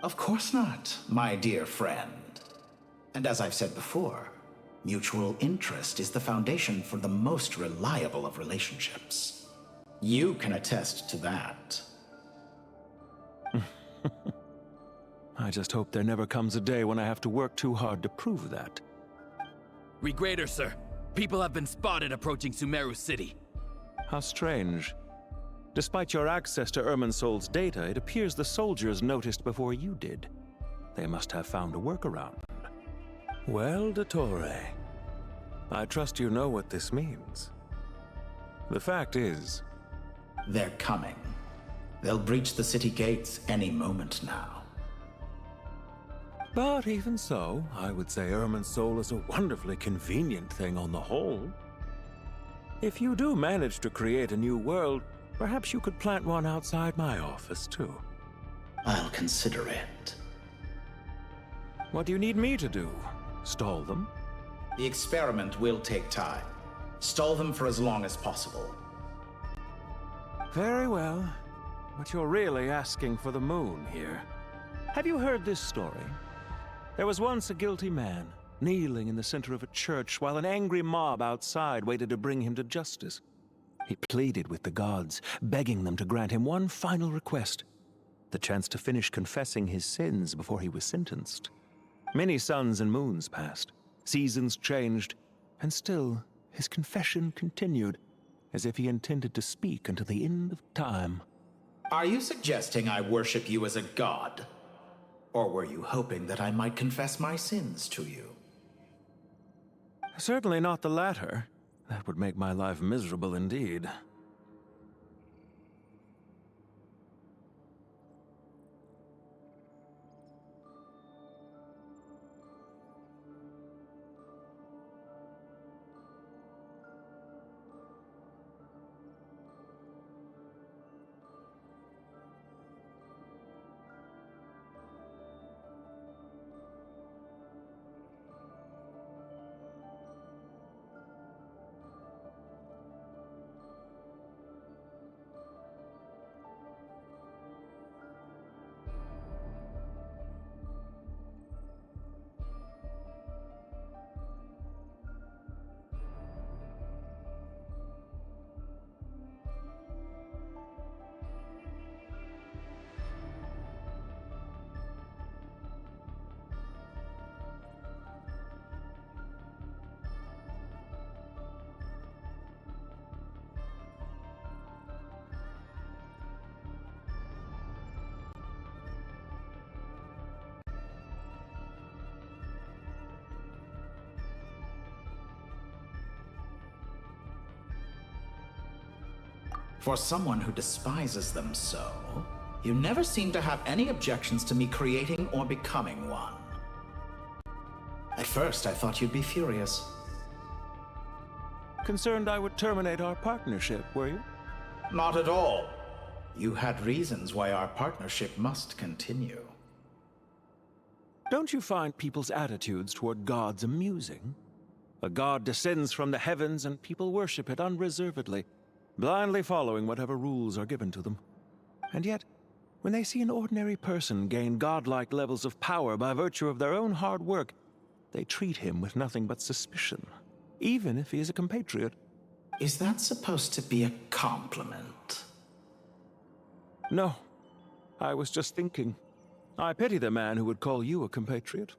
Of course not, my dear friend. And as I've said before, mutual interest is the foundation for the most reliable of relationships. You can attest to that. I just hope there never comes a day when I have to work too hard to prove that. Regrader, sir. People have been spotted approaching Sumeru City. How strange. Despite your access to Irminsol's data, it appears the soldiers noticed before you did. They must have found a workaround. Well, Dottore, I trust you know what this means. The fact is... They're coming. They'll breach the city gates any moment now. But even so, I would say Irminsol is a wonderfully convenient thing on the whole. If you do manage to create a new world, perhaps you could plant one outside my office, too. I'll consider it. What do you need me to do? Stall them? The experiment will take time. Stall them for as long as possible. Very well. But you're really asking for the moon here. Have you heard this story? There was once a guilty man, kneeling in the center of a church while an angry mob outside waited to bring him to justice. He pleaded with the gods, begging them to grant him one final request, the chance to finish confessing his sins before he was sentenced. Many suns and moons passed, seasons changed, and still his confession continued, as if he intended to speak until the end of time. Are you suggesting I worship you as a god? Or were you hoping that I might confess my sins to you? Certainly not the latter. That would make my life miserable indeed. For someone who despises them so, you never seem to have any objections to me creating or becoming one. At first, I thought you'd be furious. Concerned I would terminate our partnership, were you? Not at all. You had reasons why our partnership must continue. Don't you find people's attitudes toward gods amusing? A god descends from the heavens and people worship it unreservedly, blindly following whatever rules are given to them. And yet, when they see an ordinary person gain godlike levels of power by virtue of their own hard work, they treat him with nothing but suspicion, even if he is a compatriot. Is that supposed to be a compliment? No. I was just thinking. I pity the man who would call you a compatriot.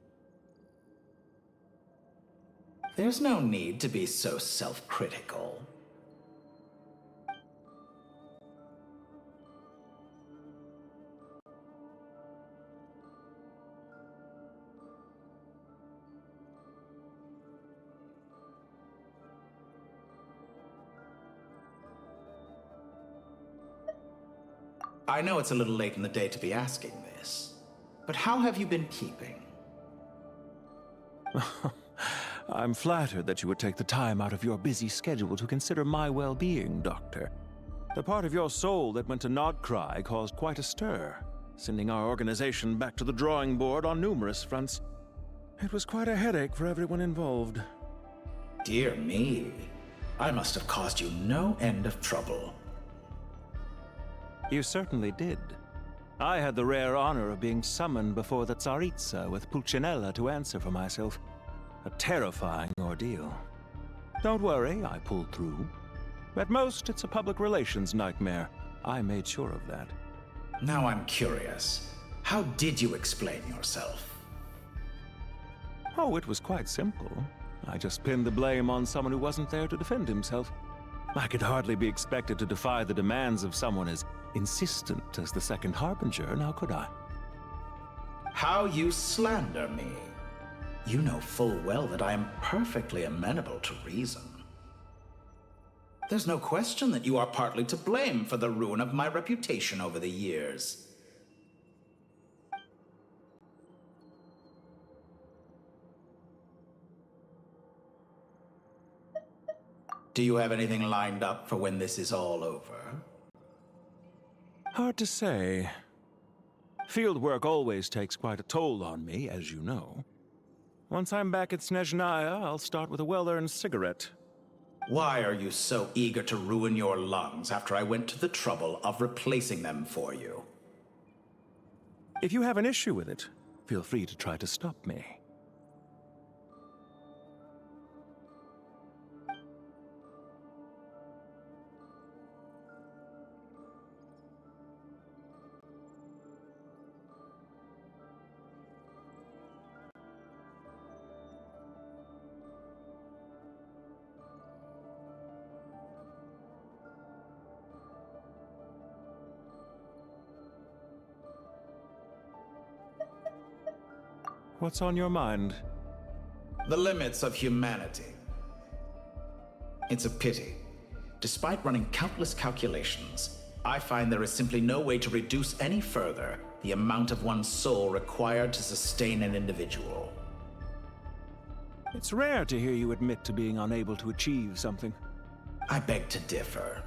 There's no need to be so self-critical. I know it's a little late in the day to be asking this, but how have you been keeping? I'm flattered that you would take the time out of your busy schedule to consider my well-being, Doctor. The part of your soul that went to Krai caused quite a stir, sending our organization back to the drawing board on numerous fronts. It was quite a headache for everyone involved. Dear me, I must have caused you no end of trouble. You certainly did. I had the rare honor of being summoned before the Tsaritsa with Pulcinella to answer for myself. A terrifying ordeal. Don't worry, I pulled through. At most, it's a public relations nightmare. I made sure of that. Now I'm curious. How did you explain yourself? Oh, it was quite simple. I just pinned the blame on someone who wasn't there to defend himself. I could hardly be expected to defy the demands of someone as insistent as the Second Harbinger, now could I? How you slander me. You know full well that I am perfectly amenable to reason. There's no question that you are partly to blame for the ruin of my reputation over the years. Do you have anything lined up for when this is all over? Hard to say. Field work always takes quite a toll on me, as you know. Once I'm back at Snezhnaya, I'll start with a well-earned cigarette. Why are you so eager to ruin your lungs after I went to the trouble of replacing them for you? If you have an issue with it, feel free to try to stop me. What's on your mind? The limits of humanity. It's a pity. Despite running countless calculations, I find there is simply no way to reduce any further the amount of one's soul required to sustain an individual. It's rare to hear you admit to being unable to achieve something. I beg to differ.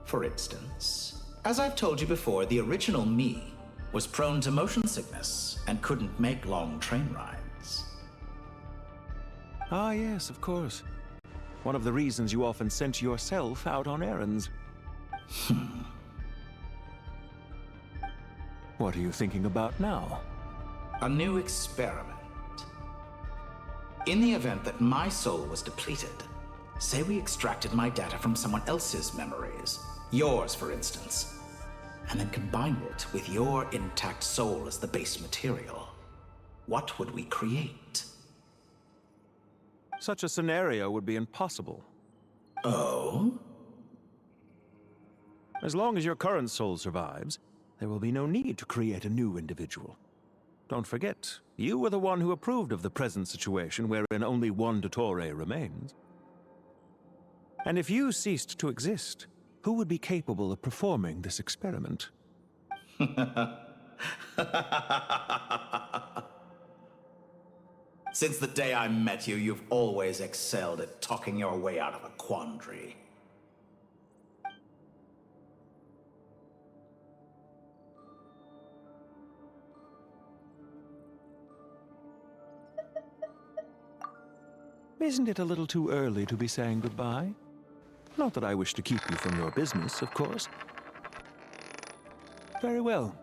For instance, as I've told you before, the original me was prone to motion sickness and couldn't make long train rides. Ah, yes, of course. One of the reasons you often sent yourself out on errands. What are you thinking about now? A new experiment. In the event that my soul was depleted, say we extracted my data from someone else's memories, yours for instance, and then combined it with your intact soul as the base material, what would we create? Such a scenario would be impossible. Oh? As long as your current soul survives, there will be no need to create a new individual. Don't forget, you were the one who approved of the present situation wherein only one Dottore remains. And if you ceased to exist, who would be capable of performing this experiment? Since the day I met you, you've always excelled at talking your way out of a quandary. Isn't it a little too early to be saying goodbye? Not that I wish to keep you from your business, of course. Very well.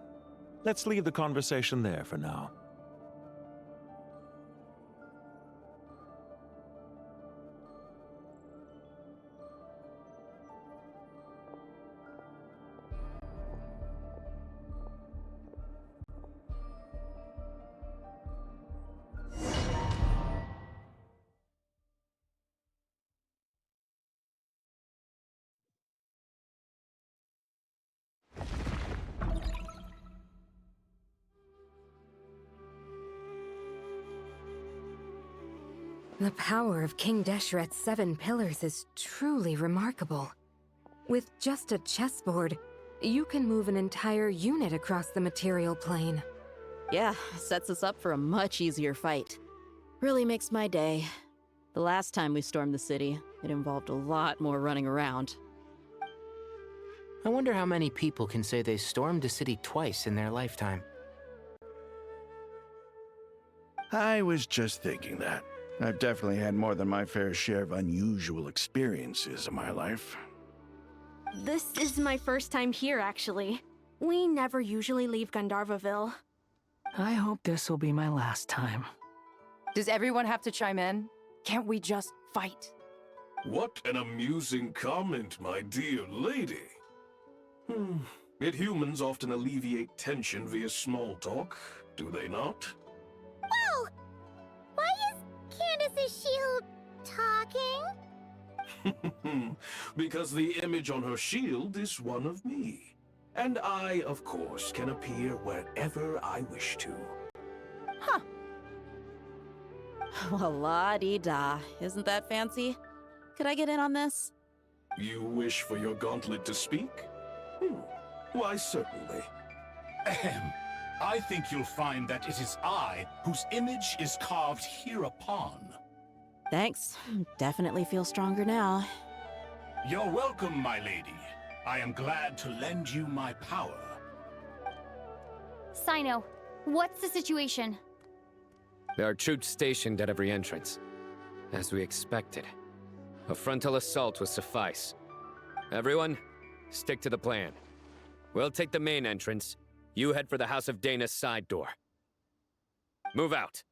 Let's leave the conversation there for now. The power of King Deshret's 7 pillars is truly remarkable. With just a chessboard, you can move an entire unit across the material plane. Yeah, sets us up for a much easier fight. Really makes my day. The last time we stormed the city, it involved a lot more running around. I wonder how many people can say they stormed a city twice in their lifetime. I was just thinking that. I've definitely had more than my fair share of unusual experiences in my life. This is my first time here, actually. We never usually leave Gandharvaville. I hope this will be my last time. Does everyone have to chime in? Can't we just fight? What an amusing comment, my dear lady. Yet humans often alleviate tension via small talk, do they not? Whoa! Why is Candace's shield talking? Because the image on her shield is one of me. And I, of course, can appear wherever I wish to. Huh. Well, la-di-da. Isn't that fancy? Could I get in on this? You wish for your gauntlet to speak? Why, certainly. Ahem. I think you'll find that it is I whose image is carved hereupon. Thanks. Definitely feel stronger now. You're welcome, my lady. I am glad to lend you my power. Sino, what's the situation? There are troops stationed at every entrance. As we expected. A frontal assault will suffice. Everyone, stick to the plan. We'll take the main entrance. You head for the House of Dana's side door. Move out.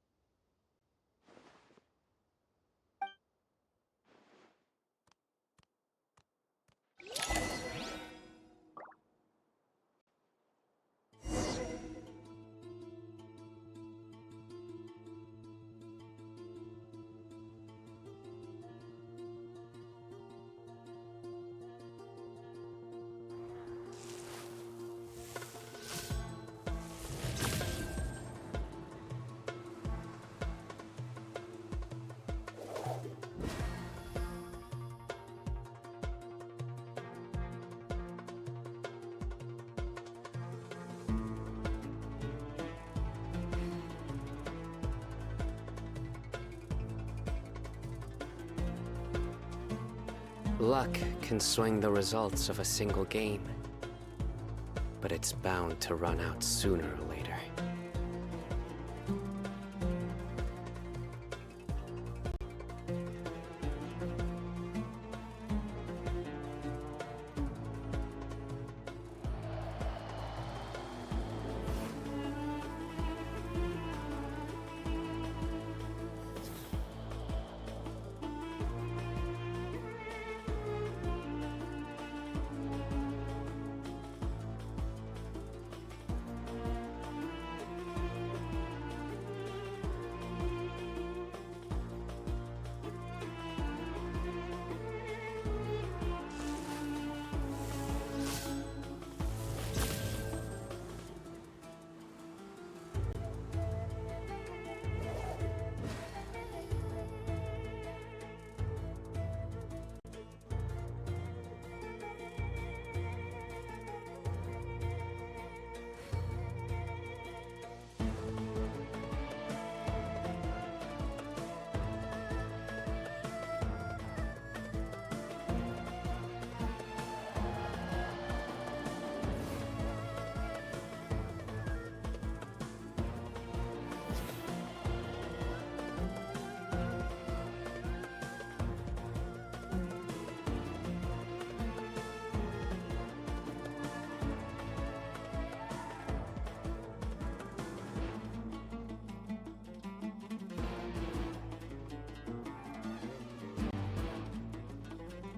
Luck can swing the results of a single game, but it's bound to run out sooner or later.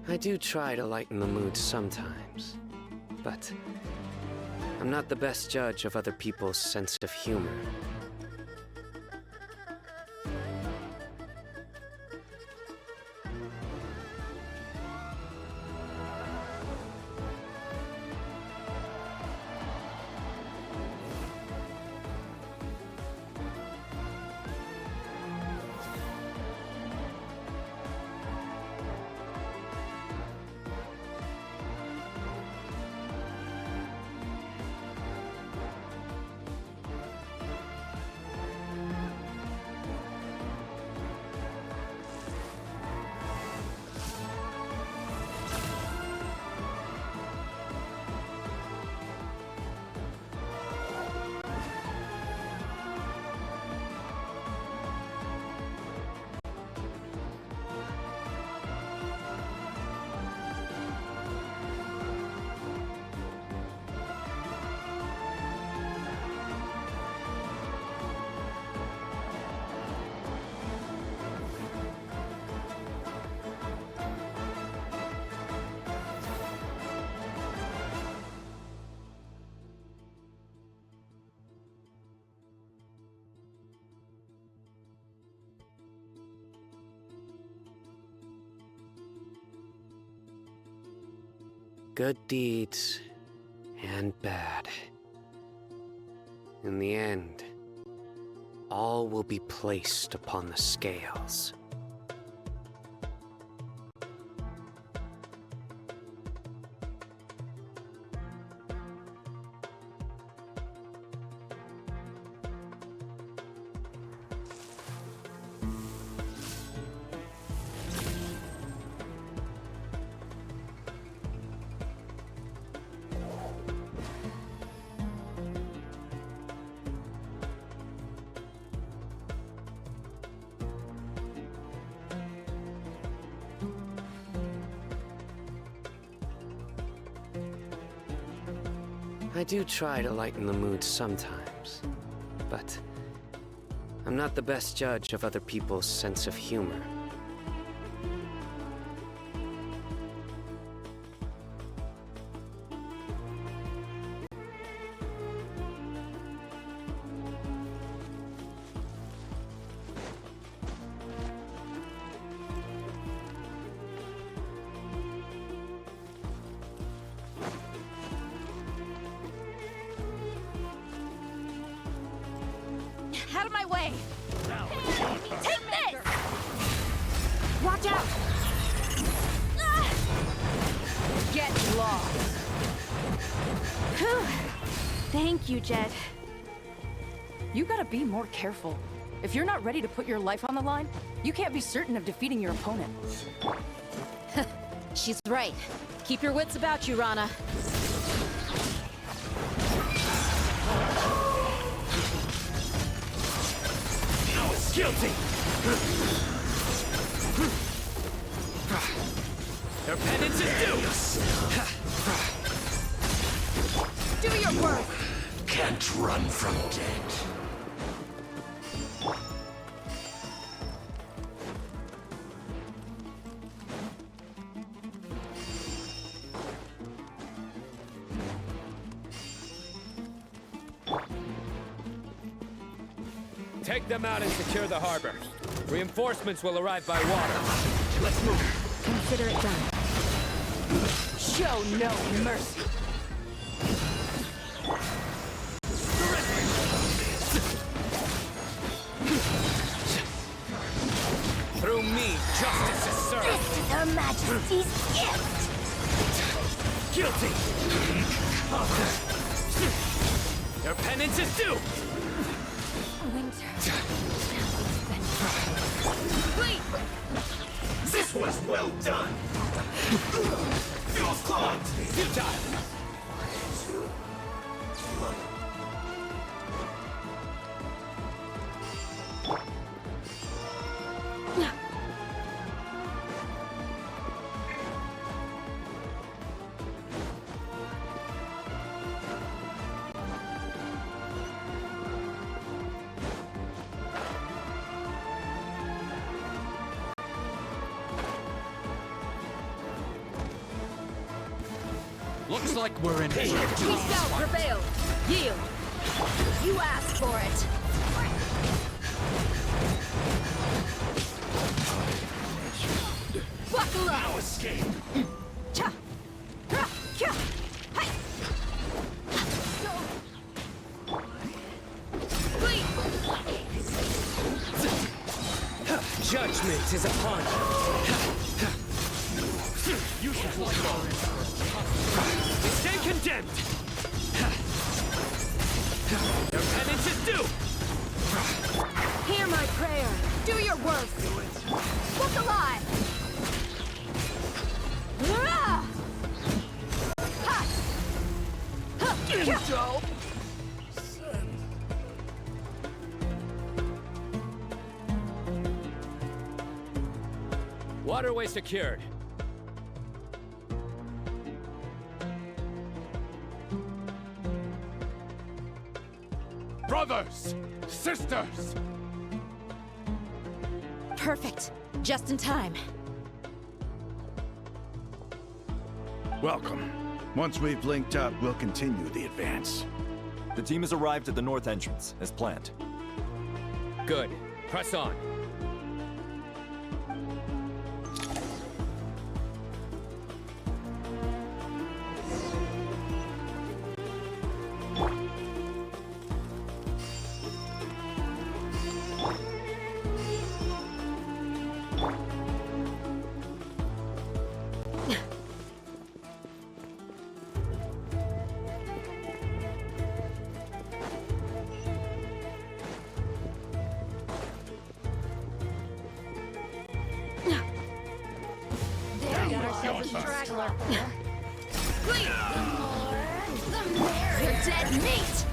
I do try to lighten the mood sometimes, but I'm not the best judge of other people's sense of humor. Good deeds and bad. In the end, all will be placed upon the scales. I do try to lighten the mood sometimes, but I'm not the best judge of other people's sense of humor. Out of my way! Take this! Watch out! Get lost! Whew. Thank you, Jed. You gotta be more careful. If you're not ready to put your life on the line, you can't be certain of defeating your opponent. She's right. Keep your wits about you, Rana. Guilty! Their penance is due! Do your work! Can't run from death. Take them out and secure the harbor. Reinforcements will arrive by water. Let's move. Consider it done. Show no mercy. Through me, justice is served. This is Her Majesty's gift! Guilty! Their penance is due! Winter. This was well done! Fuel's clogged! Futile! Looks like we're in We shall prevail. Yield. You asked for it. Buckle up. Now escape! Cha. Ra. Kya. Hai. Flee. Judgment is upon you. You should walk stay condemned! Their penance is due! Hear my prayer. Do your work. Look alive. Ra. Ha. Ha. Kya. Waterway secured. Brothers! Sisters! Perfect. Just in time. Welcome. Once we've linked up, we'll continue the advance. The team has arrived at the north entrance, as planned. Good. Press on. ourselves a straggler. You're dead meat!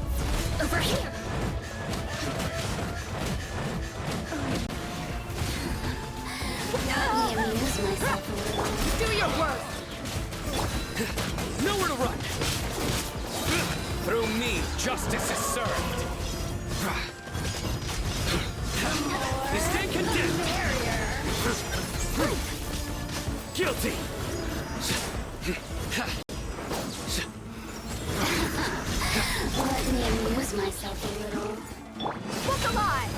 Over here! Let me amuse myself a little. Do your worst! Nowhere to run! Through me, justice is served! You stand condemned! Guilty! Let me amuse myself a little. Look alive!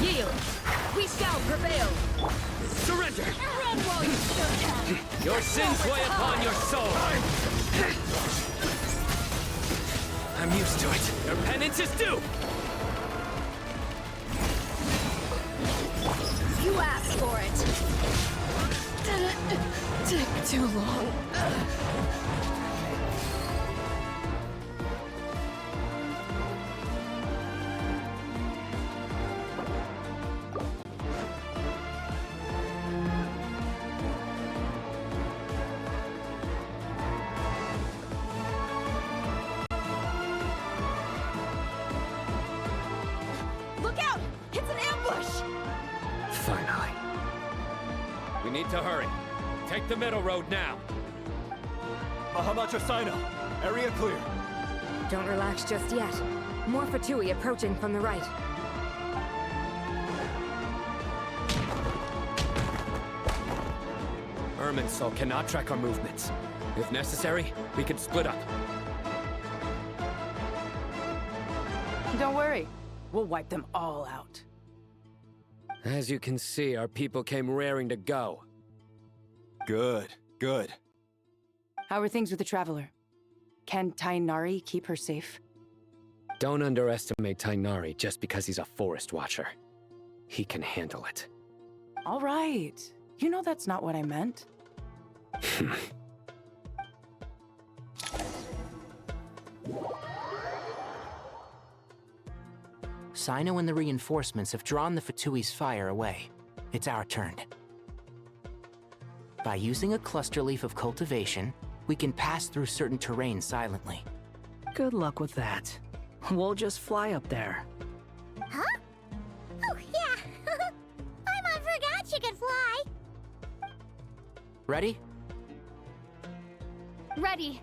Yield! We shall prevail! Surrender! Run while you still can! Your sins weigh upon your soul! I'm used to it. Your penance is due! You asked for it! Took too long. Look out! It's an ambush! Finally. We need to hurry. Take the middle road now. Mahamatra Sino, area clear. Don't relax just yet. More Fatui approaching from the right. Irminsul cannot track our movements. If necessary, we can split up. Don't worry. We'll wipe them all out. As you can see, our people came raring to go. Good, good. How are things with the Traveler? Can Tainari keep her safe? Don't underestimate Tainari just because he's a forest watcher. He can handle it. All right. You know that's not what I meant. Sino and the reinforcements have drawn the Fatui's fire away. It's our turn. By using a cluster leaf of cultivation, we can pass through certain terrain silently. Good luck with that. We'll just fly up there. Huh? Oh, yeah. Paimon forgot she could fly. Ready? Ready.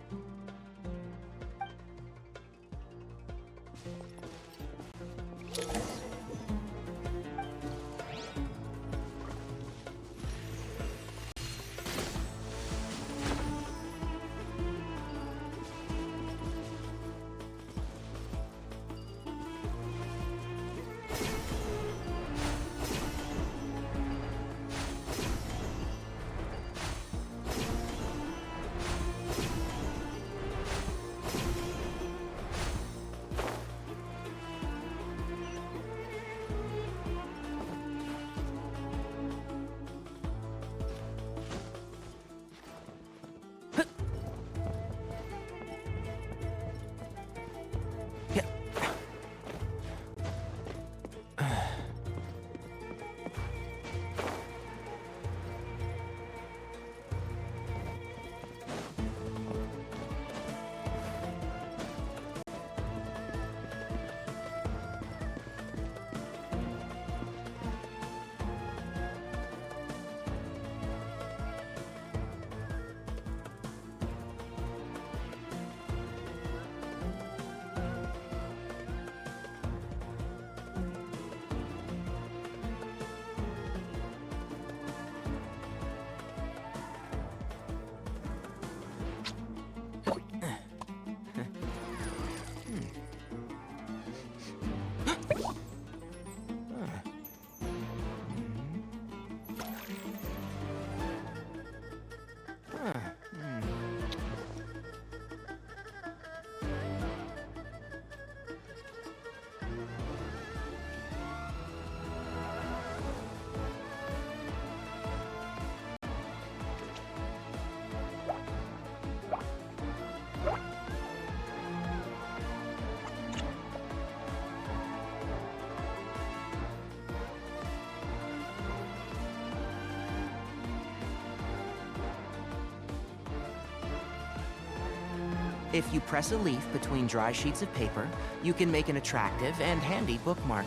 If you press a leaf between dry sheets of paper, you can make an attractive and handy bookmark.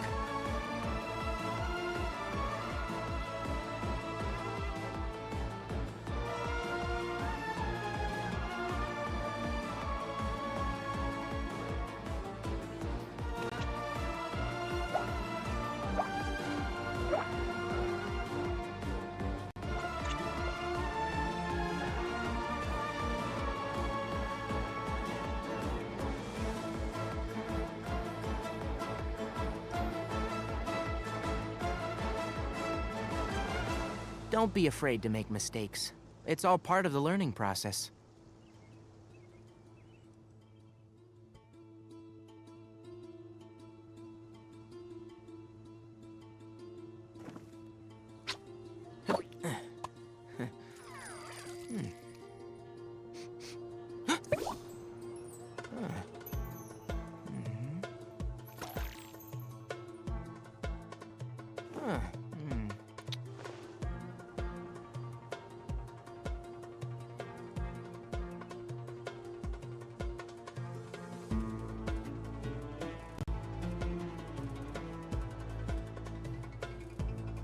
Don't be afraid to make mistakes. It's all part of the learning process.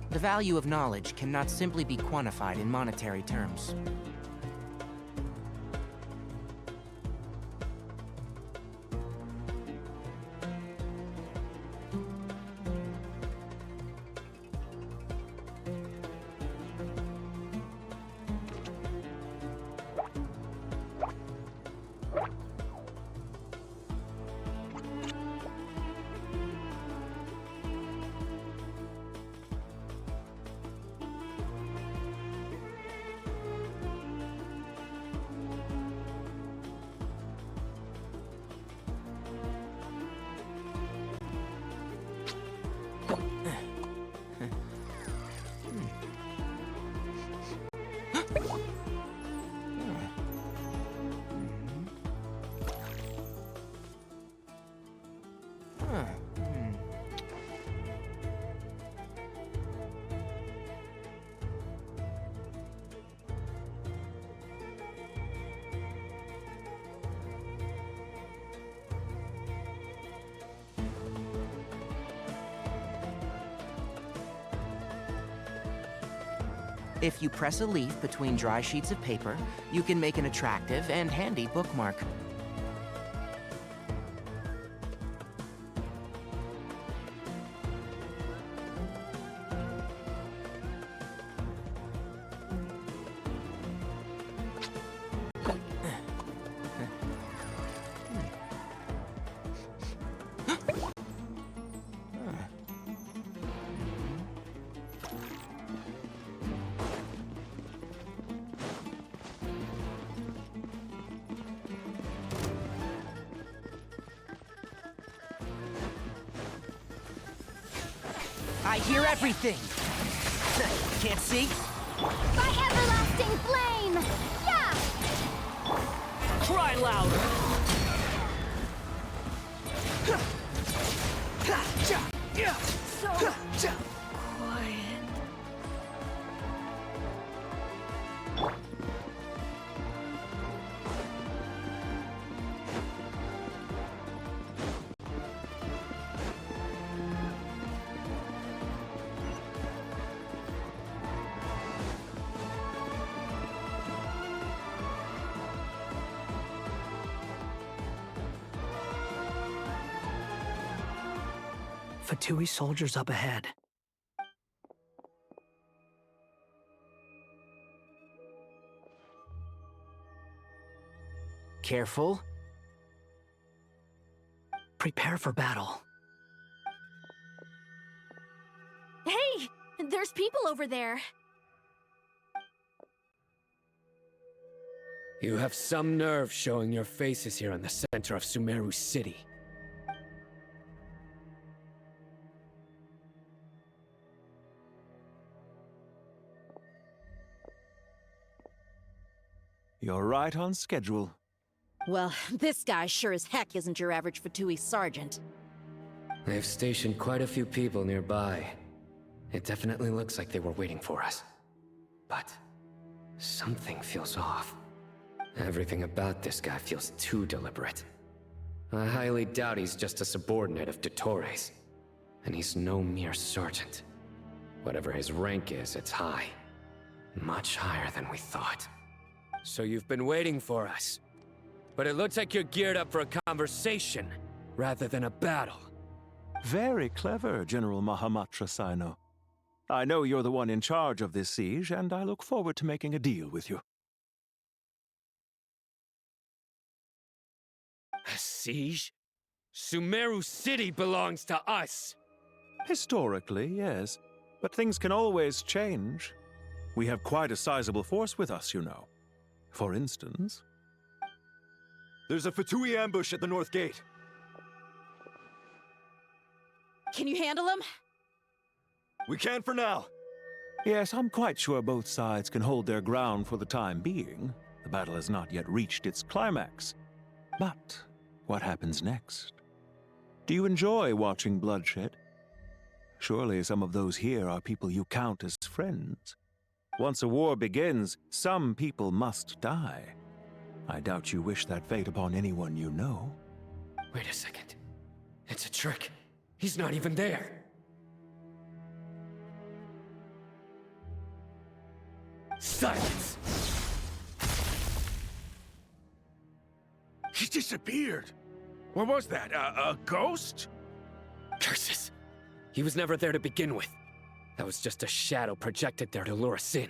The value of knowledge cannot simply be quantified in monetary terms. If you press a leaf between dry sheets of paper, you can make an attractive and handy bookmark. I hear everything! Can't see? By everlasting flame! Yeah! Cry louder! So quiet. Fatui soldiers up ahead. Careful. Prepare for battle. Hey! There's people over there. You have some nerve showing your faces here in the center of Sumeru City. You're right on schedule. Well, this guy sure as heck isn't your average Fatui sergeant. They've stationed quite a few people nearby. It definitely looks like they were waiting for us. But something feels off. Everything about this guy feels too deliberate. I highly doubt he's just a subordinate of Dottores. And he's no mere sergeant. Whatever his rank is, it's high. Much higher than we thought. So you've been waiting for us. But it looks like you're geared up for a conversation, rather than a battle. Very clever, General Mahamatra Sino. I know you're the one in charge of this siege, and I look forward to making a deal with you. A siege? Sumeru City belongs to us! Historically, yes. But things can always change. We have quite a sizable force with us, you know. For instance... There's a Fatui ambush at the north gate. Can you handle him? We can for now. Yes, I'm quite sure both sides can hold their ground for the time being. The battle has not yet reached its climax. But what happens next? Do you enjoy watching bloodshed? Surely some of those here are people you count as friends. Once a war begins, some people must die. I doubt you wish that fate upon anyone you know. Wait a second. It's a trick. He's not even there. Silence! He disappeared. What was that? A ghost? Curses! He was never there to begin with. That was just a shadow projected there to lure us in.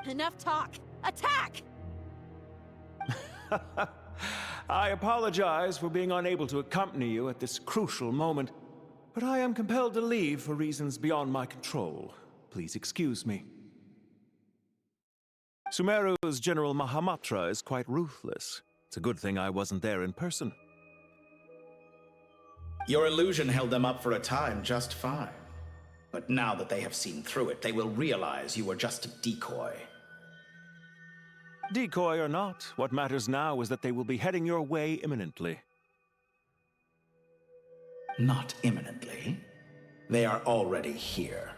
Enough talk. Attack! I apologize for being unable to accompany you at this crucial moment, but I am compelled to leave for reasons beyond my control. Please excuse me. Sumeru's General Mahamatra is quite ruthless. It's a good thing I wasn't there in person. Your illusion held them up for a time just fine. But now that they have seen through it, they will realize you were just a decoy. Decoy or not, what matters now is that they will be heading your way imminently. Not imminently. They are already here.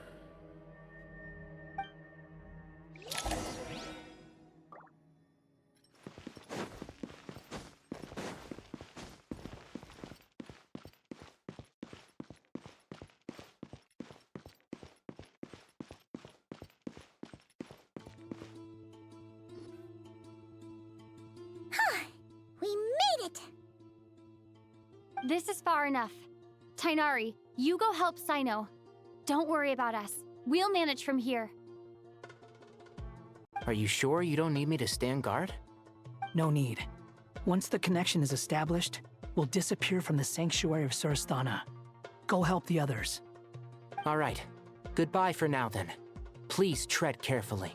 We made it! This is far enough. Tainari, you go help Sino. Don't worry about us. We'll manage from here. Are you sure you don't need me to stand guard? No need. Once the connection is established, we'll disappear from the sanctuary of Surasthana. Go help the others. All right. Goodbye for now, then. Please tread carefully.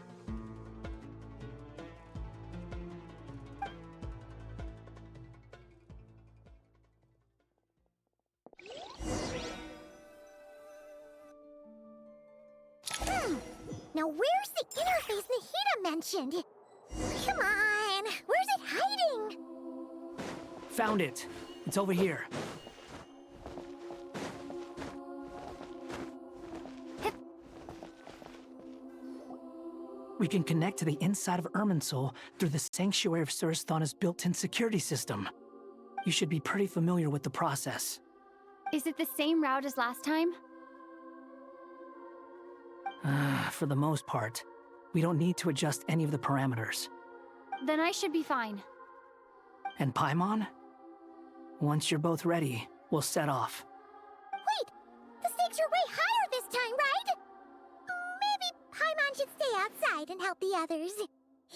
Now where's the interface Nahida mentioned? Come on, where's it hiding? Found it. It's over here. We can connect to the inside of Irminsul through the Sanctuary of Surasthana's built-in security system. You should be pretty familiar with the process. Is it the same route as last time? For the most part, we don't need to adjust any of the parameters. Then I should be fine. And Paimon? Once you're both ready, we'll set off. Wait! The stakes are way higher this time, right? Maybe Paimon should stay outside and help the others.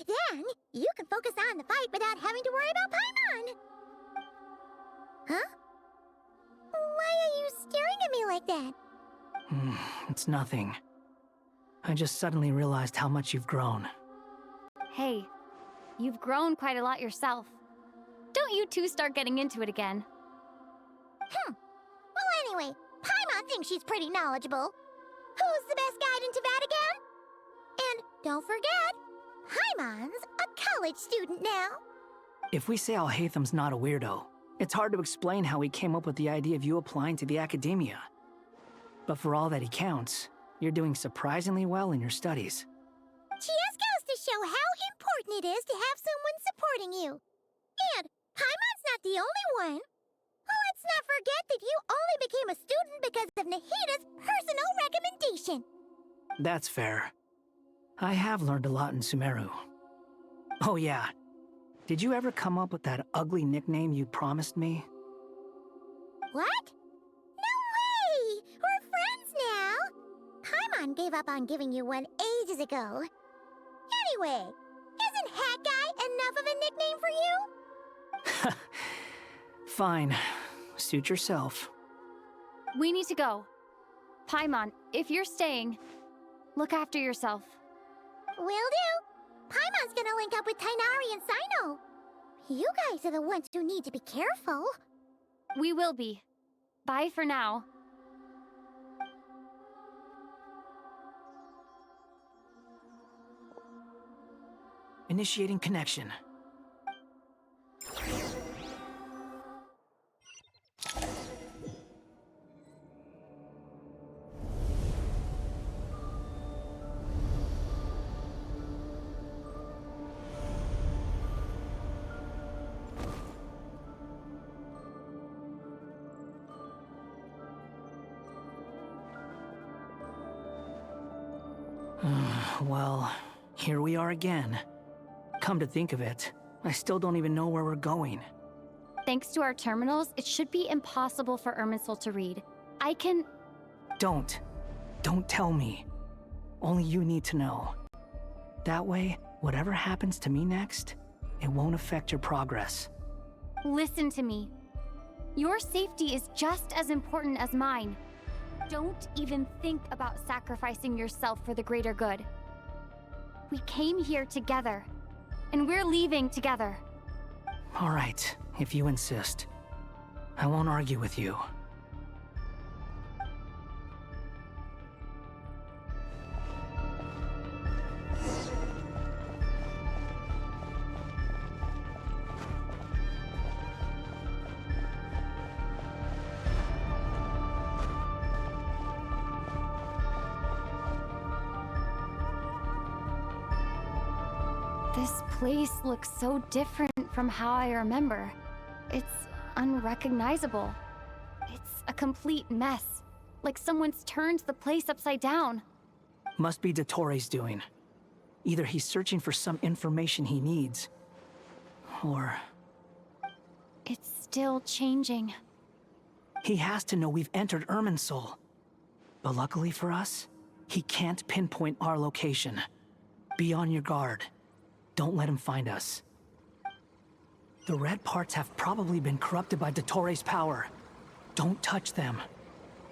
Then, you can focus on the fight without having to worry about Paimon. Huh? Why are you staring at me like that? It's nothing. I just suddenly realized how much you've grown. Hey, you've grown quite a lot yourself. Don't you two start getting into it again. Well, anyway, Paimon thinks she's pretty knowledgeable. Who's the best guide in Vatican? And don't forget, Paimon's a college student now. If we say Alhatham's not a weirdo, it's hard to explain how he came up with the idea of you applying to the academia. But for all that he counts, you're doing surprisingly well in your studies. Just goes to show how important it is to have someone supporting you. And Paimon's not the only one. Let's not forget that you only became a student because of Nahida's personal recommendation. That's fair. I have learned a lot in Sumeru. Oh yeah. Did you ever come up with that ugly nickname you promised me? What? No way! We're friends now! Paimon gave up on giving you one ages ago. Anyway, isn't Hat Guy enough of a nickname for you? Fine. Suit yourself. We need to go. Paimon, if you're staying, look after yourself. Will do. Paimon's gonna link up with Tighnari and Cyno. You guys are the ones who need to be careful. We will be. Bye for now. Initiating connection. Well, here we are again. Come to think of it, I still don't even know where we're going. Thanks to our terminals, it should be impossible for Irminsul to read. I can... Don't tell me. Only you need to know. That way, whatever happens to me next, it won't affect your progress. Listen to me. Your safety is just as important as mine. Don't even think about sacrificing yourself for the greater good. We came here together, and we're leaving together. All right, if you insist. I won't argue with you. This place looks so different from how I remember. It's unrecognizable. It's a complete mess. Like someone's turned the place upside down. Must be Dottoro's doing. Either he's searching for some information he needs, or... It's still changing. He has to know we've entered Irminsul. But luckily for us, he can't pinpoint our location. Be on your guard. Don't let him find us. The red parts have probably been corrupted by Dottoro's power. Don't touch them,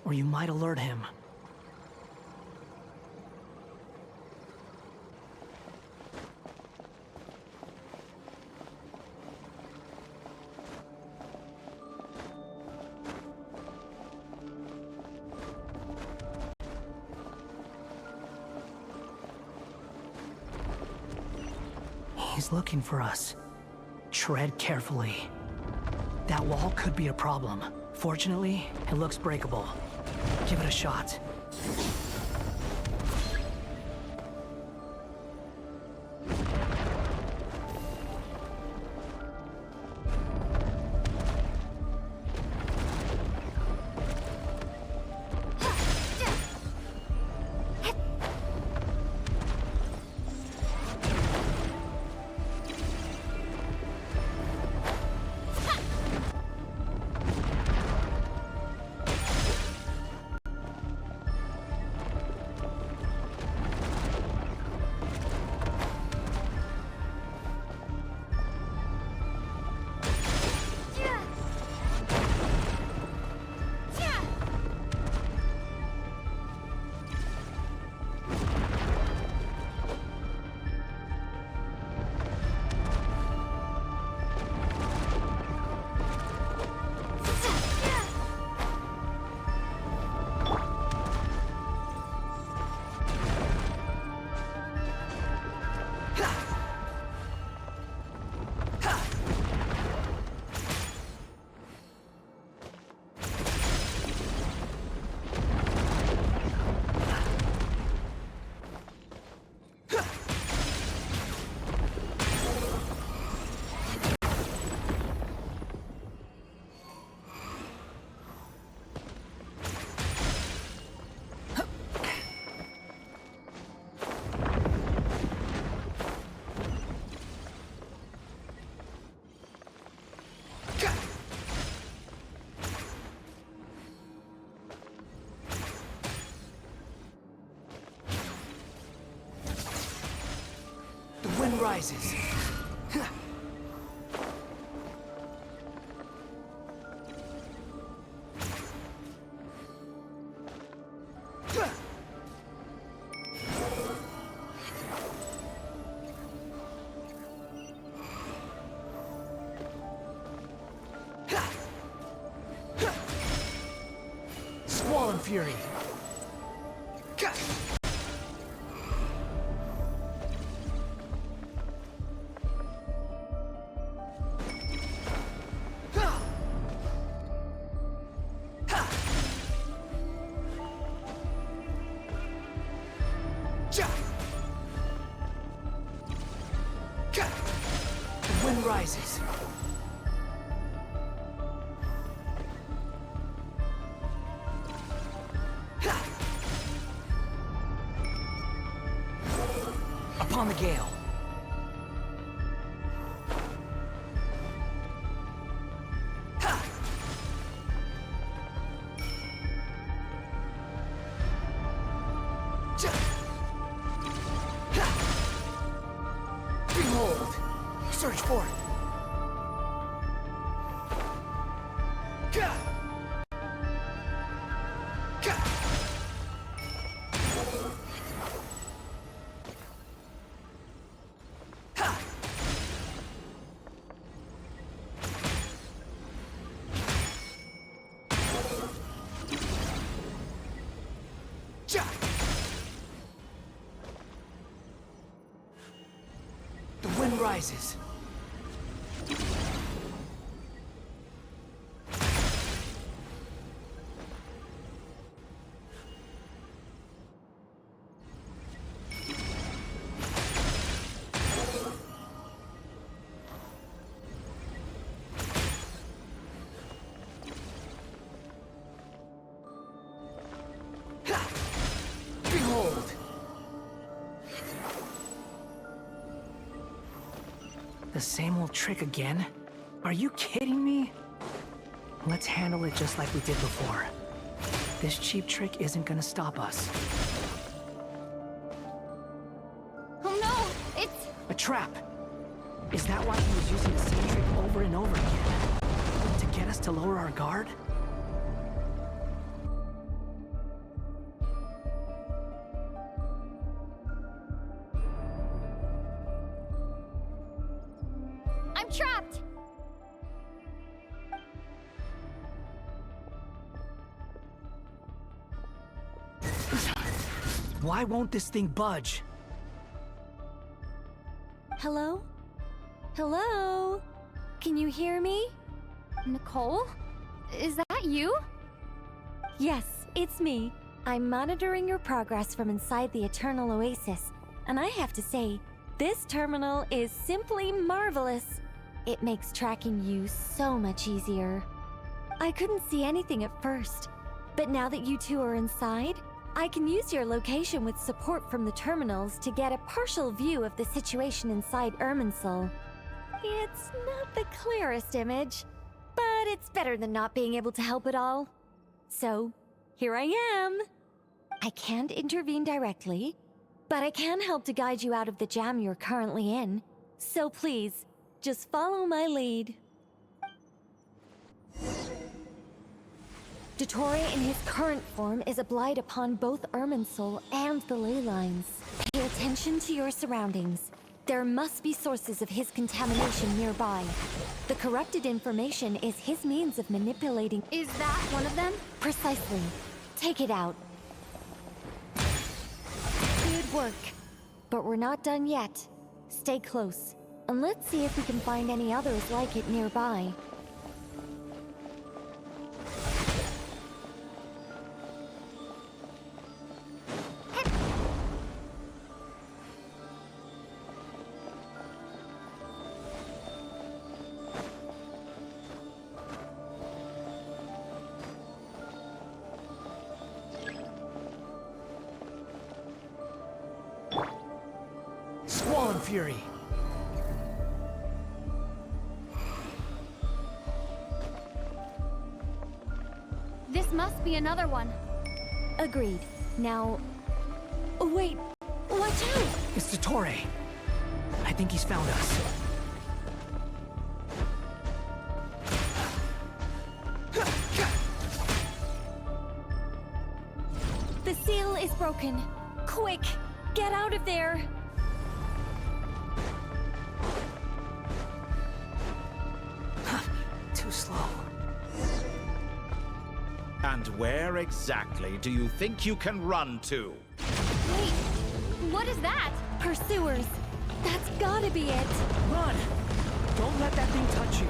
or you might alert him. He's looking for us. Tread carefully. That wall could be a problem. Fortunately, it looks breakable. Give it a shot. wind rises. Squall Fury. The wind rises. Upon the gale. Behold! Search for it! The wind rises. Behold! The same old trick again? Are you kidding me? Let's handle it just like we did before. This cheap trick isn't gonna stop us. Oh no! It's... A trap! Is that why he was using the same trick over and over again? To get us to lower our guard? I'm trapped! Why won't this thing budge? Hello? Hello? Can you hear me? Nicole? Is that you? Yes, it's me. I'm monitoring your progress from inside the Eternal Oasis, and I have to say, this terminal is simply marvelous. It makes tracking you so much easier. I couldn't see anything at first, but now that you two are inside, I can use your location with support from the terminals to get a partial view of the situation inside Irminsul. It's not the clearest image, but it's better than not being able to help at all. So, here I am. I can't intervene directly, but I can help to guide you out of the jam you're currently in. So please, just follow my lead. Dottore in his current form is a blight upon both Irminsul and the ley lines. Pay attention to your surroundings. There must be sources of his contamination nearby. The corrupted information is his means of manipulating... Is that one of them? Precisely. Take it out. Good work. But we're not done yet. Stay close, and let's see if we can find any others like it nearby. Squall Fury! This must be another one. Agreed. Now... Oh, wait! Watch out! It's Dottore! I think he's found us. The seal is broken. Quick, get out of there. Too slow. And where exactly do you think you can run to? Wait, what is that? Pursuers. That's gotta be it. Run! Don't let that thing touch you.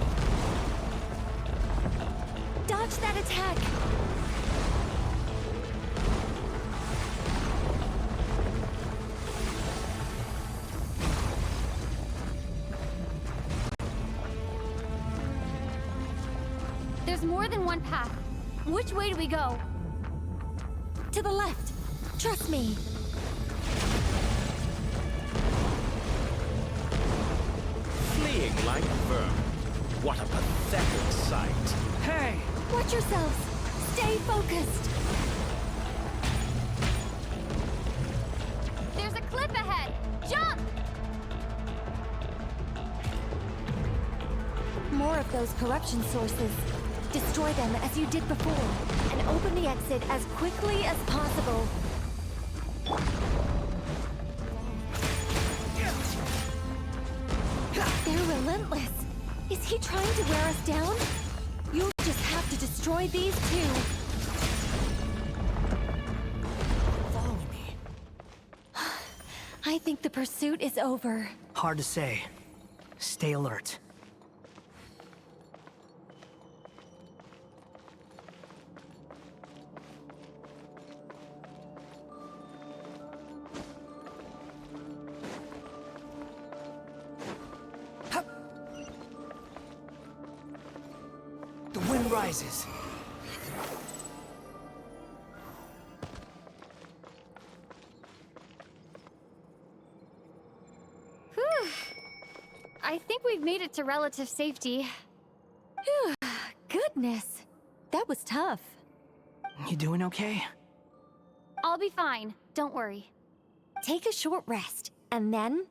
Dodge that attack. There's more than one path. Which way do we go? To the left. Trust me. Fleeing like vermin. What a pathetic sight. Hey! Watch yourselves. Stay focused. There's a cliff ahead. Jump! More of those corruption sources. Destroy them as you did before, and open the exit as quickly as possible. They're relentless. Is he trying to wear us down? You'll just have to destroy these too. Follow me. I think the pursuit is over. Hard to say. Stay alert. The wind rises. Whew. I think we've made it to relative safety. Phew. Goodness. That was tough. You doing okay? I'll be fine. Don't worry. Take a short rest, and then...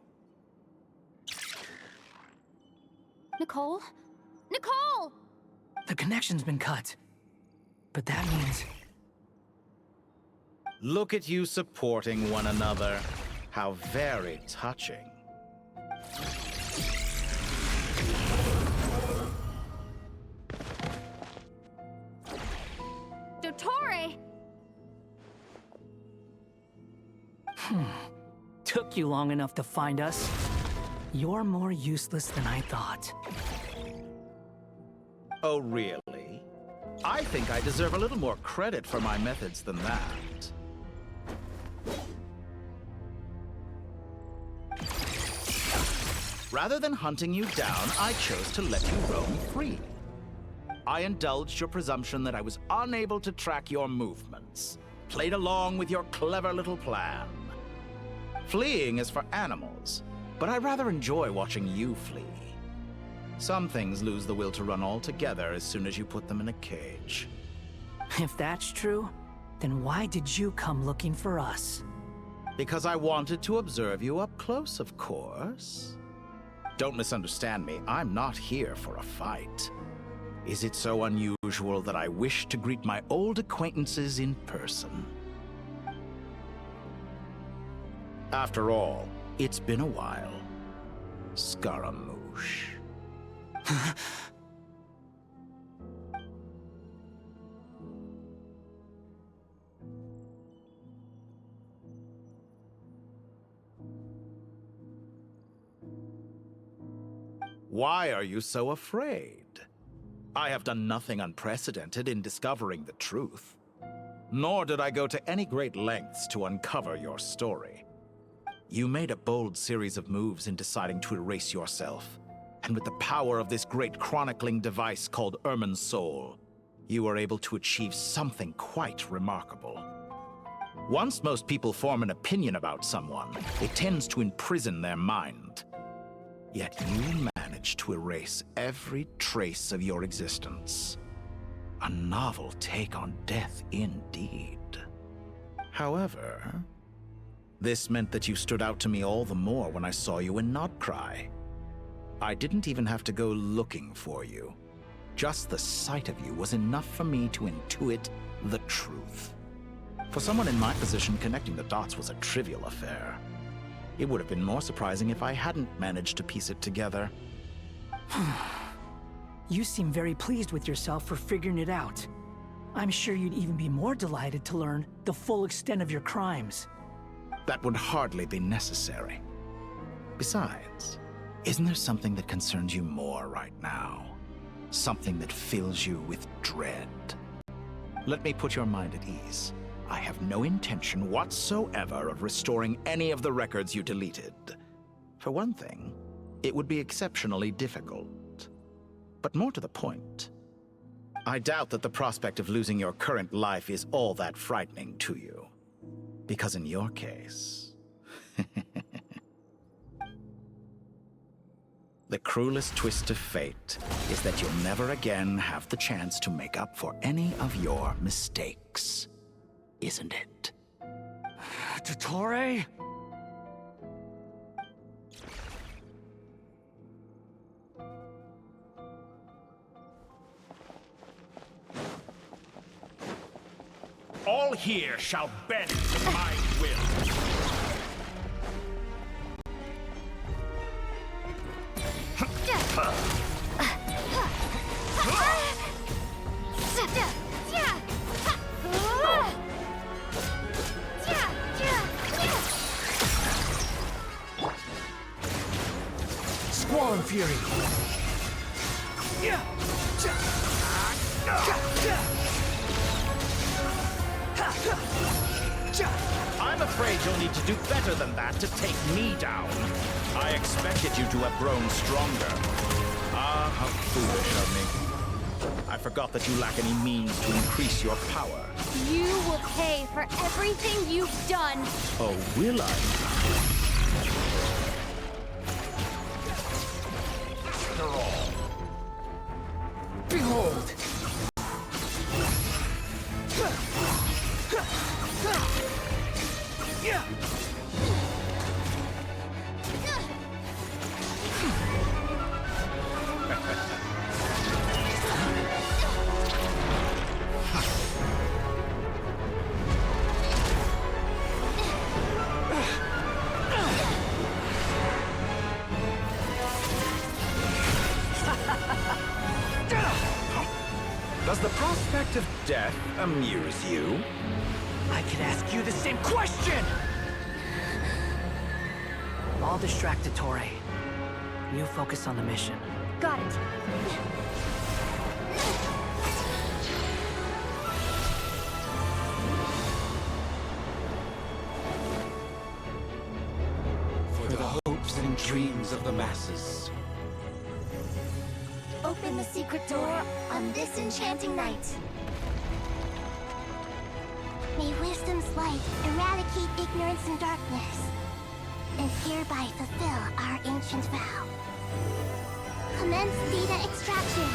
Nicole? Nicole! The connection's been cut. But that means... Look at you supporting one another. How very touching. Dottore! Took you long enough to find us. You're more useless than I thought. Oh, really? I think I deserve a little more credit for my methods than that. Rather than hunting you down, I chose to let you roam free. I indulged your presumption that I was unable to track your movements, played along with your clever little plan. Fleeing is for animals, but I rather enjoy watching you flee. Some things lose the will to run altogether as soon as you put them in a cage. If that's true, then why did you come looking for us? Because I wanted to observe you up close, of course. Don't misunderstand me, I'm not here for a fight. Is it so unusual that I wish to greet my old acquaintances in person? After all, it's been a while. Scaramouche. Why are you so afraid? I have done nothing unprecedented in discovering the truth. Nor did I go to any great lengths to uncover your story. You made a bold series of moves in deciding to erase yourself. And with the power of this great chronicling device called Irmin's Soul, you were able to achieve something quite remarkable. Once most people form an opinion about someone, it tends to imprison their mind. Yet you managed to erase every trace of your existence. A novel take on death indeed. However, This meant that you stood out to me all the more when I saw you in Krai. I didn't even have to go looking for you. Just the sight of you was enough for me to intuit the truth. For someone in my position, connecting the dots was a trivial affair. It would have been more surprising if I hadn't managed to piece it together. You seem very pleased with yourself for figuring it out. I'm sure you'd even be more delighted to learn the full extent of your crimes. That would hardly be necessary. Besides, isn't there something that concerns you more right now? Something that fills you with dread? Let me put your mind at ease. I have no intention whatsoever of restoring any of the records you deleted. For one thing, it would be exceptionally difficult. But more to the point, I doubt that the prospect of losing your current life is all that frightening to you. Because in your case, the cruelest twist of fate is that you'll never again have the chance to make up for any of your mistakes. Isn't it? Dottore? All here shall bend to my will. Squall Fury! I'm afraid you'll need to do better than that to take me down. I expected you to have grown stronger. Ah, how foolish of me. I forgot that you lack any means to increase your power. You will pay for everything you've done. Oh, will I? After all. Behold! Does the prospect of death amuse you? I could ask you the same question! I'll distract Dottore. You focus on the mission. Got it. For the hopes and dreams of the masses. Open the secret door on this enchanting night. May wisdom's light eradicate ignorance and darkness, and hereby fulfill our ancient vow. Commence data extraction.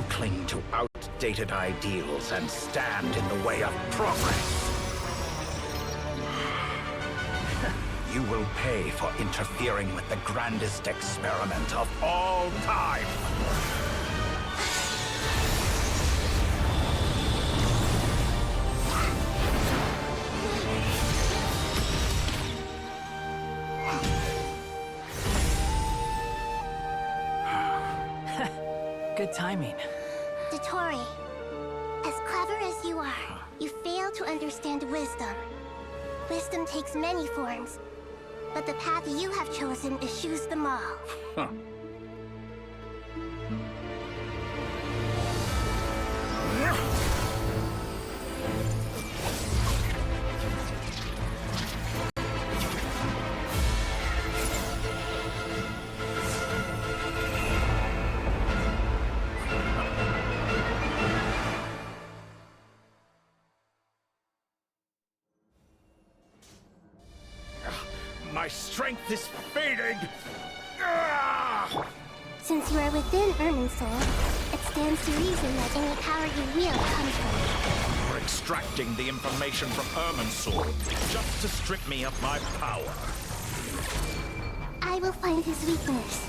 Cling to outdated ideals and stand in the way of progress. You will pay for interfering with the grandest experiment of all time. Good timing. Dottore, as clever as you are, you fail to understand wisdom. Wisdom takes many forms, but the path you have chosen eschews them all. Huh. My strength is fading! Ah! Since you are within Irminsul, it stands to reason that any power you wield comes from it. You're extracting the information from Irminsul just to strip me of my power. I will find his weakness.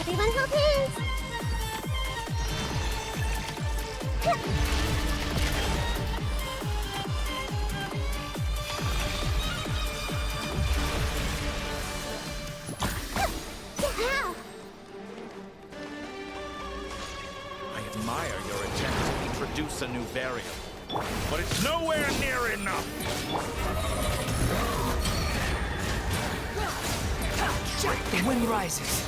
Everyone hold hands! I admire your attempt to introduce a new variable, but it's nowhere near enough! The wind rises.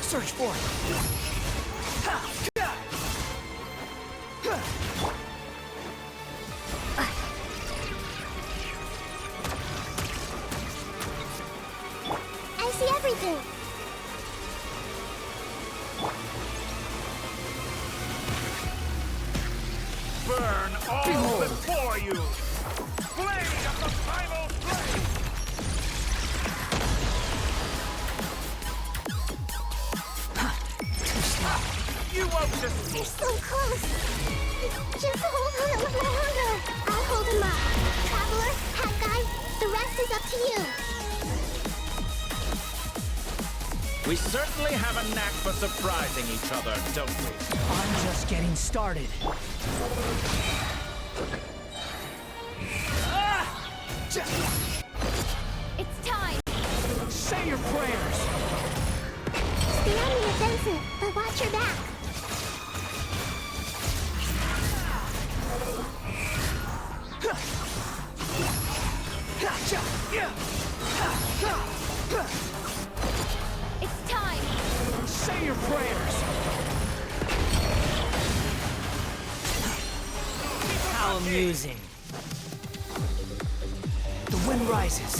Search for it. I see everything. Burn all before you! Blade of the primal blade! Too slow. You won't just... You're so close. Just hold on a little longer. I'll hold him up. Traveler, Hat Guy, the rest is up to you. We certainly have a knack for surprising each other, don't we? I'm just getting started. It's time! Say your prayers! Stay on the defensive, but watch your back. It's time! Say your prayers! How amusing. The wind rises.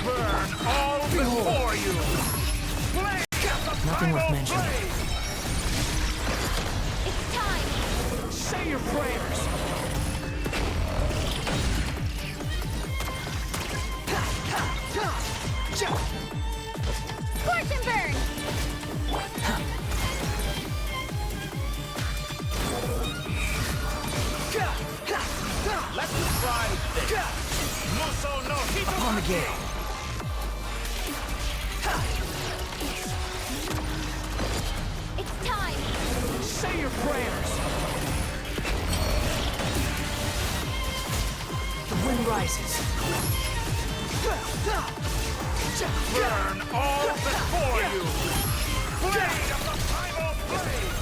Burn all before you! Nothing worth mentioning. It's time! Say your prayers! Scorch and burn! Let's try this! Muso no Hito! Upon the gate. It's time! Say your prayers! The wind rises. Burn all before you! Blade of the primal blade!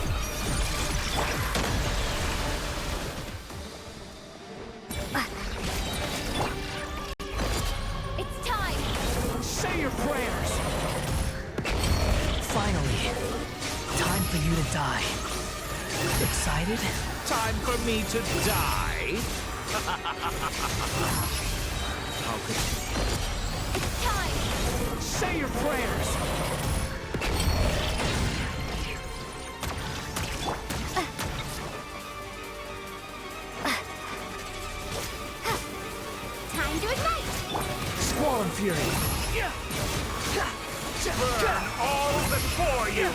It's time! Say your prayers! Finally, time for you to die. Excited? Time for me to die? How could... It's time! Say your prayers! Time to ignite! Squall Fury! Burn all before you!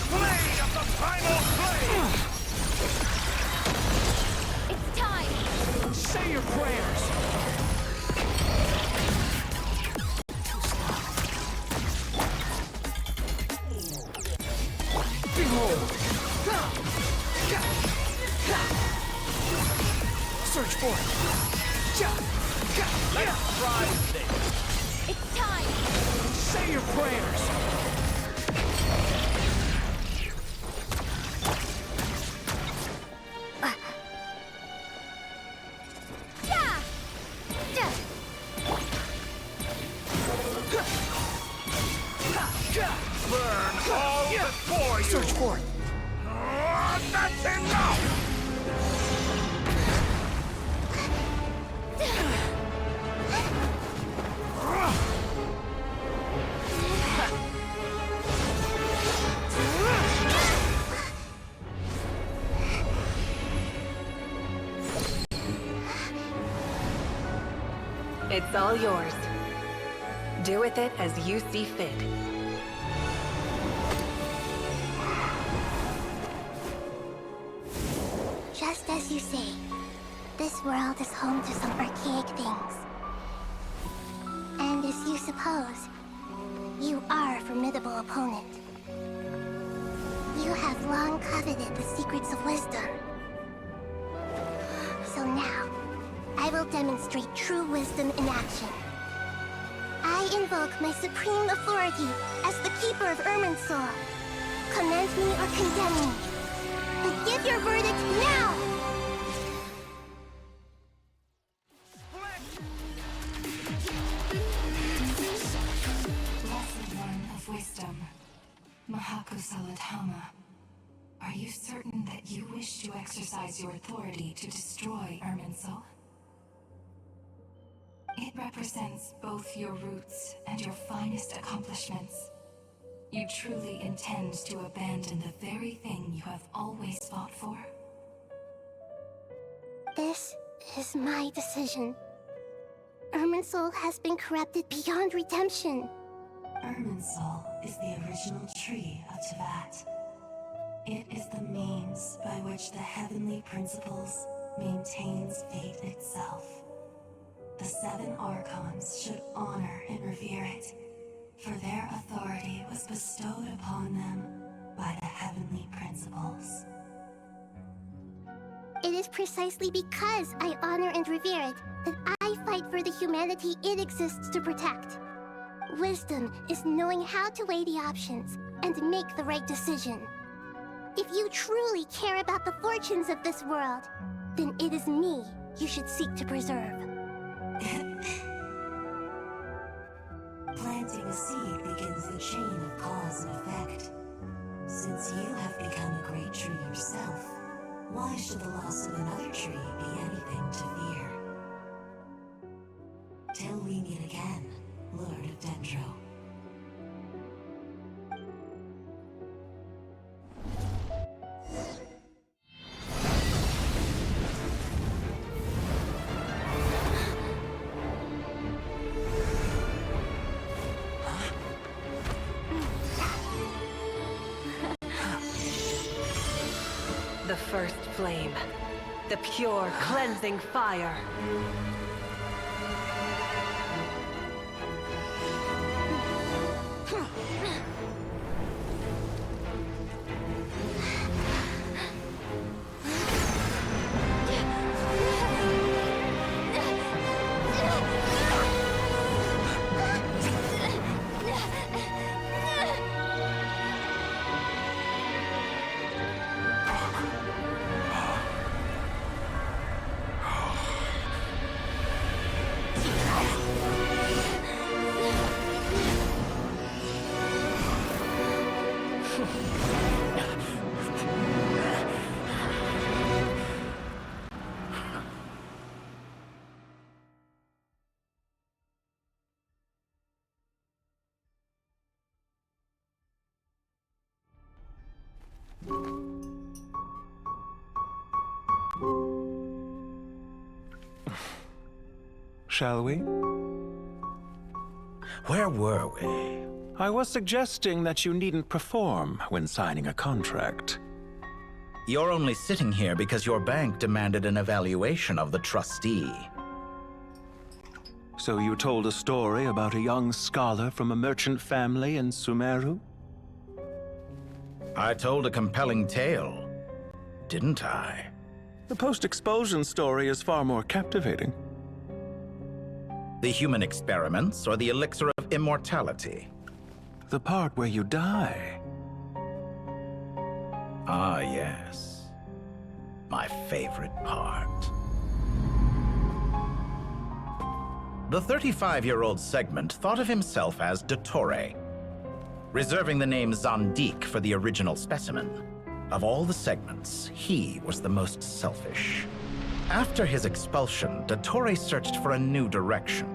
Play of the final flame! It's time! Say your prayers! Behold! Search for it! Let's try this! It's time! Say your prayers! Burn all before you! Search for it! That's enough! It's all yours. Do with it as you see fit. Just as you say, this world is home to some archaic things. And as you suppose, you are a formidable opponent. You have long coveted the secrets of wisdom. So now, I will demonstrate true wisdom in action. I invoke my supreme authority as the keeper of Irminsul. Commend me or condemn me. But give your verdict now! Lesson 1 of Wisdom. Mahakusaladhama. Are you certain that you wish to exercise your authority to destroy Irminsul? It represents both your roots and your finest accomplishments. You truly intend to abandon the very thing you have always fought for? This is my decision. Irminsul has been corrupted beyond redemption. Irminsul is the original tree of Teyvat. It is the means by which the heavenly principles maintains fate itself. The 7 Archons should honor and revere it, for their authority was bestowed upon them by the heavenly principles. It is precisely because I honor and revere it that I fight for the humanity it exists to protect. Wisdom is knowing how to weigh the options and make the right decision. If you truly care about the fortunes of this world, then it is me you should seek to preserve. Planting a seed begins the chain of cause and effect. Since you have become a great tree yourself, why should the loss of another tree be anything to fear? Till we meet again, Lord of Dendro. The first flame. The pure, cleansing fire. shall we? Where were we? I was suggesting that you needn't perform when signing a contract. You're only sitting here because your bank demanded an evaluation of the trustee. So you told a story about a young scholar from a merchant family in Sumeru? I told a compelling tale, didn't I? The post-expulsion story is far more captivating. The human experiments or the elixir of immortality? The part where you die. Ah, yes. My favorite part. The 35-year-old Segment thought of himself as Dottore, reserving the name Zandik for the original specimen. Of all the Segments, he was the most selfish. After his expulsion, Dottore searched for a new direction.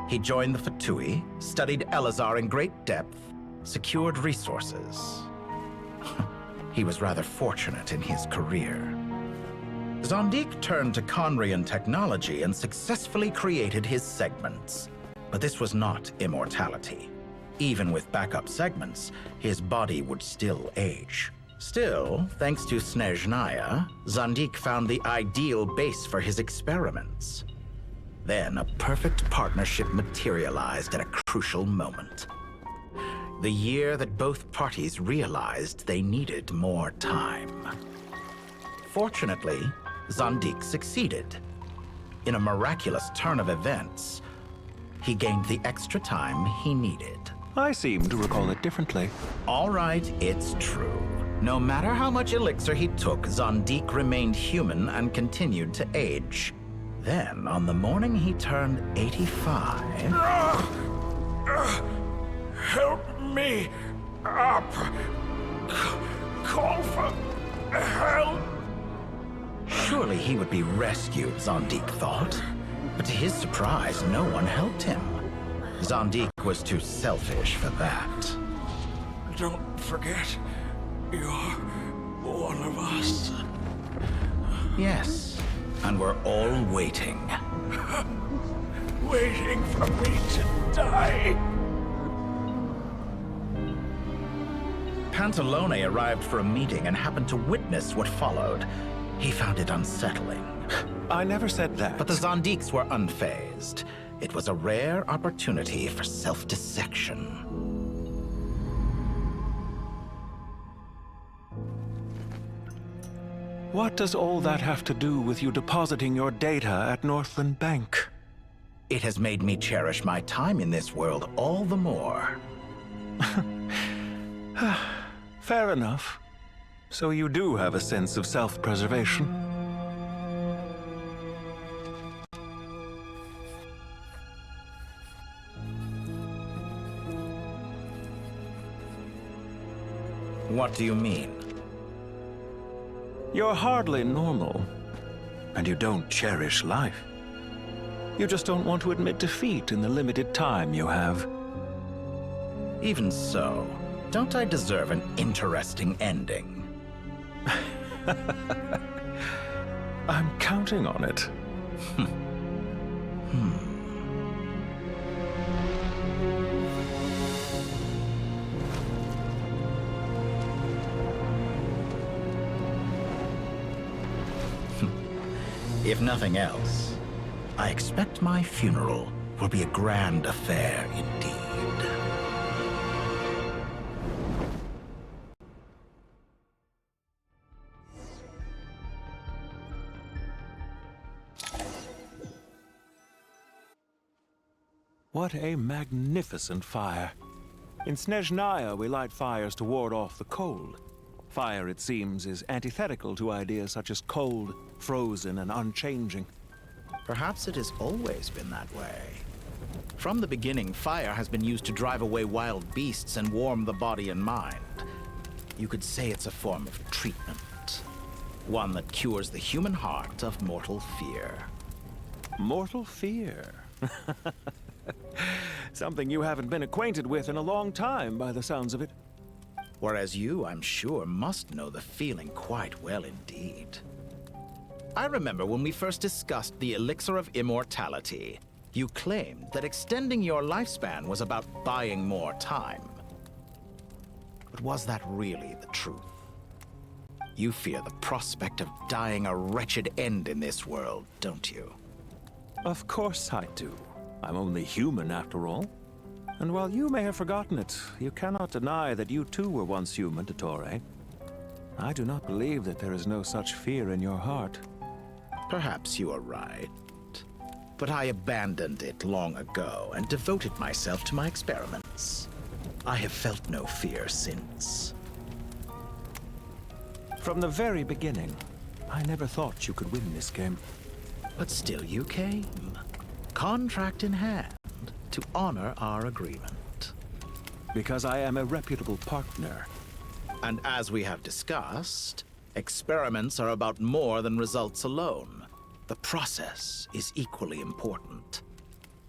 He joined the Fatui, studied Elazar in great depth, secured resources. He was rather fortunate in his career. Zandik turned to Conrian technology and successfully created his segments. But this was not immortality. Even with backup segments, his body would still age. Still, thanks to Snezhnaya, Zandik found the ideal base for his experiments. Then a perfect partnership materialized at a crucial moment. The year that both parties realized they needed more time. Fortunately, Zandik succeeded. In a miraculous turn of events, he gained the extra time he needed. I seem to recall it differently. All right, it's true. No matter how much elixir he took, Zandik remained human and continued to age. Then, on the morning he turned 85... Help me up! Call for help! Surely he would be rescued, Zandik thought. But to his surprise, no one helped him. Zandik was too selfish for that. Don't forget, you're one of us. Yes, and we're all waiting. Waiting for me to die. Pantalone arrived for a meeting and happened to witness what followed. He found it unsettling. I never said that. But the Zandiks were unfazed. It was a rare opportunity for self-dissection. What does all that have to do with you depositing your data at Northland Bank? It has made me cherish my time in this world all the more. Fair enough. So you do have a sense of self-preservation. What do you mean? You're hardly normal, and you don't cherish life. You just don't want to admit defeat in the limited time you have. Even so, don't I deserve an interesting ending? I'm counting on it. If nothing else, I expect my funeral will be a grand affair indeed. What a magnificent fire. In Snezhnaya, we light fires to ward off the cold. Fire, it seems, is antithetical to ideas such as cold, frozen, and unchanging. Perhaps it has always been that way. From the beginning, fire has been used to drive away wild beasts and warm the body and mind. You could say it's a form of treatment. One that cures the human heart of mortal fear. Mortal fear? Something you haven't been acquainted with in a long time, by the sounds of it. Whereas you, I'm sure, must know the feeling quite well indeed. I remember when we first discussed the elixir of immortality. You claimed that extending your lifespan was about buying more time. But was that really the truth? You fear the prospect of dying a wretched end in this world, don't you? Of course I do. I'm only human after all. And while you may have forgotten it, you cannot deny that you too were once human, Dottore. I do not believe that there is no such fear in your heart. Perhaps you are right. But I abandoned it long ago and devoted myself to my experiments. I have felt no fear since. From the very beginning, I never thought you could win this game. But still you came, contract in hand, to honor our agreement. Because I am a reputable partner. And as we have discussed, experiments are about more than results alone. The process is equally important.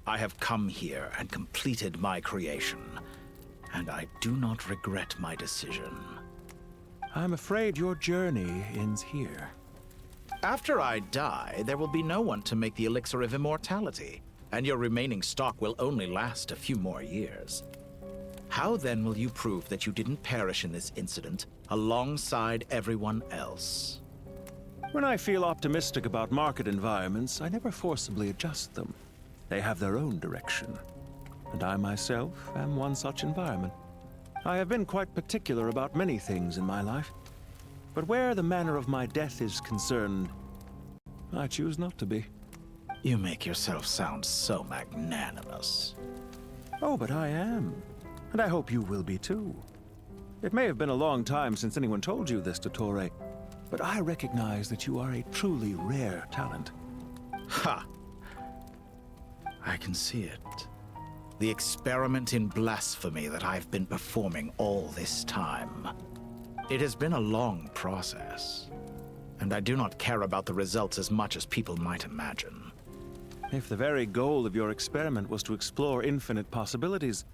I have come here and completed my creation, and I do not regret my decision. I'm afraid your journey ends here. After I die, there will be no one to make the elixir of immortality, and your remaining stock will only last a few more years. How then will you prove that you didn't perish in this incident alongside everyone else? When I feel optimistic about market environments, I never forcibly adjust them. They have their own direction. And I myself am one such environment. I have been quite particular about many things in my life. But where the manner of my death is concerned, I choose not to be. You make yourself sound so magnanimous. Oh, but I am. And I hope you will be too. It may have been a long time since anyone told you this, Dottore, but I recognize that you are a truly rare talent. Ha! I can see it. The experiment in blasphemy that I've been performing all this time. It has been a long process, and I do not care about the results as much as people might imagine. If the very goal of your experiment was to explore infinite possibilities,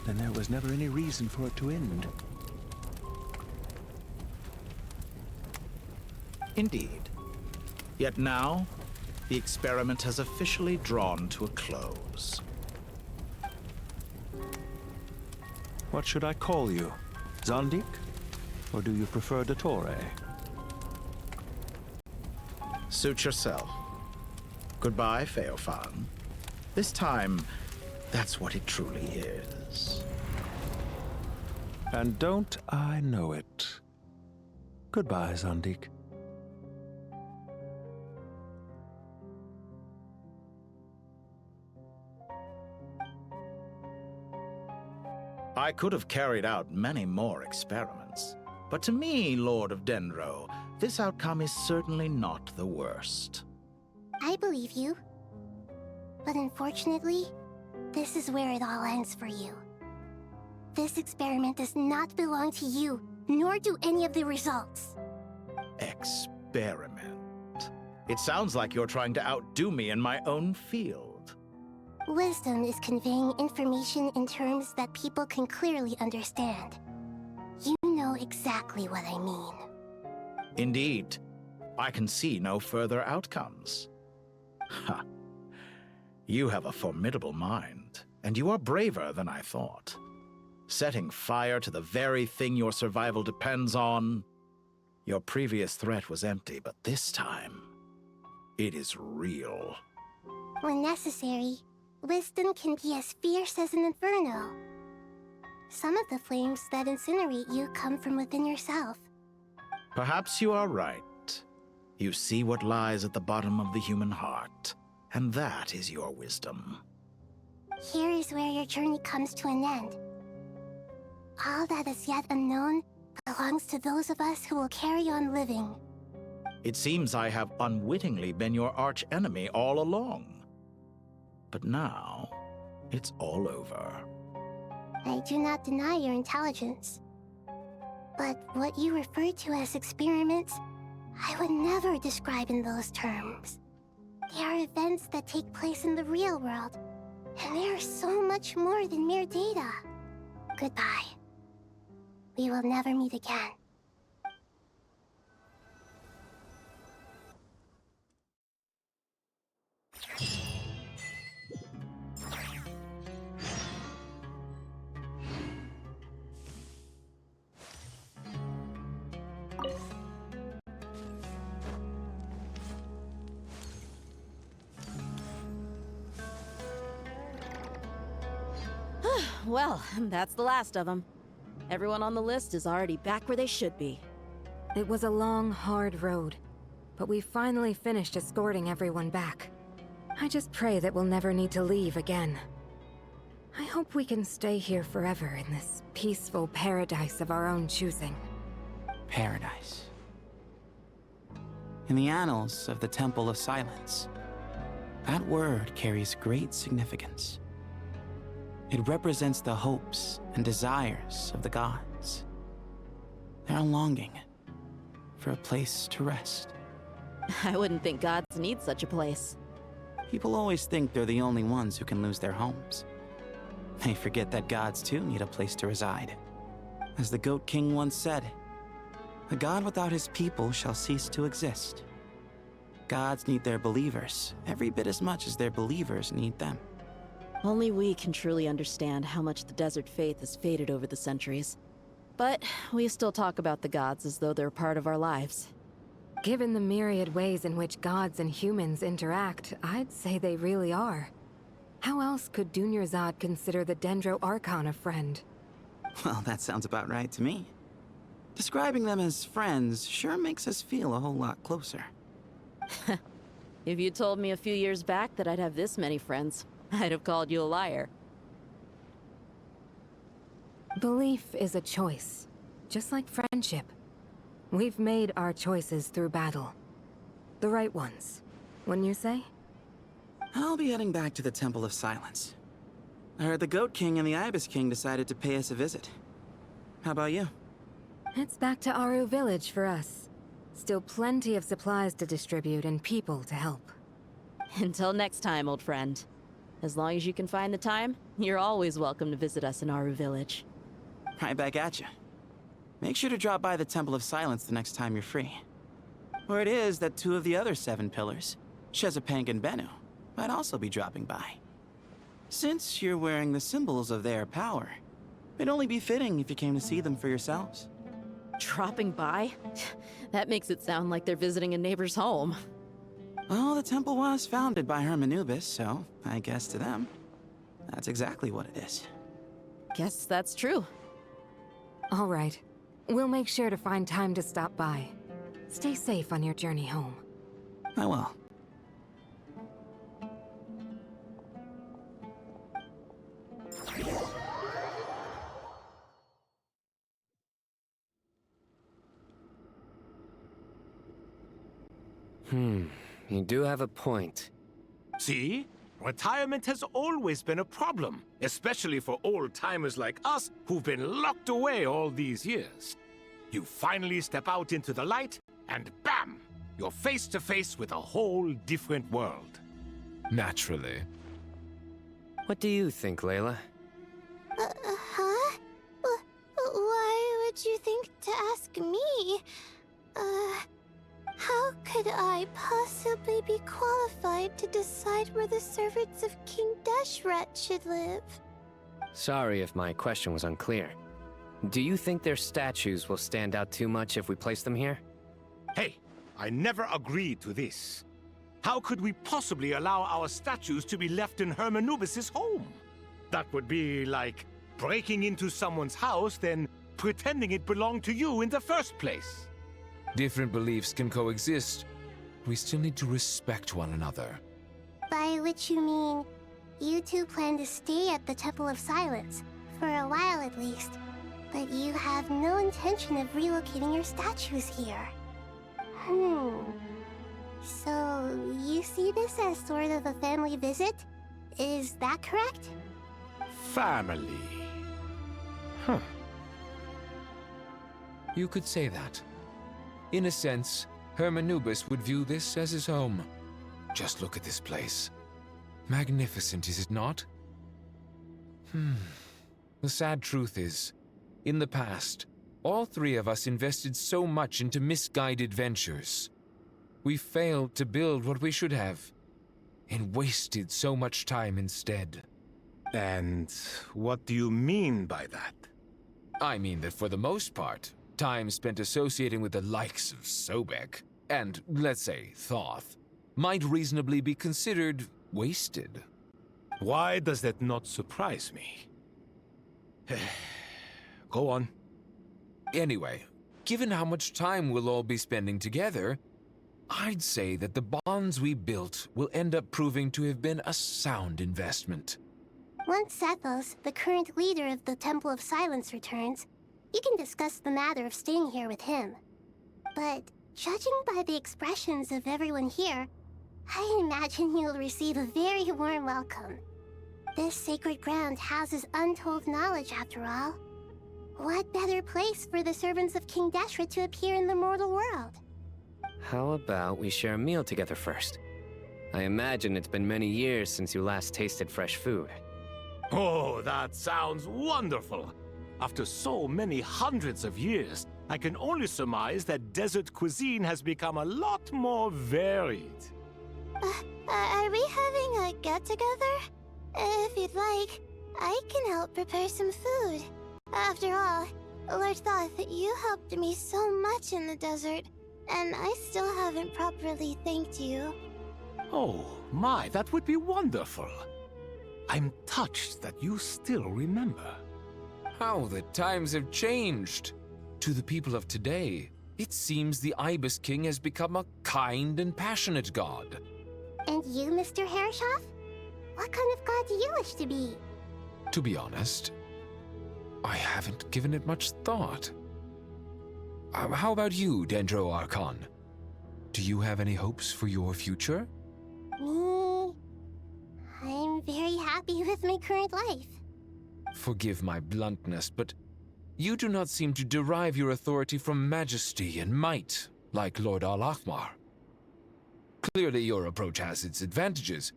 then there was never any reason for it to end. Indeed. Yet now, the experiment has officially drawn to a close. What should I call you? Zandik? Or do you prefer Dottore? Suit yourself. Goodbye, Feofan. This time, that's what it truly is. And don't I know it? Goodbye, Zandik. I could have carried out many more experiments, but to me, Lord of Dendro, this outcome is certainly not the worst. I believe you. But unfortunately, this is where it all ends for you. This experiment does not belong to you, nor do any of the results. Experiment? It sounds like you're trying to outdo me in my own field. Wisdom is conveying information in terms that people can clearly understand. You know exactly what I mean. Indeed. I can see no further outcomes. Ha. You have a formidable mind, and you are braver than I thought. Setting fire to the very thing your survival depends on. Your previous threat was empty, but this time, it is real. When necessary, wisdom can be as fierce as an inferno. Some of the flames that incinerate you come from within yourself. Perhaps you are right. You see what lies at the bottom of the human heart, and that is your wisdom. Here is where your journey comes to an end. All that is yet unknown belongs to those of us who will carry on living. It seems I have unwittingly been your arch-enemy all along. But now, it's all over. I do not deny your intelligence. But what you refer to as experiments, I would never describe in those terms. They are events that take place in the real world, and they are so much more than mere data. Goodbye. We will never meet again. Well, that's the last of them. Everyone on the list is already back where they should be. It was a long, hard road, but we finally finished escorting everyone back. I just pray that we'll never need to leave again. I hope we can stay here forever in this peaceful paradise of our own choosing. Paradise. In the annals of the Temple of Silence, that word carries great significance. It represents the hopes and desires of the gods. Their longing for a place to rest. I wouldn't think gods need such a place. People always think they're the only ones who can lose their homes. They forget that gods too need a place to reside. As the Goat King once said, "A god without his people shall cease to exist." Gods need their believers every bit as much as their believers need them. Only we can truly understand how much the desert faith has faded over the centuries. But we still talk about the gods as though they're part of our lives. Given the myriad ways in which gods and humans interact, I'd say they really are. How else could Dunyarzad consider the Dendro Archon a friend? Well, that sounds about right to me. Describing them as friends sure makes us feel a whole lot closer. If you told me a few years back that I'd have this many friends, I'd have called you a liar. Belief is a choice, just like friendship. We've made our choices through battle. The right ones, wouldn't you say? I'll be heading back to the Temple of Silence. I heard the Goat King and the Ibis King decided to pay us a visit. How about you? It's back to Aru Village for us. Still plenty of supplies to distribute and people to help. Until next time, old friend. As long as you can find the time, you're always welcome to visit us in Aru Village. Right back at you. Make sure to drop by the Temple of Silence the next time you're free. Or it is that two of the other 7 pillars, Shezapang and Bennu, might also be dropping by. Since you're wearing the symbols of their power, it'd only be fitting if you came to see them for yourselves. Dropping by? That makes it sound like they're visiting a neighbor's home. Well, the temple was founded by Hermanubis, so I guess to them, that's exactly what it is. Guess that's true. All right. We'll make sure to find time to stop by. Stay safe on your journey home. I will. You do have a point. See? Retirement has always been a problem, especially for old-timers like us who've been locked away all these years. You finally step out into the light, and bam! You're face to face with a whole different world. Naturally. What do you think, Layla? Huh? Why would you think to ask me? How could I possibly be qualified to decide where the servants of King Deshret should live? Sorry if my question was unclear. Do you think their statues will stand out too much if we place them here? Hey, I never agreed to this. How could we possibly allow our statues to be left in Hermanubis' home? That would be like breaking into someone's house, then pretending it belonged to you in the first place. Different beliefs can coexist. We still need to respect one another. By which you mean, you two plan to stay at the Temple of Silence, for a while at least. But you have no intention of relocating your statues here. So, you see this as sort of a family visit? Is that correct? Family. Huh. You could say that. In a sense, Hermanubis would view this as his home. Just look at this place. Magnificent, is it not? The sad truth is, in the past, all 3 of us invested so much into misguided ventures. We failed to build what we should have, and wasted so much time instead. And what do you mean by that? I mean that for the most part, time spent associating with the likes of Sobek, and, let's say, Thoth, might reasonably be considered wasted. Why does that not surprise me? Go on. Anyway, given how much time we'll all be spending together, I'd say that the bonds we built will end up proving to have been a sound investment. Once Sethos, the current leader of the Temple of Silence, returns, you can discuss the matter of staying here with him. But judging by the expressions of everyone here, I imagine you'll receive a very warm welcome. This sacred ground houses untold knowledge, after all. What better place for the servants of King Deshret to appear in the mortal world? How about we share a meal together first? I imagine it's been many years since you last tasted fresh food. Oh, that sounds wonderful! After so many hundreds of years, I can only surmise that desert cuisine has become a lot more varied. Are we having a get-together? If you'd like, I can help prepare some food. After all, Lord Thoth, you helped me so much in the desert, and I still haven't properly thanked you. Oh, my, that would be wonderful. I'm touched that you still remember. How the times have changed. To the people of today, it seems the Ibis King has become a kind and passionate god. And you, Mr. Herreshoff? What kind of god do you wish to be? To be honest, I haven't given it much thought. How about you, Dendro Archon? Do you have any hopes for your future? Me? I'm very happy with my current life. Forgive my bluntness, but you do not seem to derive your authority from majesty and might, like Lord Al-Ahmar. Clearly your approach has its advantages,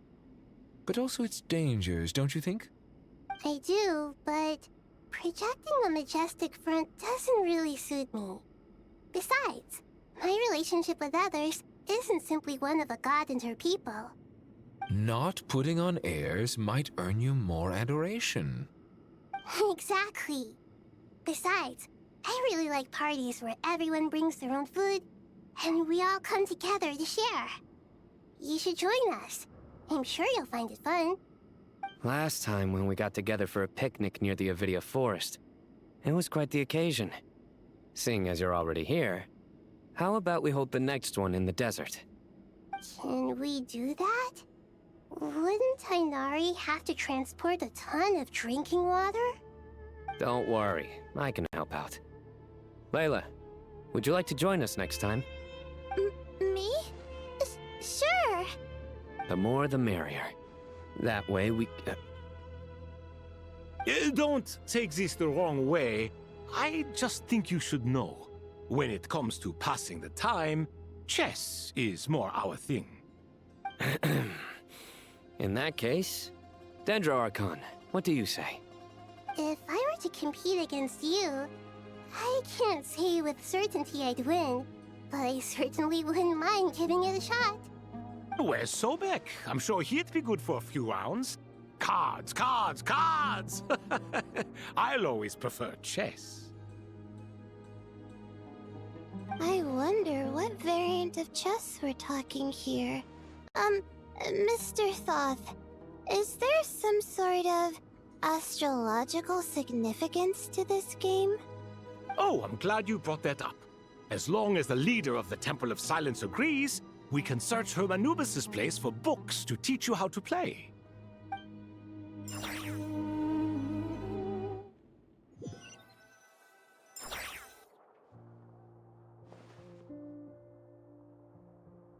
but also its dangers, don't you think? I do, but projecting a majestic front doesn't really suit me. Besides, my relationship with others isn't simply one of a god and her people. Not putting on airs might earn you more adoration. Exactly. Besides, I really like parties where everyone brings their own food, and we all come together to share. You should join us. I'm sure you'll find it fun. Last time when we got together for a picnic near the Avidia Forest, it was quite the occasion. Seeing as you're already here, how about we hold the next one in the desert? Can we do that? Wouldn't Tainari have to transport a ton of drinking water? Don't worry, I can help out. Layla, would you like to join us next time? Me? Sure. The more the merrier. That way we... Don't take this the wrong way. I just think you should know. When it comes to passing the time, chess is more our thing. In that case, Dendro Archon, what do you say? If I were to compete against you, I can't say with certainty I'd win, but I certainly wouldn't mind giving it a shot. Where's Sobek? I'm sure he'd be good for a few rounds. Cards, cards, cards! I'll always prefer chess. I wonder what variant of chess we're talking here. Mr. Thoth, is there some sort of astrological significance to this game? Oh, I'm glad you brought that up. As long as the leader of the Temple of Silence agrees, we can search Hermanubis' place for books to teach you how to play.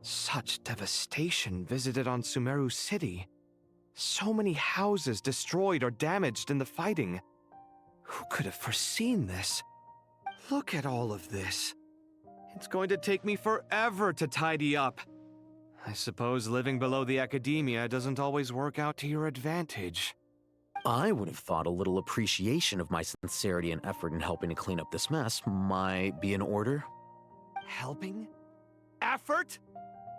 Such devastation visited on Sumeru City. So many houses destroyed or damaged in the fighting. Who could have foreseen this? Look at all of this. It's going to take me forever to tidy up. I suppose living below the academia doesn't always work out to your advantage. I would have thought a little appreciation of my sincerity and effort in helping to clean up this mess might be in order. Helping? Effort?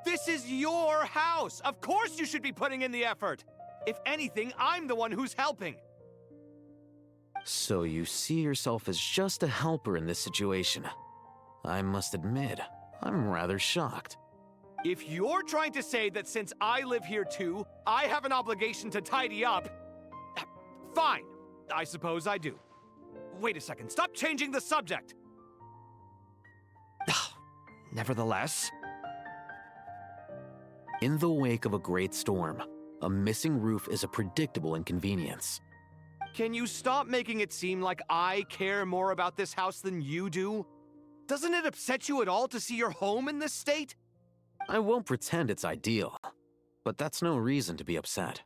This is your house! Of course you should be putting in the effort! If anything, I'm the one who's helping! So you see yourself as just a helper in this situation. I must admit, I'm rather shocked. If you're trying to say that since I live here too, I have an obligation to tidy up, fine. I suppose I do. Wait a second, stop changing the subject! Nevertheless... In the wake of a great storm, a missing roof is a predictable inconvenience. Can you stop making it seem like I care more about this house than you do? Doesn't it upset you at all to see your home in this state? I won't pretend it's ideal, but that's no reason to be upset.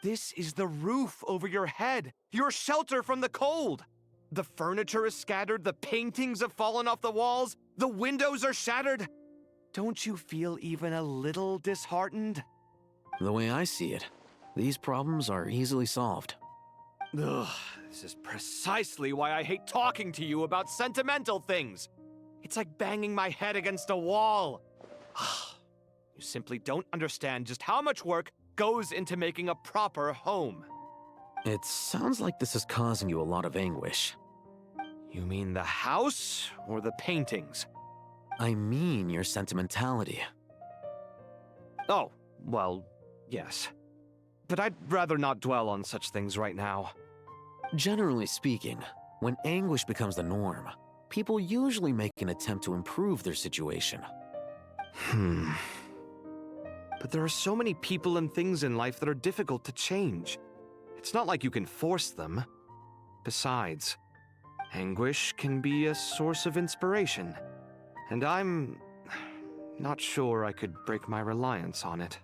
This is the roof over your head, your shelter from the cold. The furniture is scattered, the paintings have fallen off the walls, the windows are shattered. Don't you feel even a little disheartened? The way I see it, these problems are easily solved. Ugh, this is precisely why I hate talking to you about sentimental things. It's like banging my head against a wall. You simply don't understand just how much work goes into making a proper home. It sounds like this is causing you a lot of anguish. You mean the house or the paintings? I mean your sentimentality. Oh, well, yes. But I'd rather not dwell on such things right now. Generally speaking, when anguish becomes the norm, people usually make an attempt to improve their situation. But there are so many people and things in life that are difficult to change. It's not like you can force them. Besides, anguish can be a source of inspiration, and I'm not sure I could break my reliance on it.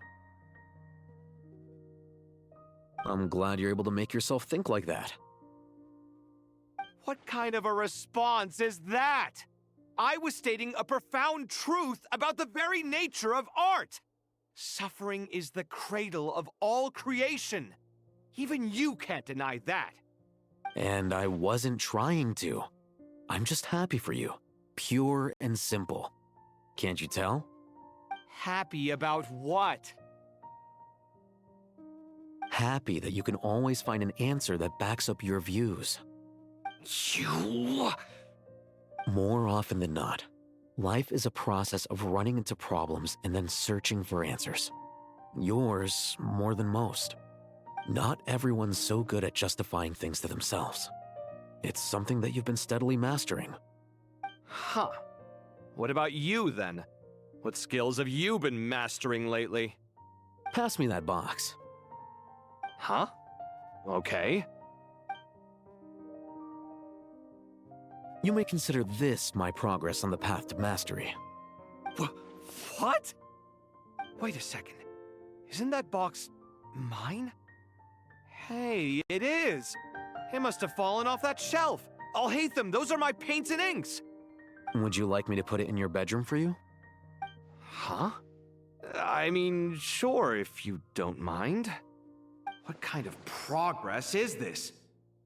I'm glad you're able to make yourself think like that. What kind of a response is that? I was stating a profound truth about the very nature of art. Suffering is the cradle of all creation. Even you can't deny that. And I wasn't trying to. I'm just happy for you. Pure and simple. Can't you tell? Happy about what? Happy that you can always find an answer that backs up your views. You... More often than not, life is a process of running into problems and then searching for answers. Yours more than most. Not everyone's so good at justifying things to themselves. It's something that you've been steadily mastering. Huh. What about you, then? What skills have you been mastering lately? Pass me that box. Huh? Okay. You may consider this my progress on the path to mastery. What? Wait a second. Isn't that box mine? Hey, it is! It must have fallen off that shelf! I'll hate them! Those are my paints and inks! Would you like me to put it in your bedroom for you? Huh? I mean, sure, if you don't mind. What kind of progress is this?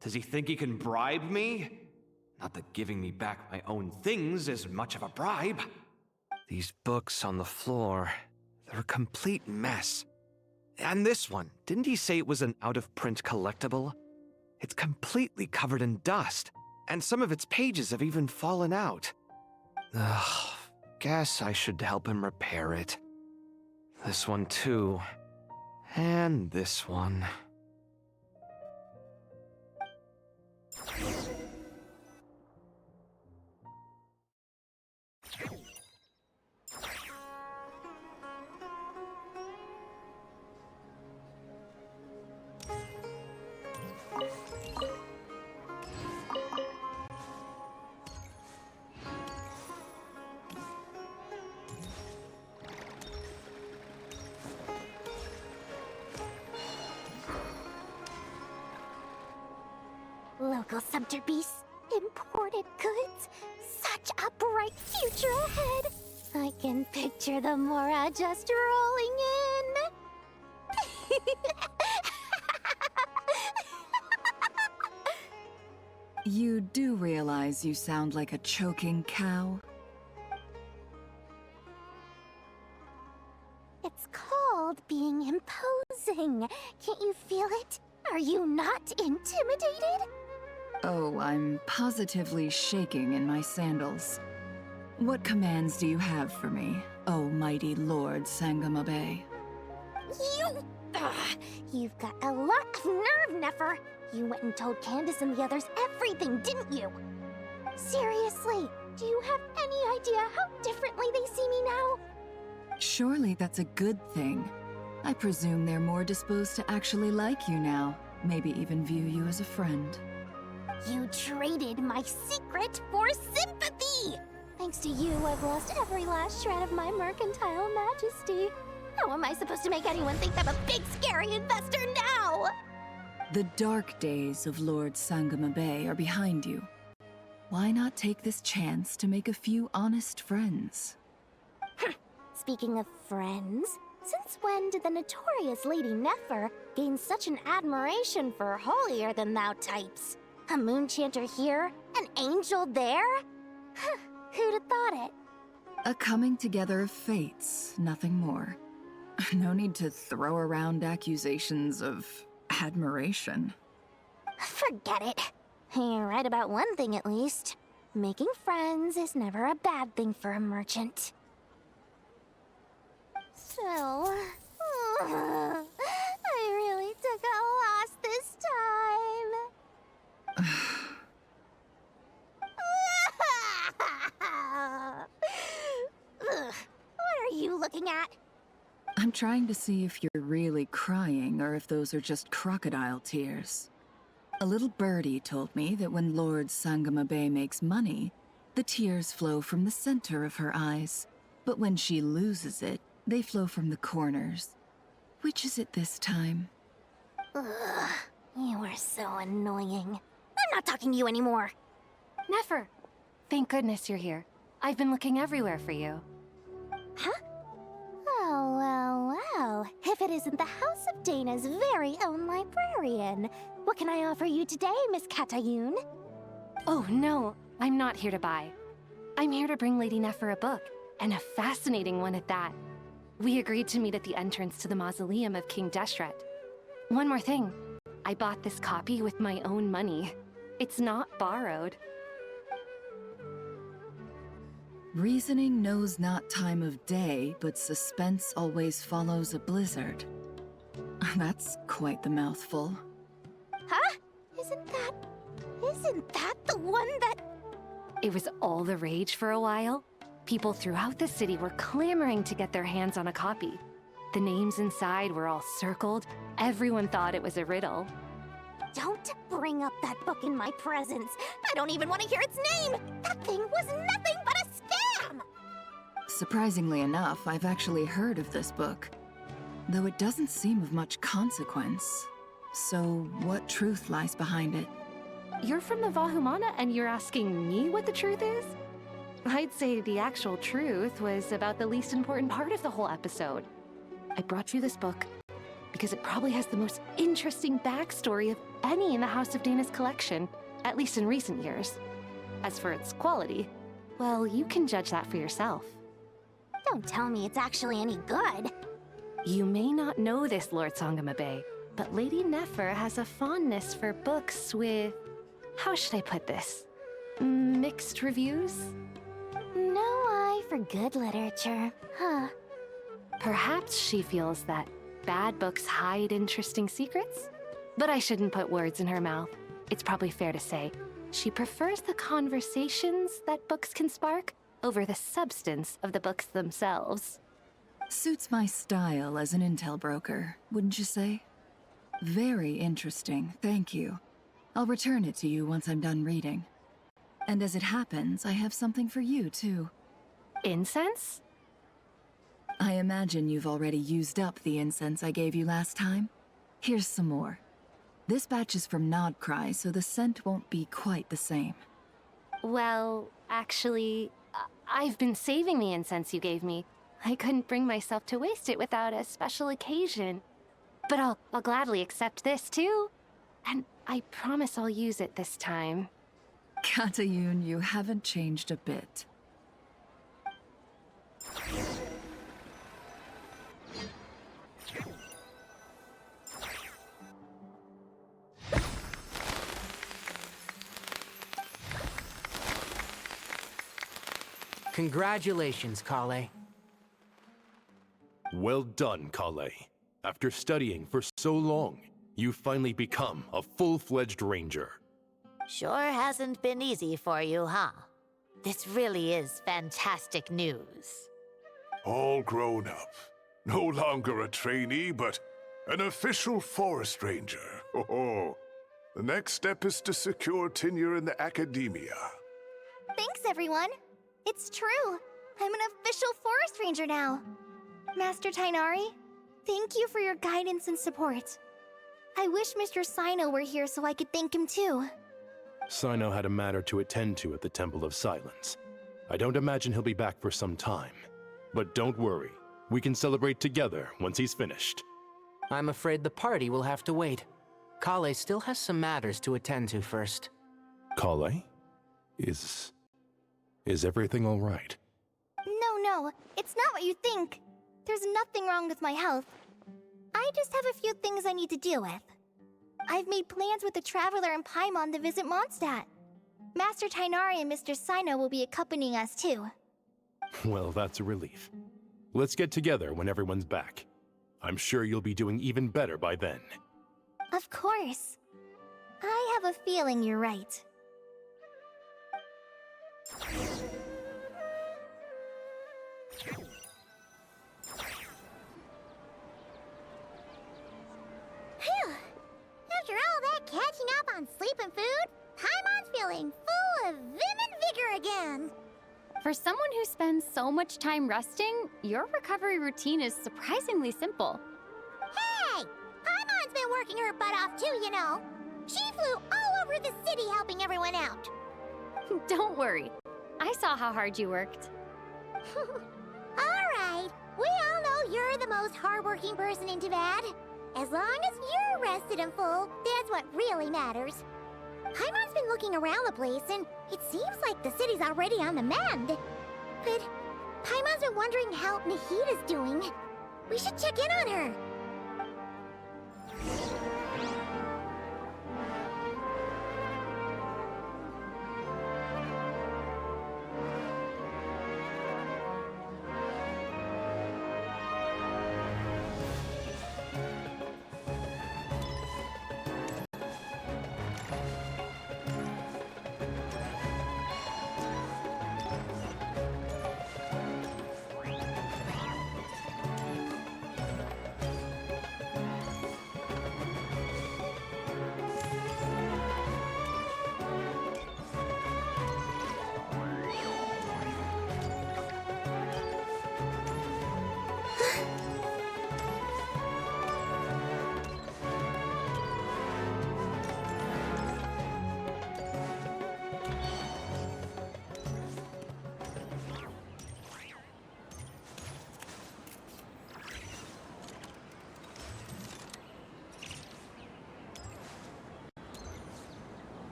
Does he think he can bribe me? Not that giving me back my own things is much of a bribe. These books on the floor, they're a complete mess. And this one, didn't he say it was an out-of-print collectible? It's completely covered in dust, and some of its pages have even fallen out. Ugh, guess I should help him repair it. This one too. And this one. Local subterbeasts, imported goods, such a bright future ahead. I can picture the Mora just rolling in. You do realize you sound like a choking cow? It's called being imposing. Can't you feel it? Are you not intimidated? Oh, I'm positively shaking in my sandals. What commands do you have for me, oh mighty Lord Sangamabe? You... Ugh, you've got a lot of nerve, Nefer. You went and told Candace and the others everything, didn't you? Seriously, do you have any idea how differently they see me now? Surely that's a good thing. I presume they're more disposed to actually like you now, maybe even view you as a friend. You traded my secret for sympathy! Thanks to you, I've lost every last shred of my mercantile majesty. How am I supposed to make anyone think I'm a big, scary investor now? The dark days of Lord Sangama Bay are behind you. Why not take this chance to make a few honest friends? Speaking of friends, since when did the notorious Lady Nefer gain such an admiration for holier-than-thou types? A moon chanter here, an angel there? Who'd have thought it? A coming together of fates, nothing more. No need to throw around accusations of admiration. Forget it. You're right about one thing at least. Making friends is never a bad thing for a merchant. So, I really took a loss this time. What are you looking at? I'm trying to see if you're really crying or if those are just crocodile tears. A little birdie told me that when Lord Sangama Bay makes money, the tears flow from the center of her eyes. But when she loses it, they flow from the corners. Which is it this time? Ugh, you are so annoying. I'm not talking to you anymore. Nefer! Thank goodness you're here. I've been looking everywhere for you. Huh? Oh, well. If it isn't the House of Dana's very own librarian. What can I offer you today, Miss Katayun? Oh, no. I'm not here to buy. I'm here to bring Lady Nefer a book, and a fascinating one at that. We agreed to meet at the entrance to the mausoleum of King Deshret. One more thing. I bought this copy with my own money. It's not borrowed. Reasoning knows not time of day, but suspense always follows a blizzard. That's quite the mouthful. Huh? Isn't that the one that... It was all the rage for a while. People throughout the city were clamoring to get their hands on a copy. The names inside were all circled. Everyone thought it was a riddle. Don't bring up that book in my presence. I don't even want to hear its name. That thing was nothing but a scam. Surprisingly enough, I've actually heard of this book, though it doesn't seem of much consequence. So, what truth lies behind it? You're from the Vahumana and you're asking me what the truth is? I'd say the actual truth was about the least important part of the whole episode. I brought you this book because it probably has the most interesting backstory of any in the House of Dana's collection, at least in recent years. As for its quality, well, you can judge that for yourself. Don't tell me it's actually any good. You may not know this, Lord Sangama Bay, but Lady Nefer has a fondness for books with... how should I put this? Mixed reviews? No eye for good literature, huh? Perhaps she feels that bad books hide interesting secrets? But I shouldn't put words in her mouth. It's probably fair to say she prefers the conversations that books can spark over the substance of the books themselves. Suits my style as an intel broker, wouldn't you say? Very interesting, thank you. I'll return it to you once I'm done reading. And as it happens, I have something for you, too. Incense? I imagine you've already used up the incense I gave you last time. Here's some more. This batch is from Krai, so the scent won't be quite the same. Well, actually, I've been saving the incense you gave me. I couldn't bring myself to waste it without a special occasion. But I'll gladly accept this, too. And I promise I'll use it this time. Katayun, you haven't changed a bit. Congratulations, Kale. Well done, Kale. After studying for so long, you've finally become a full-fledged ranger. Sure hasn't been easy for you, huh? This really is fantastic news. All grown up. No longer a trainee, but an official forest ranger. Oh, the next step is to secure tenure in the academia. Thanks, everyone. It's true. I'm an official forest ranger now. Master Tainari, thank you for your guidance and support. I wish Mr. Sino were here so I could thank him too. Sino had a matter to attend to at the Temple of Silence. I don't imagine he'll be back for some time. But don't worry, we can celebrate together once he's finished. I'm afraid the party will have to wait. Kale still has some matters to attend to first. Kale? Is everything all right? No, it's not what you think. There's nothing wrong with my health. I just have a few things I need to deal with. I've made plans with the Traveler and Paimon to visit Mondstadt. Master Tainari and Mr. Sino will be accompanying us too. Well, that's a relief. Let's get together when everyone's back. I'm sure you'll be doing even better by then. Of course. I have a feeling you're right. Phew! After all that catching up on sleep and food, Paimon's feeling full of vim and vigor again. For someone who spends so much time resting, your recovery routine is surprisingly simple. Hey! Paimon's been working her butt off too, you know. She flew all over the city helping everyone out. Don't worry. I saw how hard you worked. Alright, we all know you're the most hardworking person in Tavad. As long as you're rested and full, that's what really matters. Paimon's been looking around the place, and it seems like the city's already on the mend. But Paimon's been wondering how Nahida's doing. We should check in on her.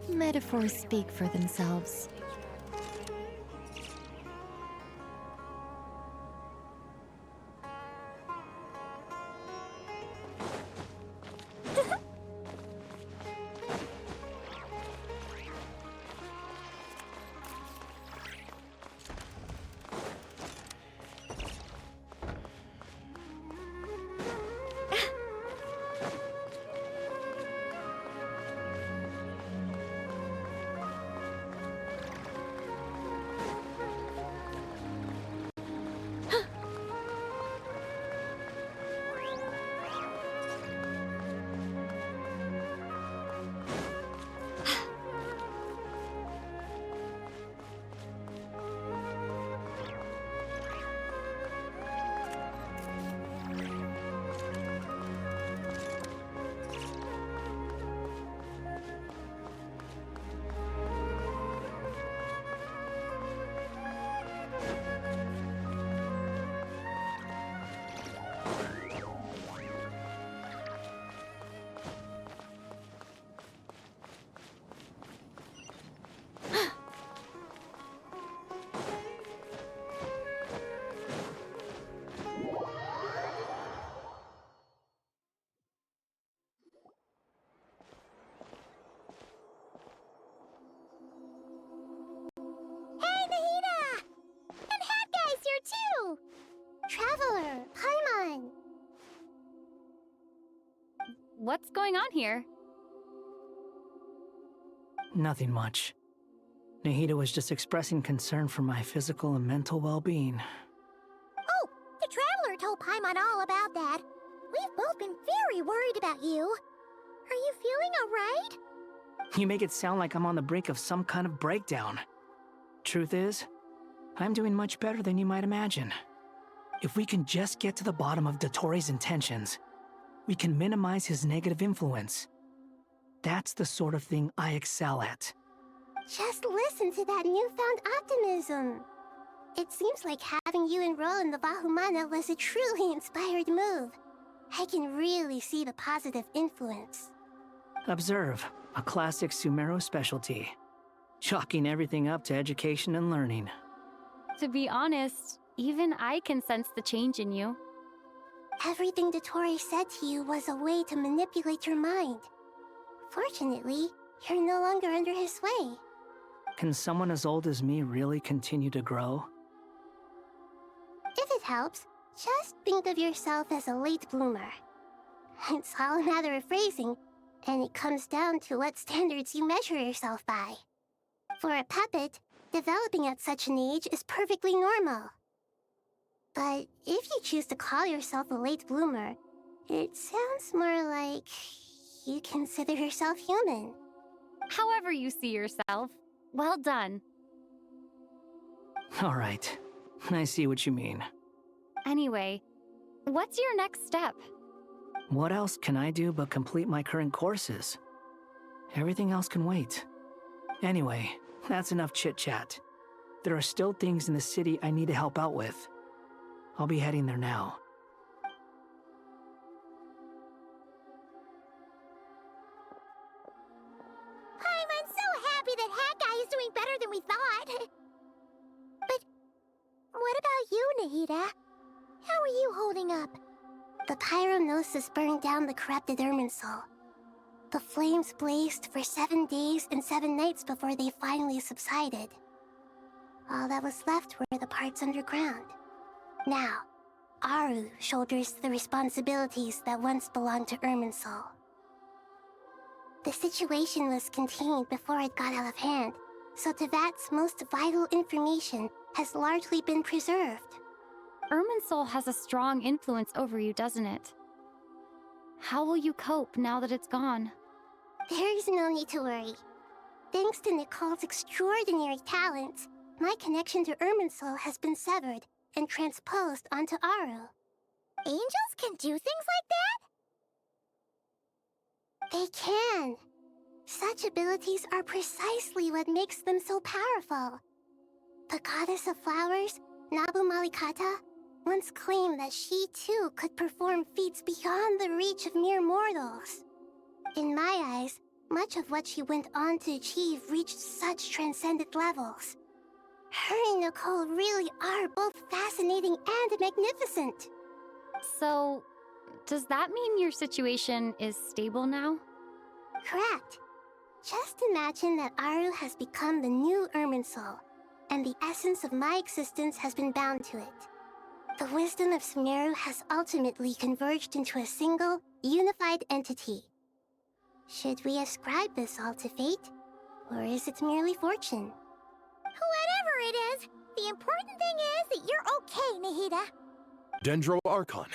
Metaphors speak for themselves. what's going on here? Nothing much. Nahida was just expressing concern for my physical and mental well-being. Oh, the Traveler told Paimon all about that. We've both been very worried about you. Are you feeling alright? You make it sound like I'm on the brink of some kind of breakdown. Truth is, I'm doing much better than you might imagine. If we can just get to the bottom of Dottoro's intentions, we can minimize his negative influence. That's the sort of thing I excel at. Just listen to that newfound optimism. It seems like having you enroll in the Vahumana was a truly inspired move. I can really see the positive influence. Observe, a classic Sumeru specialty. Chalking everything up to education and learning. To be honest, even I can sense the change in you. Everything Dottore said to you was a way to manipulate your mind. Fortunately, you're no longer under his sway. Can someone as old as me really continue to grow? If it helps, just think of yourself as a late bloomer. It's all a matter of phrasing, and it comes down to what standards you measure yourself by. For a puppet, developing at such an age is perfectly normal. But if you choose to call yourself a late bloomer, it sounds more like you consider yourself human. However you see yourself, well done. All right, I see what you mean. Anyway, what's your next step? What else can I do but complete my current courses? Everything else can wait. Anyway, that's enough chit-chat. There are still things in the city I need to help out with. I'll be heading there now. I'm so happy that Hat Guy is doing better than we thought. But what about you, Nahida? How are you holding up? The pyronosis burned down the corrupted Irminsul. The flames blazed for 7 days and 7 nights before they finally subsided. All that was left were the parts underground. Now, Aru shoulders the responsibilities that once belonged to Irminsul. The situation was contained before it got out of hand, so Tevat's most vital information has largely been preserved. Irminsul has a strong influence over you, doesn't it? How will you cope now that it's gone? There is no need to worry. Thanks to Nicole's extraordinary talents, my connection to Irminsul has been severed and transposed onto Aru. Angels can do things like that? They can. Such abilities are precisely what makes them so powerful. The goddess of flowers, Nabu Malikata, once claimed that she too could perform feats beyond the reach of mere mortals. In my eyes, much of what she went on to achieve reached such transcendent levels. Her and Nicole really are both fascinating and magnificent. So, does that mean your situation is stable now? Correct. Just imagine that Aru has become the new Irminsul, and the essence of my existence has been bound to it. The wisdom of Sumeru has ultimately converged into a single, unified entity. Should we ascribe this all to fate, or is it merely fortune? Whatever it is, the important thing is that you're okay, Nahida. Dendro Archon,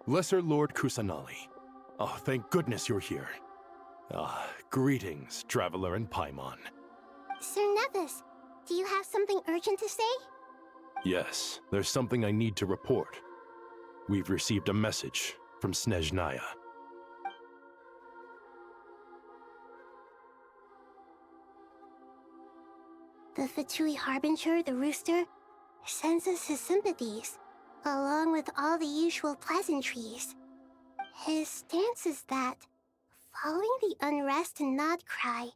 Lesser Lord Kusanali. Oh, thank goodness you're here. Greetings, Traveler and Paimon. Sir Nevis, do you have something urgent to say? Yes, there's something I need to report. We've received a message from Snezhnaya. The Fatui Harbinger, the Rooster, sends us his sympathies, along with all the usual pleasantries. His stance is that, following the unrest in Nod Krai,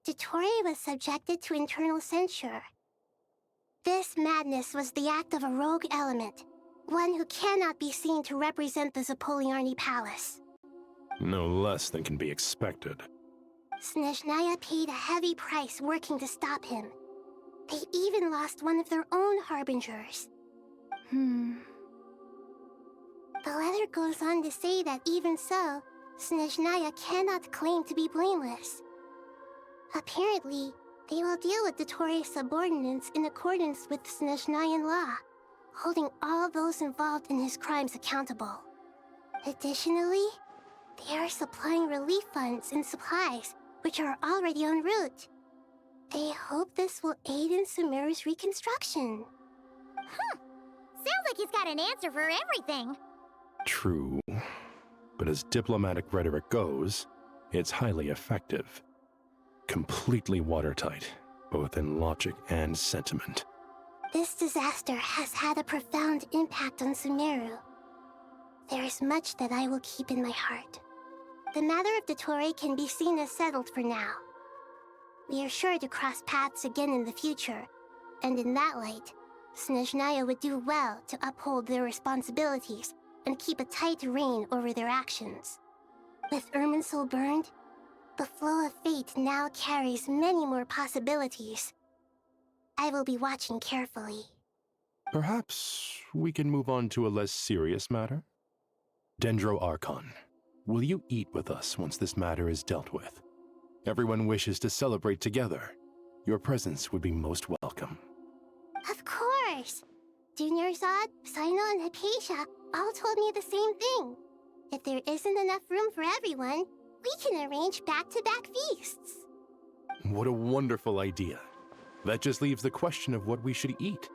Dottore was subjected to internal censure. This madness was the act of a rogue element, one who cannot be seen to represent the Zapoliarni Palace. No less than can be expected. Snezhnaya paid a heavy price working to stop him. They even lost one of their own harbingers. The letter goes on to say that even so, Snezhnaya cannot claim to be blameless. Apparently, they will deal with Dottore subordinates in accordance with Snezhnayan law, holding all those involved in his crimes accountable. Additionally, they are supplying relief funds and supplies, which are already en route. They hope this will aid in Sumeru's reconstruction. Sounds like he's got an answer for everything. True. But as diplomatic rhetoric goes, it's highly effective. Completely watertight, both in logic and sentiment. This disaster has had a profound impact on Sumeru. There is much that I will keep in my heart. The matter of Dottore can be seen as settled for now. We are sure to cross paths again in the future, and in that light, Snezhnaya would do well to uphold their responsibilities and keep a tight rein over their actions. With Irminsul burned, the flow of fate now carries many more possibilities. I will be watching carefully. Perhaps we can move on to a less serious matter? Dendro Archon, will you eat with us once this matter is dealt with? Everyone wishes to celebrate together. Your presence would be most welcome. Of course! Junior Zod, Sino, and Hypatia all told me the same thing. If there isn't enough room for everyone, we can arrange back-to-back feasts. What a wonderful idea. That just leaves the question of what we should eat.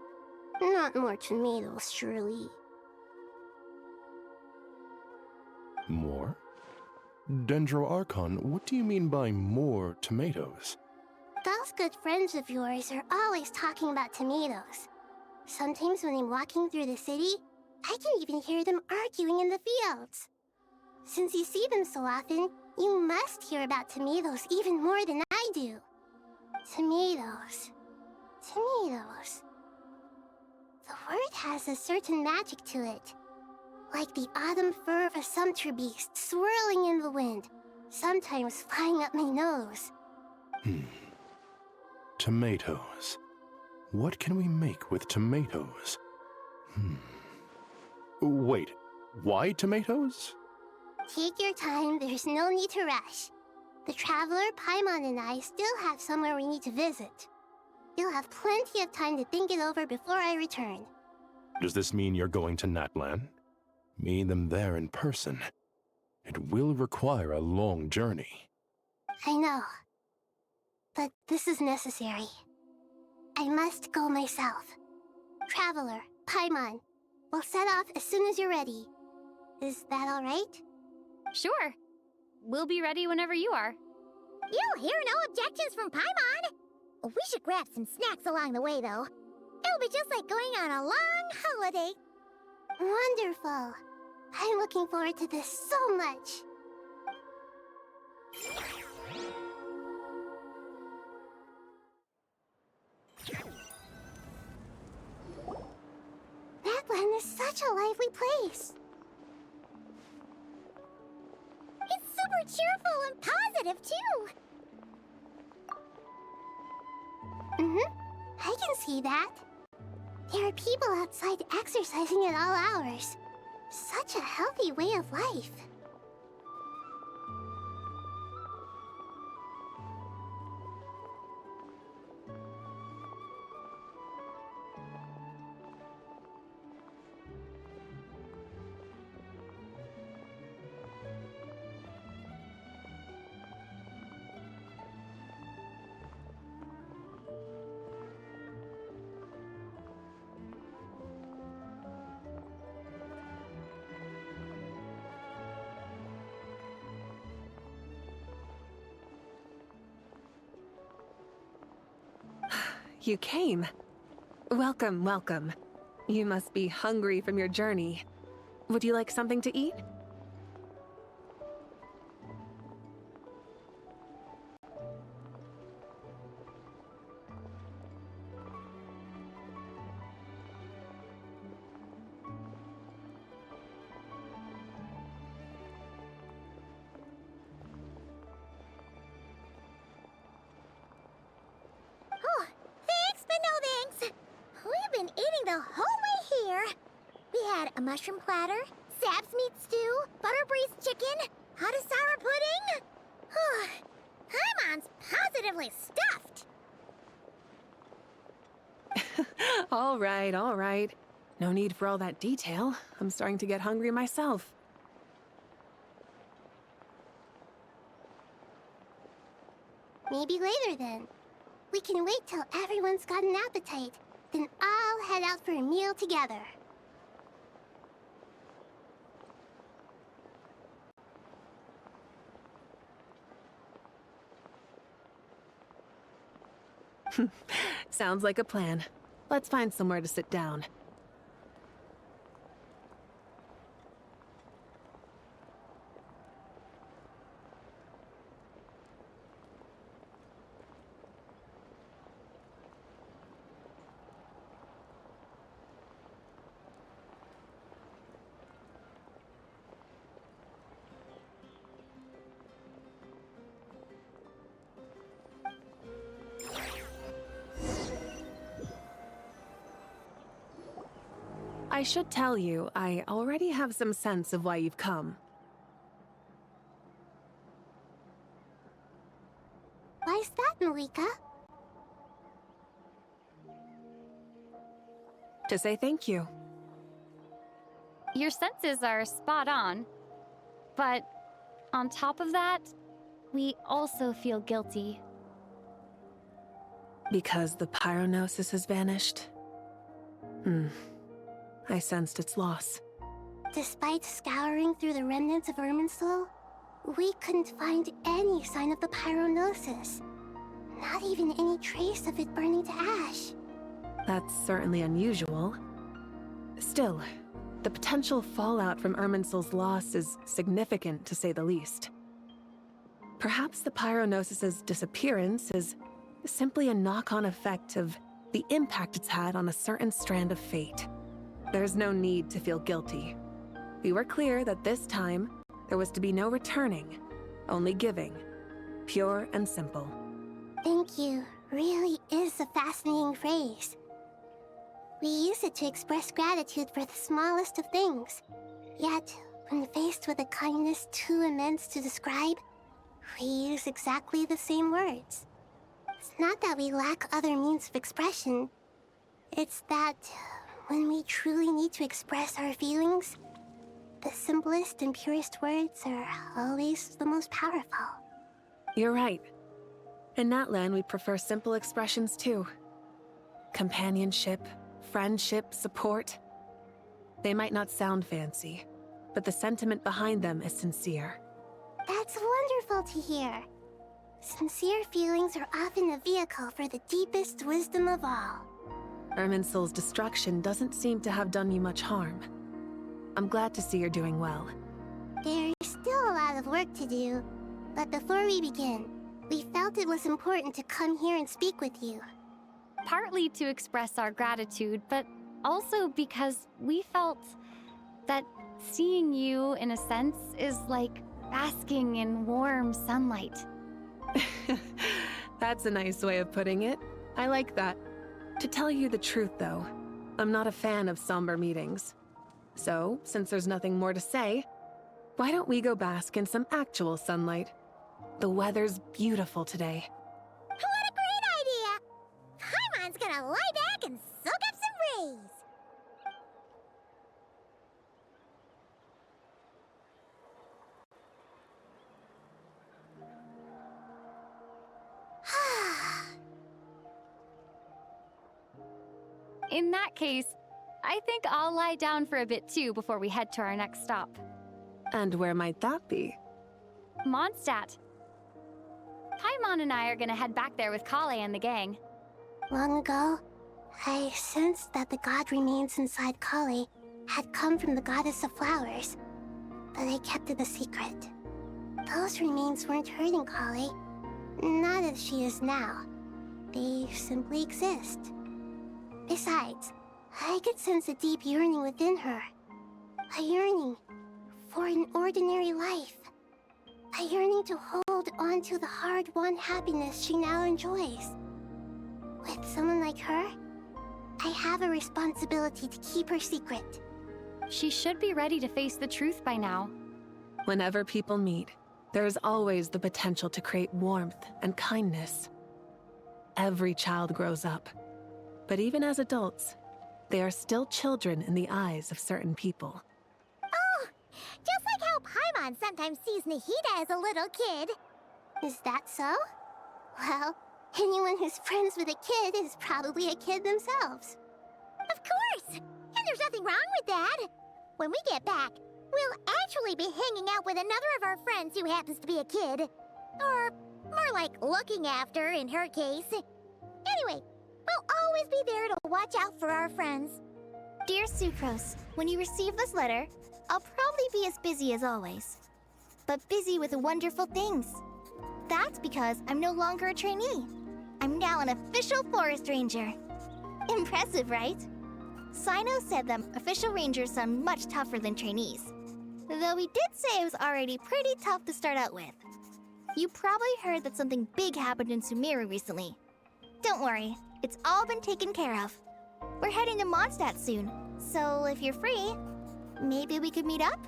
Not more tomatoes, surely. More? Dendro Archon, what do you mean by more tomatoes? Those good friends of yours are always talking about tomatoes. Sometimes when I'm walking through the city, I can even hear them arguing in the fields. Since you see them so often, you must hear about tomatoes even more than I do. Tomatoes. Tomatoes. The word has a certain magic to it. Like the autumn fur of a sumpter beast swirling in the wind, sometimes flying up my nose. Tomatoes. What can we make with tomatoes? Wait, why tomatoes? Take your time, there's no need to rush. The Traveler, Paimon, and I still have somewhere we need to visit. You'll have plenty of time to think it over before I return. Does this mean you're going to Natlan? Meet them there in person. It will require a long journey. I know. But this is necessary. I must go myself. Traveler, Paimon, we'll set off as soon as you're ready. Is that all right? Sure. We'll be ready whenever you are. You'll hear no objections from Paimon. We should grab some snacks along the way, though. It'll be just like going on a long holiday. Wonderful. I'm looking forward to this so much. Natlan is such a lively place. It's super cheerful and positive, too. I can see that. There are people outside exercising at all hours. Such a healthy way of life. You came. Welcome, welcome. You must be hungry from your journey. Would you like something to eat? Mushroom platter, Sap's meat stew, butter braised chicken, Hot as sour pudding? Paimon's positively stuffed. All right, all right. No need for all that detail. I'm starting to get hungry myself. Maybe later then. We can wait till everyone's got an appetite, then all head out for a meal together. Sounds like a plan. Let's find somewhere to sit down. I should tell you, I already have some sense of why you've come. Why's that, Malika? To say thank you. Your senses are spot on. But on top of that, we also feel guilty. Because the pyronosis has vanished? I sensed its loss. Despite scouring through the remnants of Irminsul, we couldn't find any sign of the pyronosis. Not even any trace of it burning to ash. That's certainly unusual. Still, the potential fallout from Irminsul's loss is significant, to say the least. Perhaps the pyronosis's disappearance is simply a knock-on effect of the impact it's had on a certain strand of fate. There's no need to feel guilty. We were clear that this time, there was to be no returning, only giving. Pure and simple. Thank you really is a fascinating phrase. We use it to express gratitude for the smallest of things. Yet, when faced with a kindness too immense to describe, we use exactly the same words. It's not that we lack other means of expression. It's that when we truly need to express our feelings, the simplest and purest words are always the most powerful. You're right. In Natlan, we prefer simple expressions too. Companionship, friendship, support. They might not sound fancy, but the sentiment behind them is sincere. That's wonderful to hear. Sincere feelings are often a vehicle for the deepest wisdom of all. Irminsul's destruction doesn't seem to have done you much harm. I'm glad to see you're doing well. There's still a lot of work to do, but before we begin, we felt it was important to come here and speak with you. Partly to express our gratitude, but also because we felt that seeing you, in a sense, is like basking in warm sunlight. That's a nice way of putting it. I like that. To tell you the truth, though, I'm not a fan of somber meetings. So, since there's nothing more to say, why don't we go bask in some actual sunlight? The weather's beautiful today. What a great idea! Paimon's gonna lie back and soak up some rays! In that case, I think I'll lie down for a bit too before we head to our next stop. And where might that be? Mondstadt. Paimon and I are gonna head back there with Kale and the gang. Long ago, I sensed that the god remains inside Kali had come from the goddess of flowers, but I kept it a secret. Those remains weren't hurting Kali, not as she is now. They simply exist. Besides, I could sense a deep yearning within her. A yearning for an ordinary life. A yearning to hold on to the hard-won happiness she now enjoys. With someone like her, I have a responsibility to keep her secret. She should be ready to face the truth by now. Whenever people meet, there is always the potential to create warmth and kindness. Every child grows up, but even as adults, they are still children in the eyes of certain people. Oh, just like how Paimon sometimes sees Nahida as a little kid. Is that so? Well, anyone who's friends with a kid is probably a kid themselves. Of course! And there's nothing wrong with that. When we get back, we'll actually be hanging out with another of our friends who happens to be a kid. Or more like looking after, in her case. Anyway, we'll always be there to watch out for our friends. Dear Sucrose, when you receive this letter, I'll probably be as busy as always. But busy with wonderful things. That's because I'm no longer a trainee. I'm now an official forest ranger. Impressive, right? Sino said that official rangers sound much tougher than trainees. Though he did say it was already pretty tough to start out with. You probably heard that something big happened in Sumeru recently. Don't worry, it's all been taken care of. We're heading to Mondstadt soon, so if you're free, maybe we could meet up?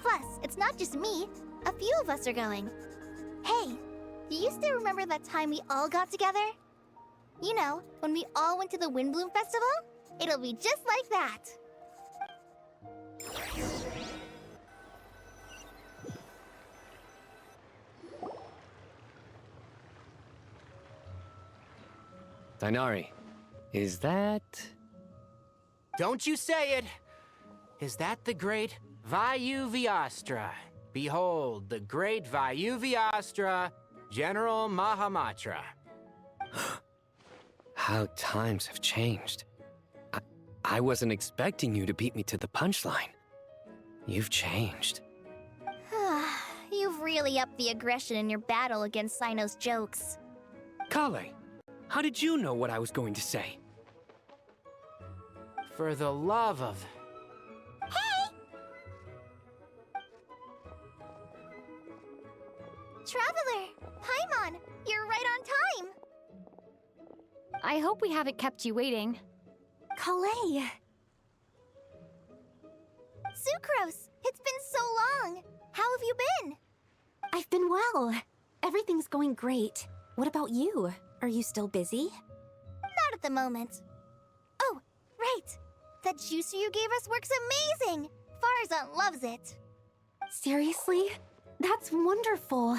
Plus, it's not just me, a few of us are going. Hey, do you still remember that time we all got together? You know, when we all went to the Windbloom Festival? It'll be just like that. Dainari, is that... Don't you say it! Is that the great VII? Behold, the great VII, General Mahamatra. How times have changed. I wasn't expecting you to beat me to the punchline. You've changed. You've really upped the aggression in your battle against Sino's jokes. Kale, how did you know what I was going to say? For the love of... Hey! Traveler! Paimon! You're right on time! I hope we haven't kept you waiting. Krai! Sucrose! It's been so long! How have you been? I've been well. Everything's going great. What about you? Are you still busy? Not at the moment. Oh, right! That juicer you gave us works amazing! Farzan loves it! Seriously? That's wonderful.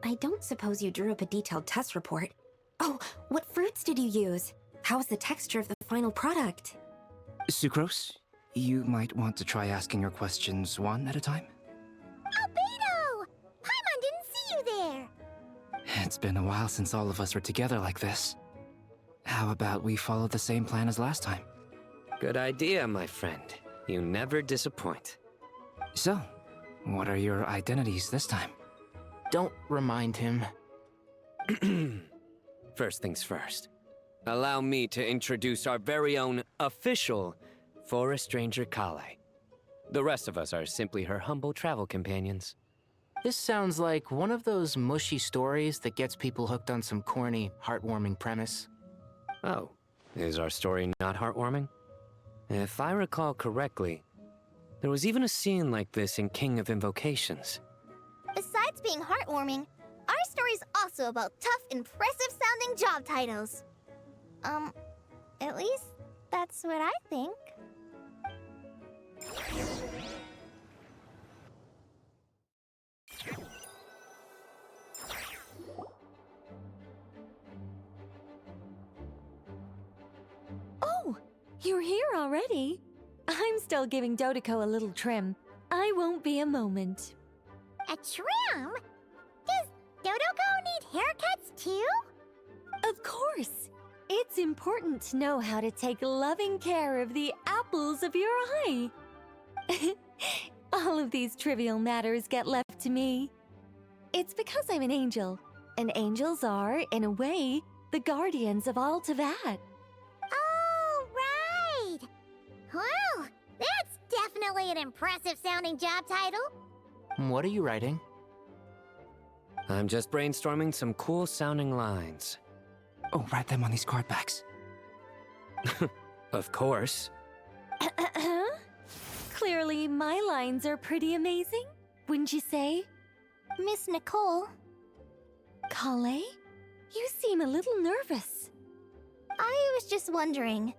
I don't suppose you drew up a detailed test report. Oh, what fruits did you use? How's the texture of the final product? Sucrose, you might want to try asking your questions one at a time. Albedo! Paimon didn't see you there! It's been a while since all of us were together like this. How about we follow the same plan as last time? Good idea, my friend. You never disappoint. So, what are your identities this time? Don't remind him. First things first. Allow me to introduce our very own official Forest Ranger Kale. The rest of us are simply her humble travel companions. This sounds like one of those mushy stories that gets people hooked on some corny, heartwarming premise. Oh, is our story not heartwarming? If I recall correctly, there was even a scene like this in King of Invocations. Besides being heartwarming, our story's also about tough, impressive-sounding job titles. At least that's what I think. Oh, you're here already? I'm still giving Dodeko a little trim. I won't be a moment. A trim? Does Dodoko need haircuts too? Of course. It's important to know how to take loving care of the apples of your eye. All of these trivial matters get left to me. It's because I'm an angel, and angels are, in a way, the guardians of all Teyvat. Oh, right! Well, that's definitely an impressive-sounding job title. What are you writing? I'm just brainstorming some cool-sounding lines. Oh, write them on these card backs. Of course. Clearly, my lines are pretty amazing. wouldn't you say? Miss Nicole. Krai? You seem a little nervous. I was just wondering,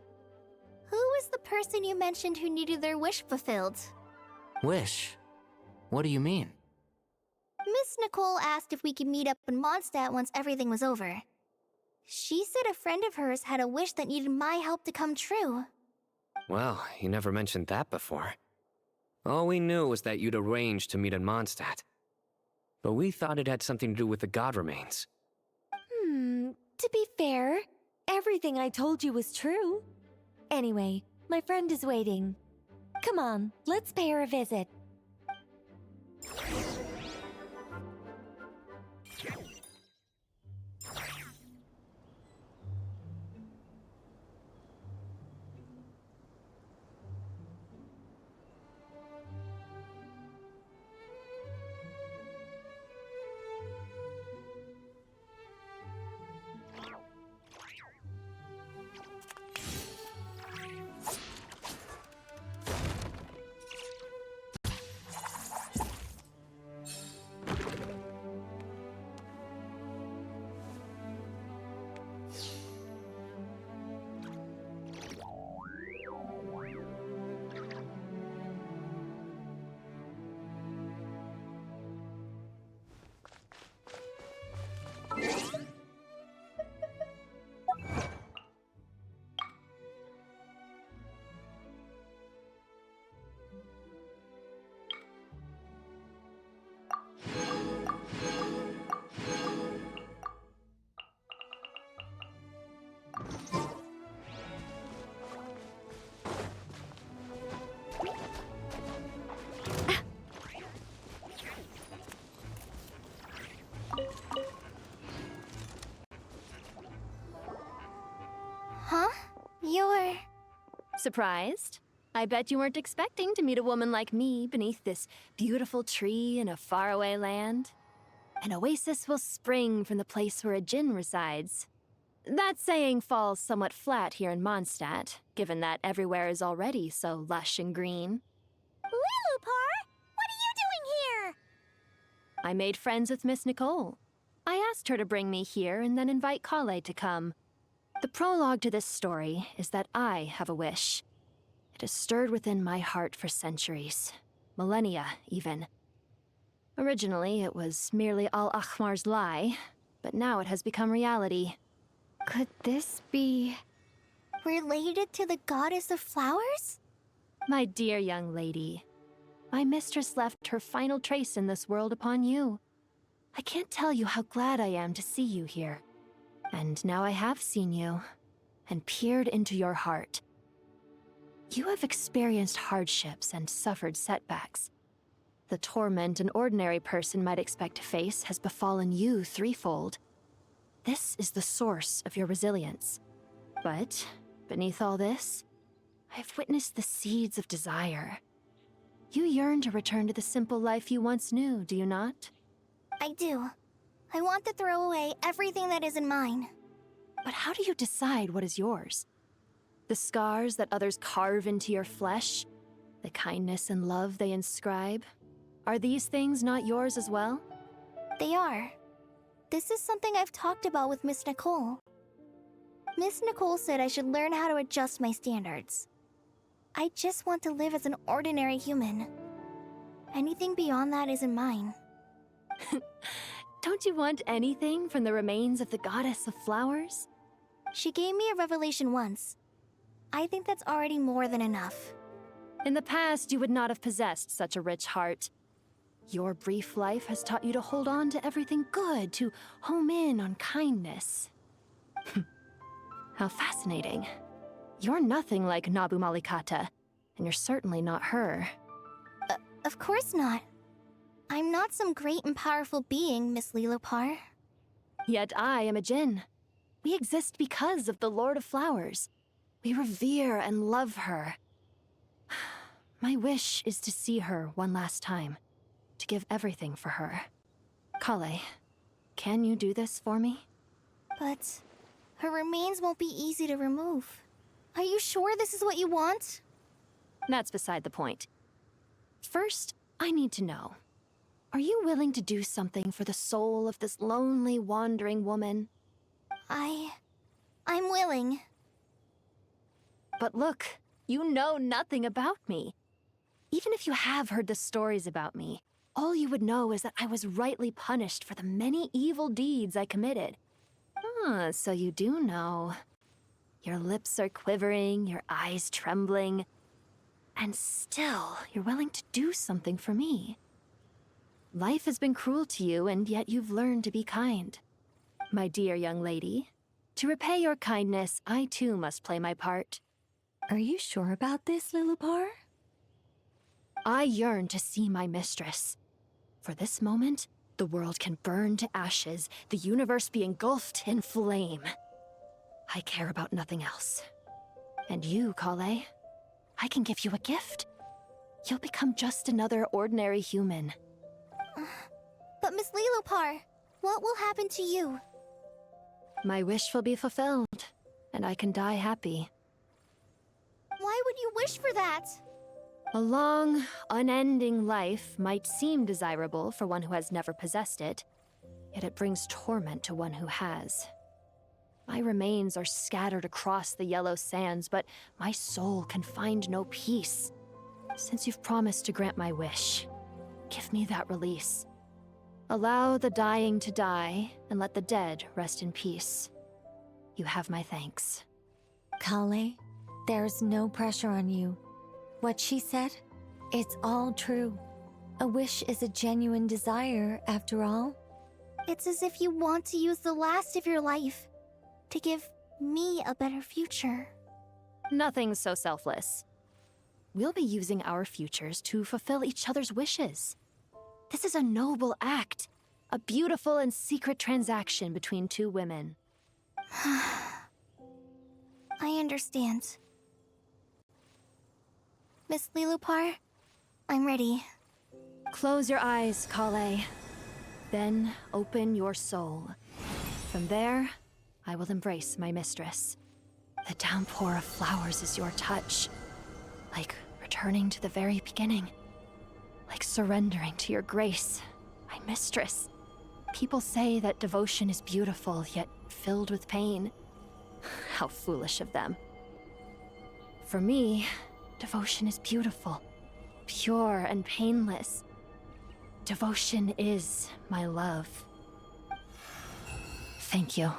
who was the person you mentioned who needed their wish fulfilled? Wish? What do you mean? Miss Nicole asked if we could meet up in Mondstadt once everything was over. She said a friend of hers had a wish that needed my help to come true. Well, you never mentioned that before. All we knew was that you'd arranged to meet in Mondstadt. But we thought it had something to do with the god remains. To be fair, everything I told you was true. Anyway, my friend is waiting. Come on, let's pay her a visit. Huh? You're... Surprised? I bet you weren't expecting to meet a woman like me beneath this beautiful tree in a faraway land. An oasis will spring from the place where a djinn resides. That saying falls somewhat flat here in Mondstadt, given that everywhere is already so lush and green. Lilupar, what are you doing here? I made friends with Miss Nicole. I asked her to bring me here and then invite Krai to come. The prologue to this story is that I have a wish. It has stirred within my heart for centuries, millennia even. Originally, it was merely Al-Ahmar's lie, but now it has become reality. Could this be... related to the goddess of flowers? My dear young lady, my mistress left her final trace in this world upon you. I can't tell you how glad I am to see you here. And now I have seen you, and peered into your heart. You have experienced hardships and suffered setbacks. The torment an ordinary person might expect to face has befallen you threefold. This is the source of your resilience. But, beneath all this, I have witnessed the seeds of desire. You yearn to return to the simple life you once knew, do you not? I do. I want to throw away everything that isn't mine. But how do you decide what is yours? The scars that others carve into your flesh? The kindness and love they inscribe? Are these things not yours as well? They are. This is something I've talked about with Miss Nicole. Miss Nicole said I should learn how to adjust my standards. I just want to live as an ordinary human. Anything beyond that isn't mine. Don't you want anything from the remains of the goddess of flowers? She gave me a revelation once. I think that's already more than enough. In the past, you would not have possessed such a rich heart. Your brief life has taught you to hold on to everything good, to home in on kindness. How fascinating. You're nothing like Nabu Malikata, and you're certainly not her. Of course not. I'm not some great and powerful being, Miss Lilupar. Yet I am a djinn. We exist because of the Lord of Flowers. We revere and love her. My wish is to see her one last time, to give everything for her. Krai, can you do this for me? But her remains won't be easy to remove. Are you sure this is what you want? That's beside the point. First, I need to know. Are you willing to do something for the soul of this lonely, wandering woman? I'm willing. But look, you know nothing about me. Even if you have heard the stories about me, all you would know is that I was rightly punished for the many evil deeds I committed. Ah, so you do know. Your lips are quivering, your eyes trembling, and still you're willing to do something for me. Life has been cruel to you, and yet you've learned to be kind. My dear young lady, to repay your kindness, I too must play my part. Are you sure about this, Lilipar? I yearn to see my mistress. For this moment, the world can burn to ashes, the universe be engulfed in flame. I care about nothing else. And you, Kale, I can give you a gift. You'll become just another ordinary human. But Miss Lilopar, what will happen to you? My wish will be fulfilled, and I can die happy. Why would you wish for that? A long, unending life might seem desirable for one who has never possessed it, yet it brings torment to one who has. My remains are scattered across the yellow sands, but my soul can find no peace. Since you've promised to grant my wish, give me that release. Allow the dying to die, and let the dead rest in peace. You have my thanks. Kale, there's no pressure on you. What she said, it's all true. A wish is a genuine desire, after all. It's as if you want to use the last of your life to give me a better future. Nothing's so selfless. We'll be using our futures to fulfill each other's wishes. This is a noble act, a beautiful and secret transaction between two women. I understand. Miss Lilopar, I'm ready. Close your eyes, Kale. Then open your soul. From there, I will embrace my mistress. The downpour of flowers is your touch. Like returning to the very beginning. Like surrendering to your grace, my mistress. People say that devotion is beautiful, yet filled with pain. How foolish of them. For me, devotion is beautiful, pure and painless. Devotion is my love. Thank you.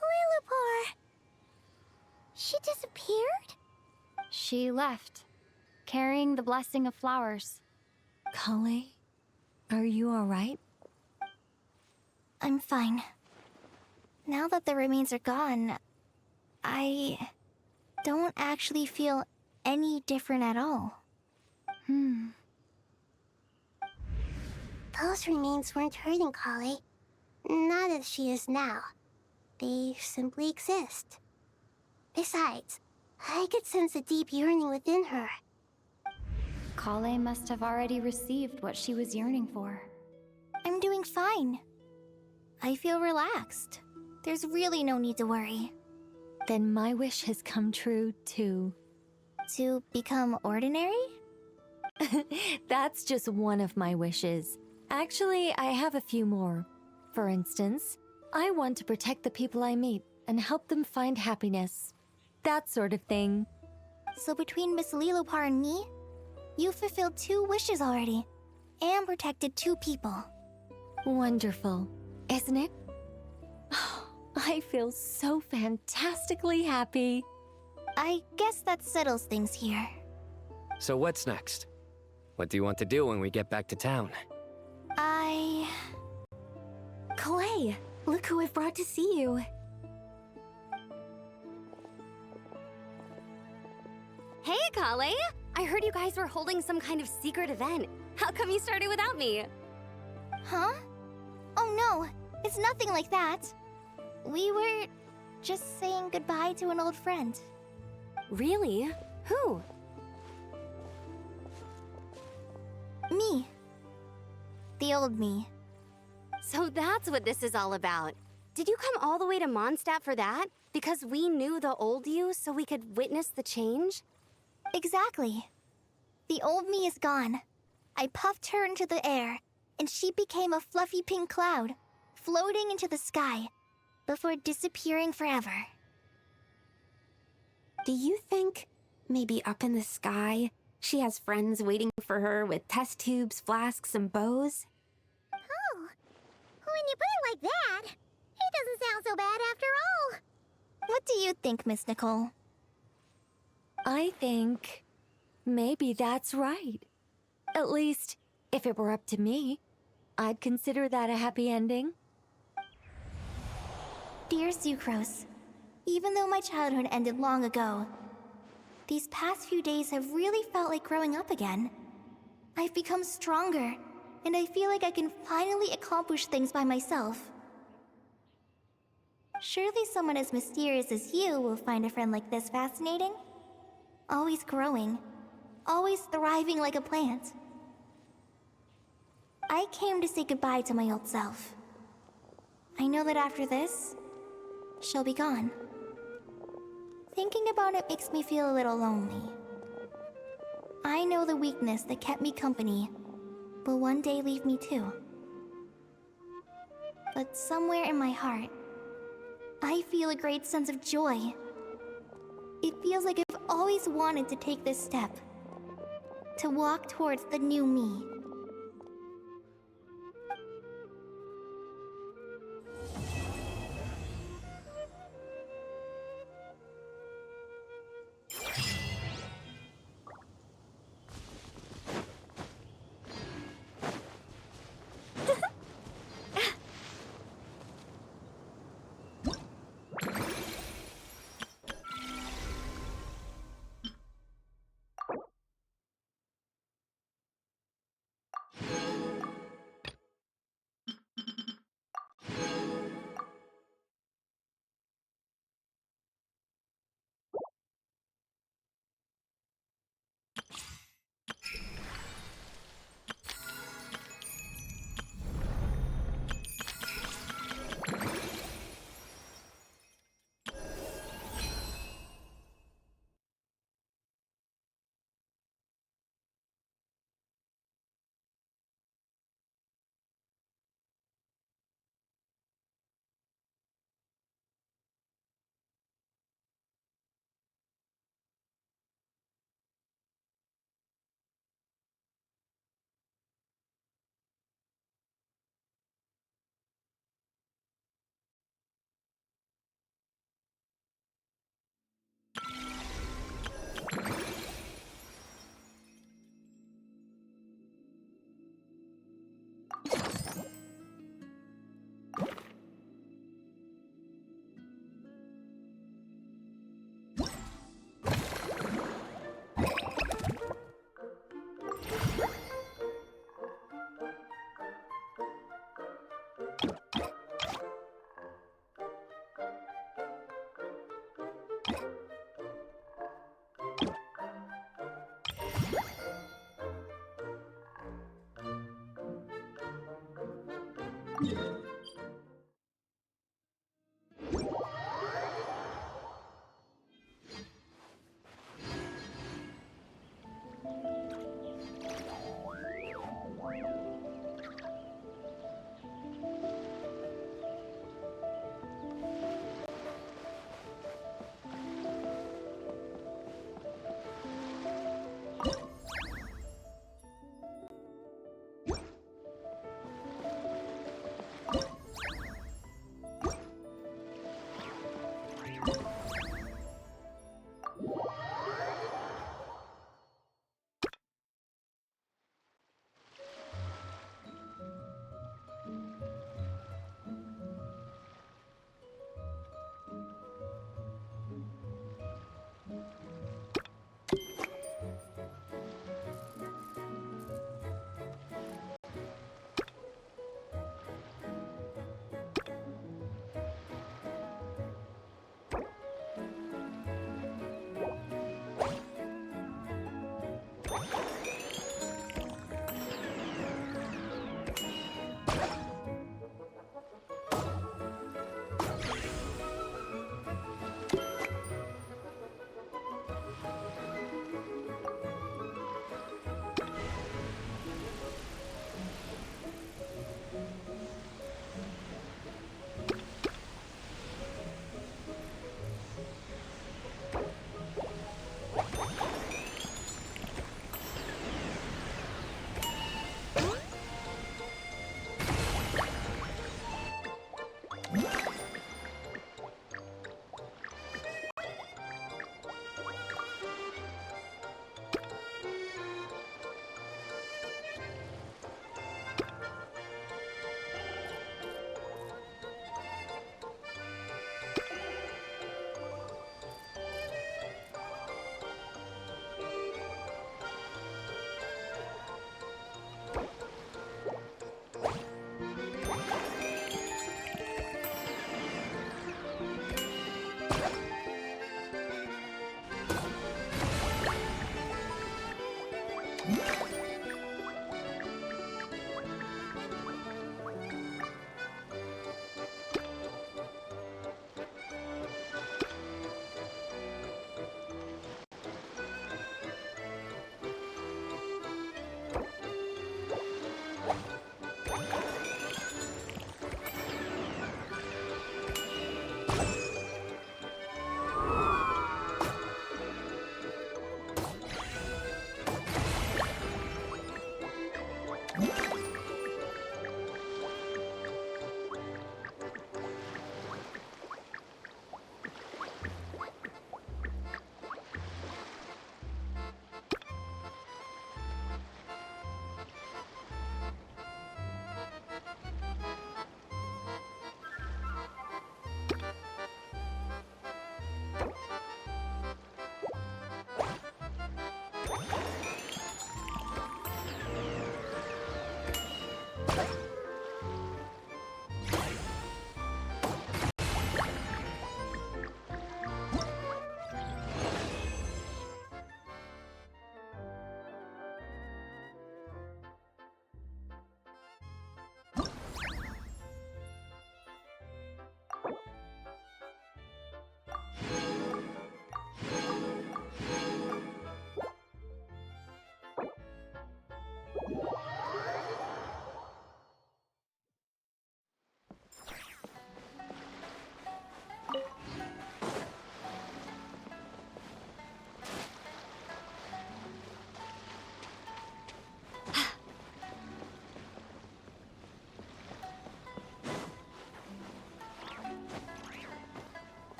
Lilopar! She disappeared? She left, carrying the blessing of flowers. Kale, are you alright? I'm fine. Now that the remains are gone, I don't actually feel any different at all. Those remains weren't hurting Kale. Not as she is now. They simply exist. Besides, I could sense a deep yearning within her. Kale must have already received what she was yearning for. I'm doing fine. I feel relaxed. There's really no need to worry. Then my wish has come true, too. To become ordinary? That's just one of my wishes. Actually, I have a few more. For instance, I want to protect the people I meet and help them find happiness. That sort of thing. So between Miss Lilopar and me, you fulfilled 2 wishes already, and protected 2 people. Wonderful, isn't it? I feel so fantastically happy. I guess that settles things here. So what's next? What do you want to do when we get back to town? Krai, look who I've brought to see you. Hey, Kale! I heard you guys were holding some kind of secret event. How come you started without me? Huh? Oh no, it's nothing like that. We were just saying goodbye to an old friend. Really? Who? Me. The old me. So that's what this is all about. Did you come all the way to Mondstadt for that? Because we knew the old you so we could witness the change? Exactly. The old me is gone. I puffed her into the air, and she became a fluffy pink cloud, floating into the sky, before disappearing forever. Do you think, maybe up in the sky, she has friends waiting for her with test tubes, flasks, and bows? Oh, when you put it like that, it doesn't sound so bad after all. What do you think, Miss Nicole? I think maybe that's right. At least, if it were up to me, I'd consider that a happy ending. Dear Sucrose, even though my childhood ended long ago, these past few days have really felt like growing up again. I've become stronger, and I feel like I can finally accomplish things by myself. Surely someone as mysterious as you will find a friend like this fascinating? Always growing, always thriving like a plant. I came to say goodbye to my old self. I know that after this, she'll be gone. Thinking about it makes me feel a little lonely. I know the weakness that kept me company will one day leave me too. But somewhere in my heart, I feel a great sense of joy. It feels like I've always wanted to take this step, to walk towards the new me.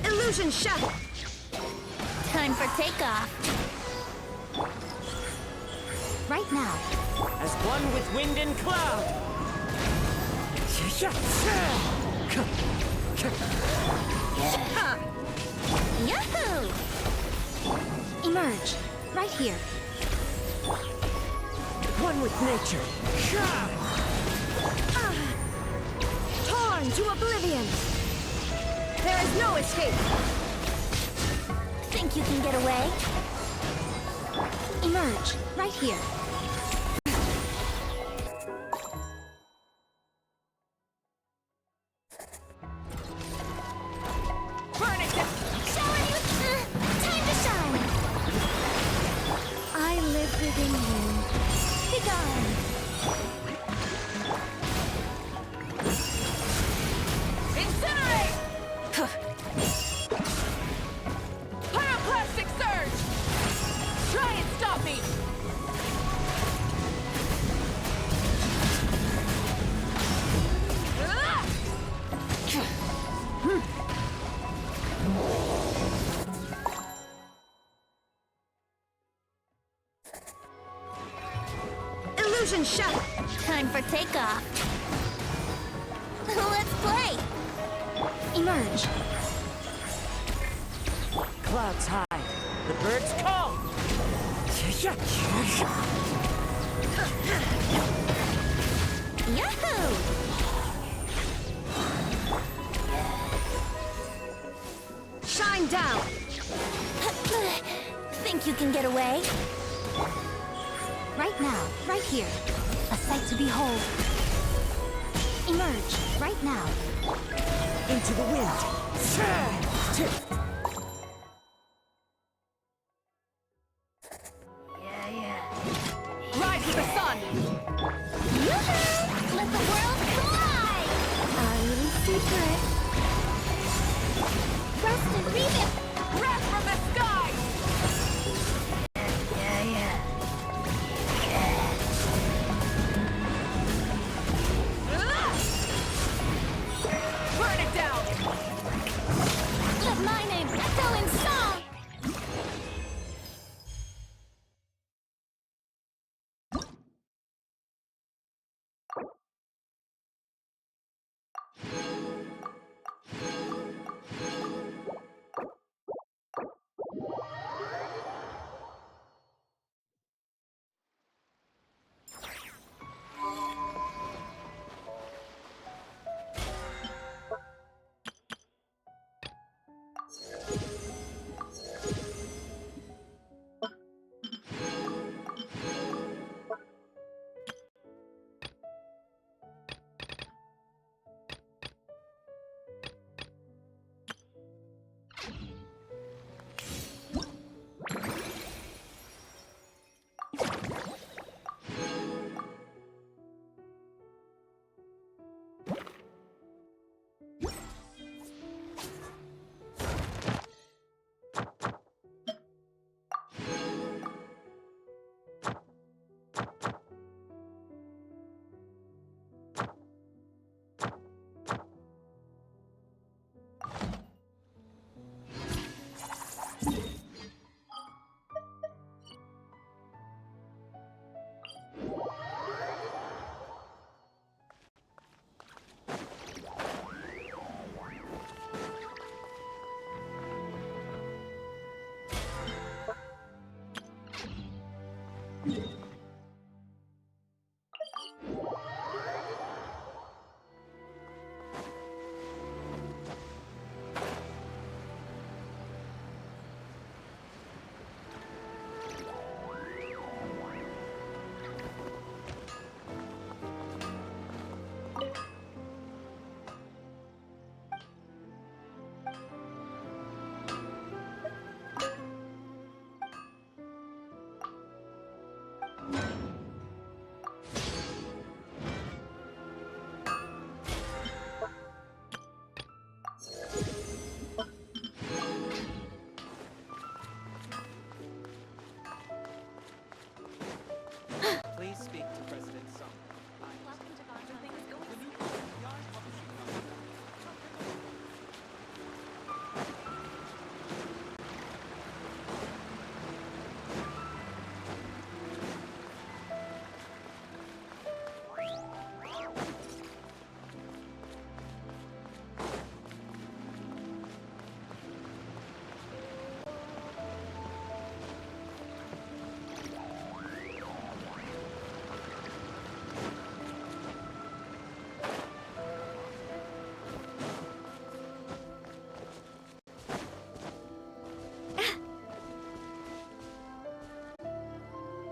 Illusion shuttle! Time for takeoff. Right now. As one with wind and cloud! Yahoo! Emerge. Right here. One with nature! Torn to oblivion! There is no escape! Think you can get away? Emerge. Right here. Time to shine! I live within you. Begone! Incinerate! Pyroclastic surge! Try and stop me! Illusion shot! Time for takeoff. Let's play! Emerge. Clouds high. The birds call! Yahoo! Shine down! Think you can get away? Right now, right here. A sight to behold. Emerge, right now. Into the wind! Rise with the sun! Yoo-hoo! Let the world fly! Our little secret. Rest and revamp! Wrath from the sky! Burn it down! Let my name echo in song! You